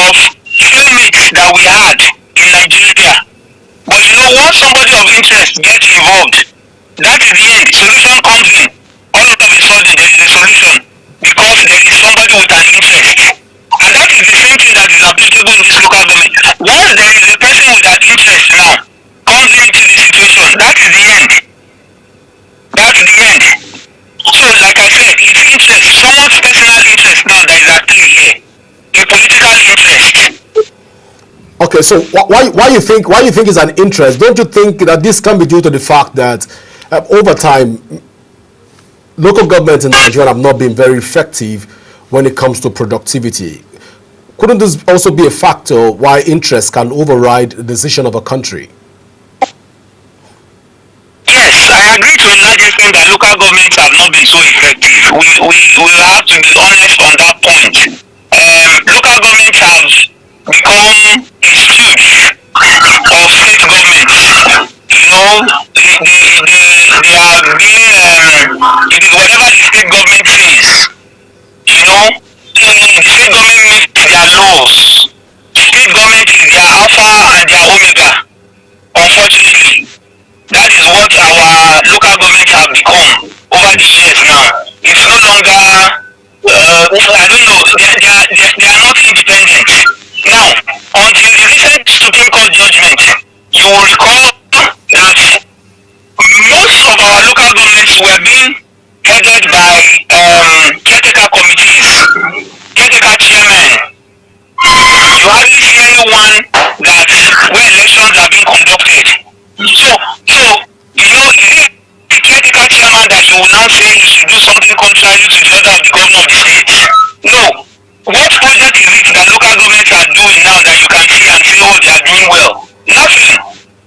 of stalemates that we had in Nigeria. But you know, once somebody of interest gets involved, that is the end. Solution comes in. All of a sudden there is a solution because there is somebody with an interest. And that is the same thing that is applicable in this local government. Once there is a person with an interest now comes into the situation, that is the end. That's the end. So, like I said, it's interest, someone's personal interest now that is at play here. A political interest. Okay, so why you think is an interest? Don't you think that this can be due to the fact that over time local governments in Nigeria have not been very effective when it comes to productivity? Couldn't this also be a factor why interest can override the decision of a country? Yes, I agree to a large extent that local governments have not been so effective. We have to be honest on that point. Local governments have become a stooge of state governments. You know, they have been, it is whatever the state government says. You know, the state government makes their laws. State government is their alpha and their omega, unfortunately. That is what our local governments have become over the years now. It's no longer, I don't know, they are not independent. Now, until the recent Supreme Court judgment, you will recall that most of our local governments were being headed by caretaker committees, caretaker chairmen. You hardly see anyone that where elections are being conducted. So you know, is it the caretaker chairman that you will now say he should do something contrary to the order of the governor of the state? No. What project is it that local governments are doing now that you can see and say, oh, they are doing well? Nothing.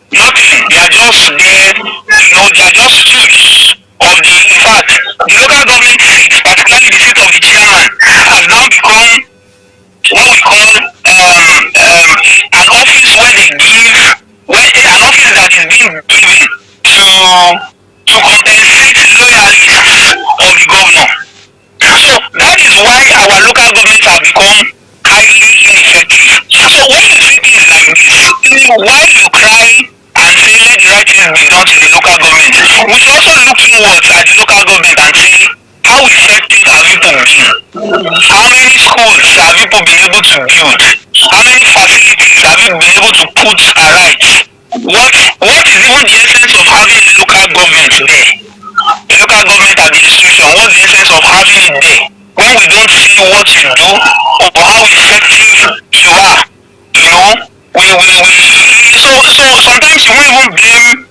They are just there, you know, they are just stooges of the, in fact, the local government seat, particularly the seat of the chairman, has now become what we call an office where they give, an office that is being given to compensate loyalists of the governor. So that is why our local governments have become highly ineffective. So when you see things like this, while you cry and say let the right things be done to the local government, we should also look inwards at the local government and say how effective have people been? How many schools have people been able to build? How many facilities have you been able to put aright? What is even the essence of having a local government there? A local government administration, what's the essence of having it there when we don't see what you do or how effective you are? You know, so sometimes you won't even blame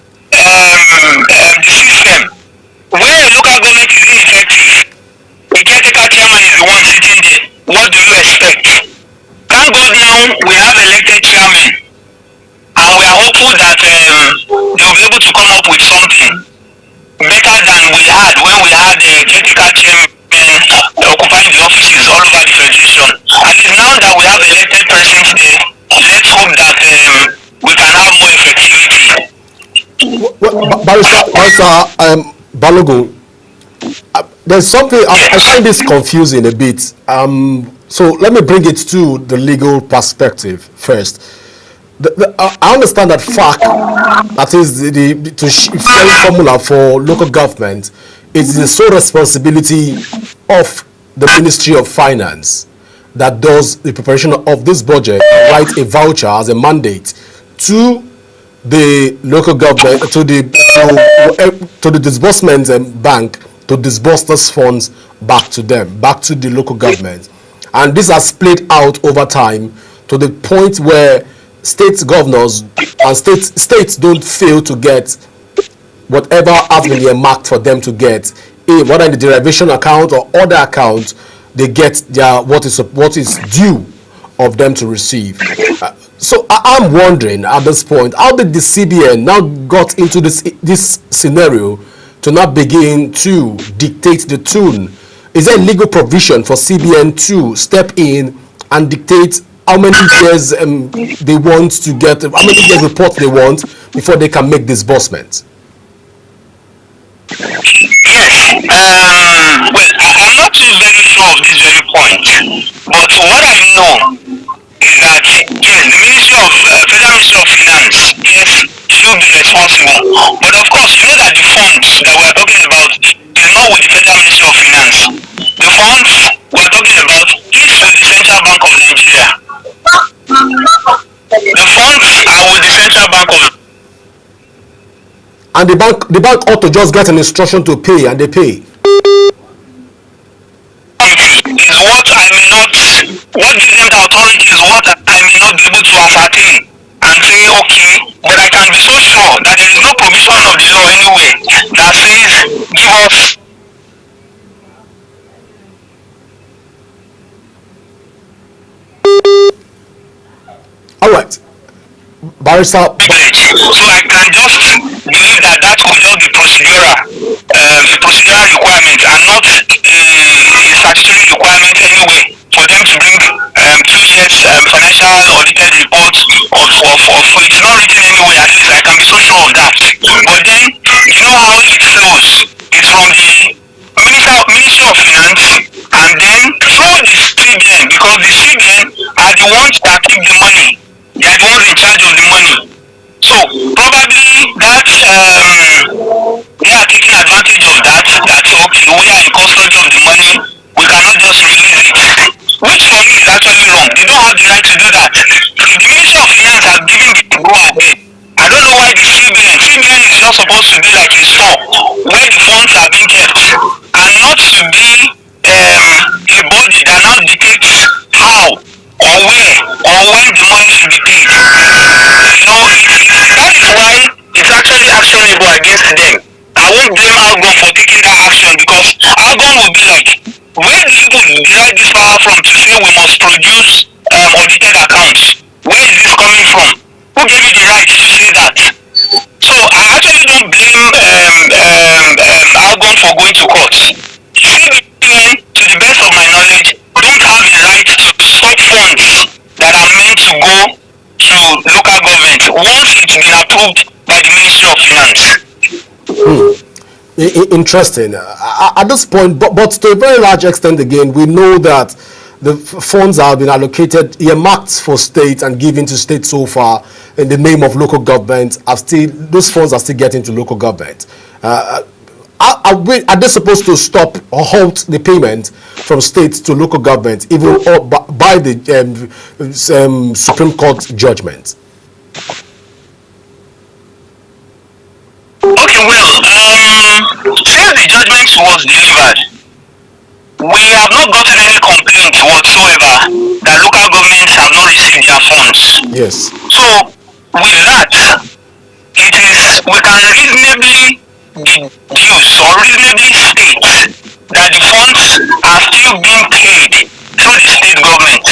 the system. Where a local government is ineffective, the caretaker chairman is the one sitting there. What do you expect? Thank God now we have elected chairmen, and we are hopeful that they will be able to come up with something better than we had when we had the caretaker chairman occupying the offices all over the federation. At least now that Barrister Balogun, there's something I find this confusing a bit. So let me bring it to the legal perspective first. I understand that FAC, that is the sharing formula for local government, is the sole responsibility of the Ministry of Finance that does the preparation of this budget, write a voucher as a mandate to the local government, to the disbursement bank, to disburse those funds back to them, back to the local government. And this has played out over time to the point where state governors and states don't fail to get whatever has been earmarked for them to get, whether in the derivation account or other accounts, they get their what is due of them to receive. So I'm wondering at this point, how did the CBN now got into this scenario to now begin to dictate the tune? Is there a legal provision for CBN to step in and dictate how many years they want to get, how many years report they want before they can make disbursements? Yes. Well, I'm not too very sure of this very point, but what I know is that yes, the Ministry of Federal Ministry of Finance, yes, should be responsible. But of course, you know that the funds that we are talking about is not with the Federal Ministry of Finance. The funds we are talking about is with the Central Bank of Nigeria. The funds are with the Central Bank of. And the bank ought to just get an instruction to pay, and they pay. Is what I may not, what gives them the authority is what I may not be able to ascertain and say, okay, but I can be so sure that there is no provision of the law anywhere that says give us. All right. Barrister. So I can just believe that that could just be procedural, a procedural requirement and not a statutory requirement anyway for them to bring 2 years financial audited reports of it's not written anywhere. At least I can be so sure of that. But then you know how it flows. It's from the Ministry of Finance and then through the CBN, because the CBN are the ones that keep the money. They are the ones in charge of the money. So probably that they are taking advantage of that. That's okay. We are in custody of the money. We cannot just release it, which for me is actually wrong. They don't have the right to do that. If the Ministry of Finance has given it to go ahead, I don't know why the CBN is just supposed to be like a store where the funds are being kept, and not to be a body that now dictates how or where or when the money should be paid. You know, that is why it's actually actionable against them. I won't blame Algon for taking that action, because Algon will be like, where do people derive this power from to say we must produce audited accounts? Where is this coming from? Who gave you the right to say that? So I actually don't blame Algon for going to court. CBN, to the best of my knowledge, don't have the right to stop funds that are meant to go to local government once it's been approved by the Ministry of Finance. Interesting. At this point, but to a very large extent, again, we know that the funds have been allocated, earmarked for states and given to states so far in the name of local government. Those funds are still getting to local government. Are they supposed to stop or halt the payment from states to local government, even by the Supreme Court judgment? Okay, well, since the judgment was delivered, we have not gotten any complaint whatsoever that local governments have not received their funds. Yes. So, with that, we can reasonably deduce or reasonably state that the funds are still being paid through the state government.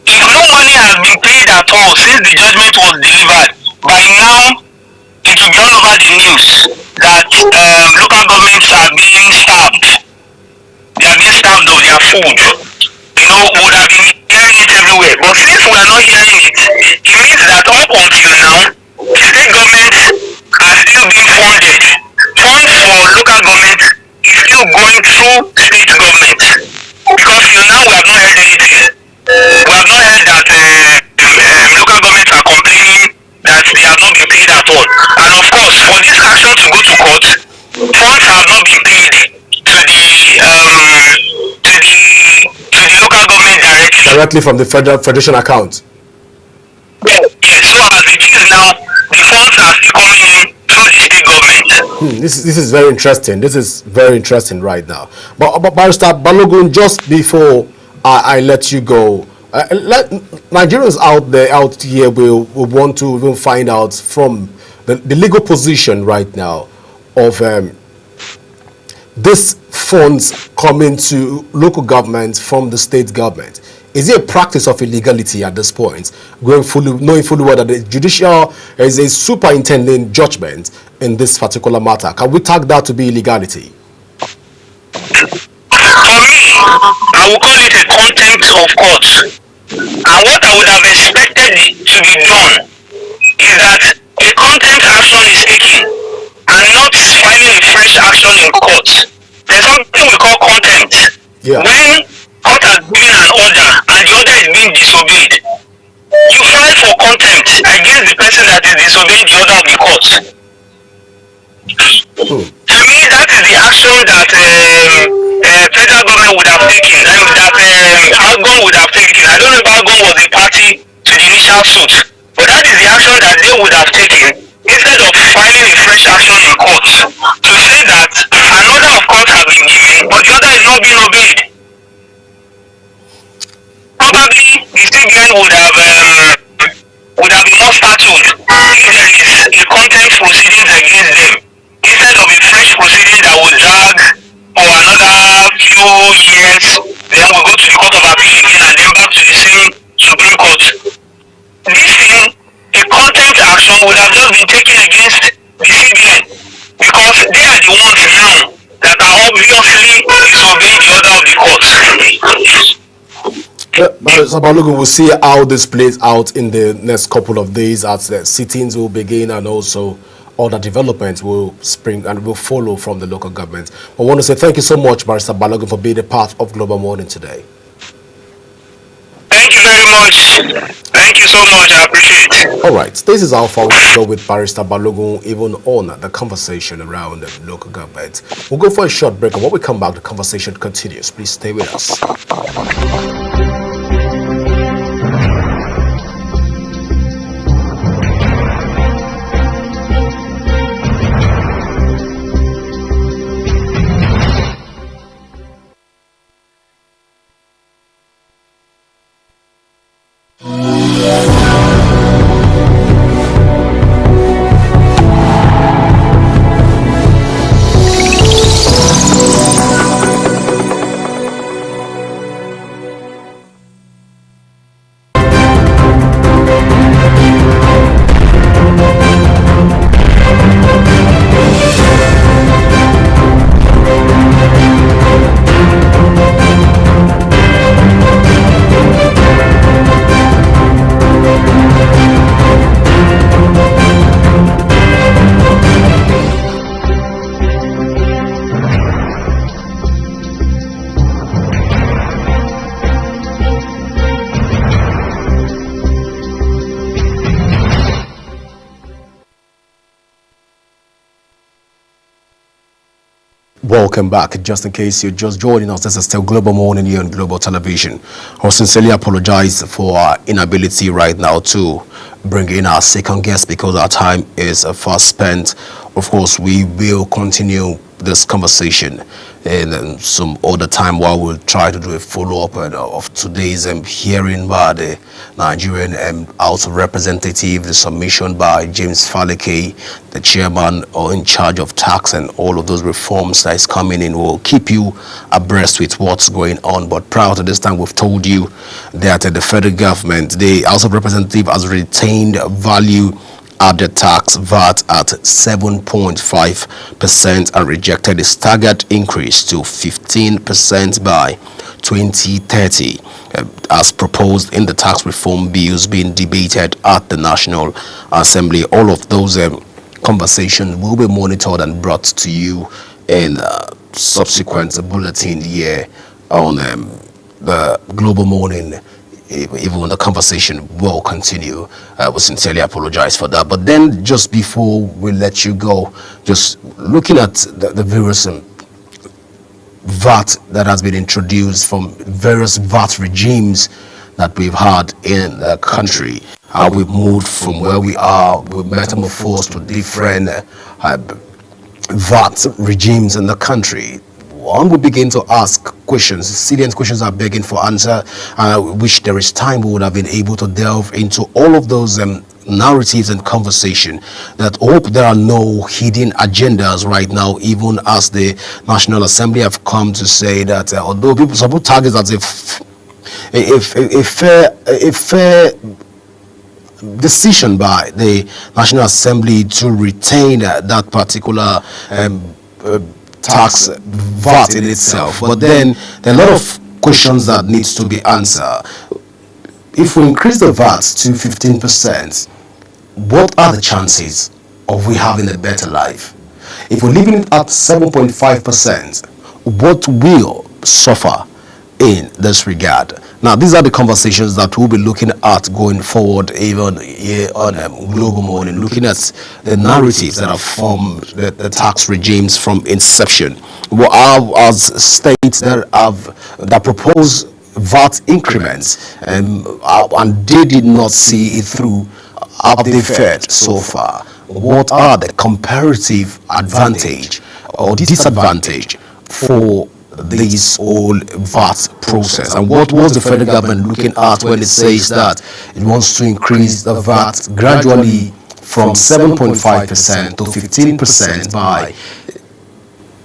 If no money has been paid at all since the judgment was delivered, by now it will be all over the news that local governments are being starved. They are being starved of their food. You know, we would have been hearing it everywhere. But since we are not hearing it, it means that up until now, the state government are still being funded. Funds for local government is still going through state government. Because till now we have not heard anything. We have not heard that local governments are complaining that they have not been paid at all. And of course, for this action to go to court, funds have not been paid to the local government directly. Directly from the federation account. Yes. So as it is now, the funds are still coming in through the state government. This is very interesting. This is very interesting right now. But Barrister Balogun, just before I let you go, let Nigerians out here will want to even find out from the legal position right now of this funds coming to local governments from the state government. Is it a practice of illegality at this point, knowing fully well that the judicial is a superintending judgment in this particular matter? Can we tag that to be illegality? For me, I would call it a contempt of court. And what I would have expected to be done is that a contempt action is taken and not filing a fresh action in court. There's something we call contempt. Yeah. When court has given an order and the order is being disobeyed, you file for contempt against the person that is disobeying the order of the court. To me, that is the action that federal government would have taken, and that Algon would have taken. I don't know if Algon was a party to the initial suit, but that is the action that they would have taken instead of filing a fresh action in court to say that an order of court has been given, but the order is not being obeyed. Probably the CBN would have been more startled if there is a contempt proceedings against them instead of a fresh proceeding that will drag for another few years, then we'll go to the Court of Appeal again and then back to the same Supreme Court. This thing, a contempt action would have just been taken against the CBN because they are the ones now that are obviously disobeying the order of the court. Balogun, we'll see how this plays out in the next couple of days as the sittings will begin and also other developments will spring and will follow from the local government. I want to say thank you so much, Barrister Balogun, for being a part of Global Morning today. Thank you very much. Thank you so much. I appreciate it. All right, this is how far we go with Barrister Balogun, even on the conversation around the local government. We'll go for a short break, and when we come back, the conversation continues. Please stay with us. Welcome back. Just in case you're just joining us, this is still Global Morning here on Global Television. I sincerely apologize for our inability right now to bring in our second guest because our time is fast spent. Of course, we will continue this conversation in some other time while we'll try to do a follow-up of today's hearing by the Nigerian House of Representatives, the submission by James Faleke, the chairman or in charge of tax and all of those reforms that is coming in. We'll keep you abreast with what's going on. But prior to this time, we've told you that the federal government, the House of Representatives has retained value added tax VAT at 7.5% and rejected a staggered increase to 15% by 2030 as proposed in the tax reform bills being debated at the National Assembly. All of those conversation will be monitored and brought to you in subsequent bulletin here on the Global Morning. Even the conversation will continue. We sincerely apologize for that. But then, just before we let you go, just looking at the various VAT that has been introduced from various VAT regimes that we've had in the country, how we've moved from where we are, we've metamorphosed to different VAT regimes in the country. One would begin to ask questions, salient questions are begging for answer. I wish there is time we would have been able to delve into all of those narratives and conversation. That hope there are no hidden agendas right now, even as the National Assembly have come to say that although people support targets as a fair decision by the National Assembly to retain that particular tax VAT in itself, but then there are a lot of questions that needs to be answered. If we increase the VAT to 15%, what are the chances of we having a better life? If we're living at 7.5%, what will suffer in this regard? Now, these are the conversations that we'll be looking at going forward, even here on Global Morning, looking at the narratives that have formed the tax regimes from inception. Well, as states that propose VAT increments, and they did not see it through, have they fared so far? What are the comparative advantage or disadvantage for this whole VAT process? And what was the federal government looking at when it says that it wants to increase the VAT gradually from 7.5% to 15%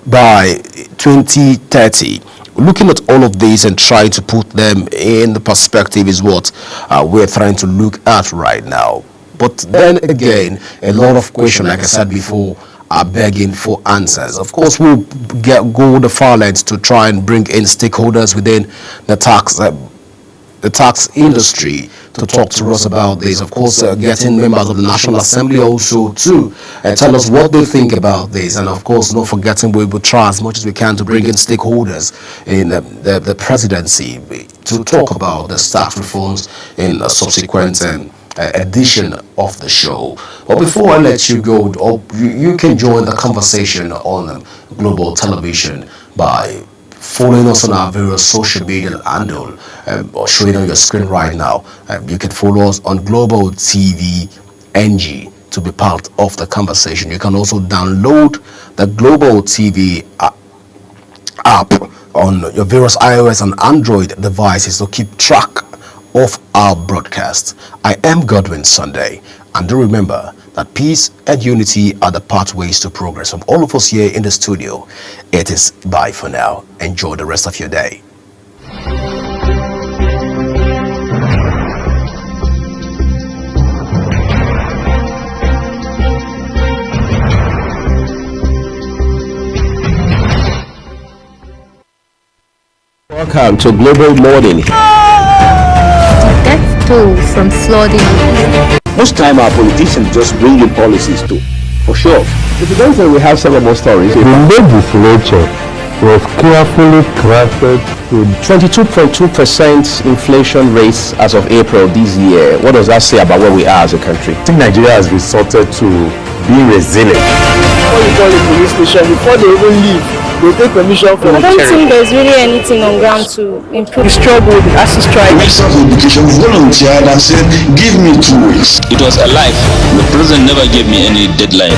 by 2030? Looking at all of these and trying to put them in the perspective is what we're trying to look at right now. But then again, a lot of questions, like I said before, are begging for answers. Of course, we'll go the far lengths to try and bring in stakeholders within the tax industry to talk to us about this. Of course, getting members of the National Assembly also to tell us what they think about this. And of course, not forgetting we will try as much as we can to bring in stakeholders in the presidency to talk about the tax reforms in a subsequent edition of the show. But before I let you go, you can join the conversation on Global Television by following us on our various social media handle, or showing on your screen right now. You can follow us on Global TV NG to be part of the conversation. You can also download the Global TV app on your various iOS and Android devices to keep track of our broadcast. I am Godwin Sunday, and do remember that peace and unity are the pathways to progress. From all of us here in the studio, it is bye for now. Enjoy the rest of your day. Welcome to Global Morning. Death toll from flooding. Most time our politicians just bring in policies too, for sure. If you don't say we have several more stories. The legislature was carefully crafted to 22.2% inflation rates as of April this year. What does that say about where we are as a country? I think Nigeria has resorted to being resilient. Before you call the police station, before they even leave, they take permission from the I don't think there's really anything on ground to improve. We struggled as a strike. Minister of Education volunteered and said, give me 2 weeks. It was a life. The president never gave me any deadline.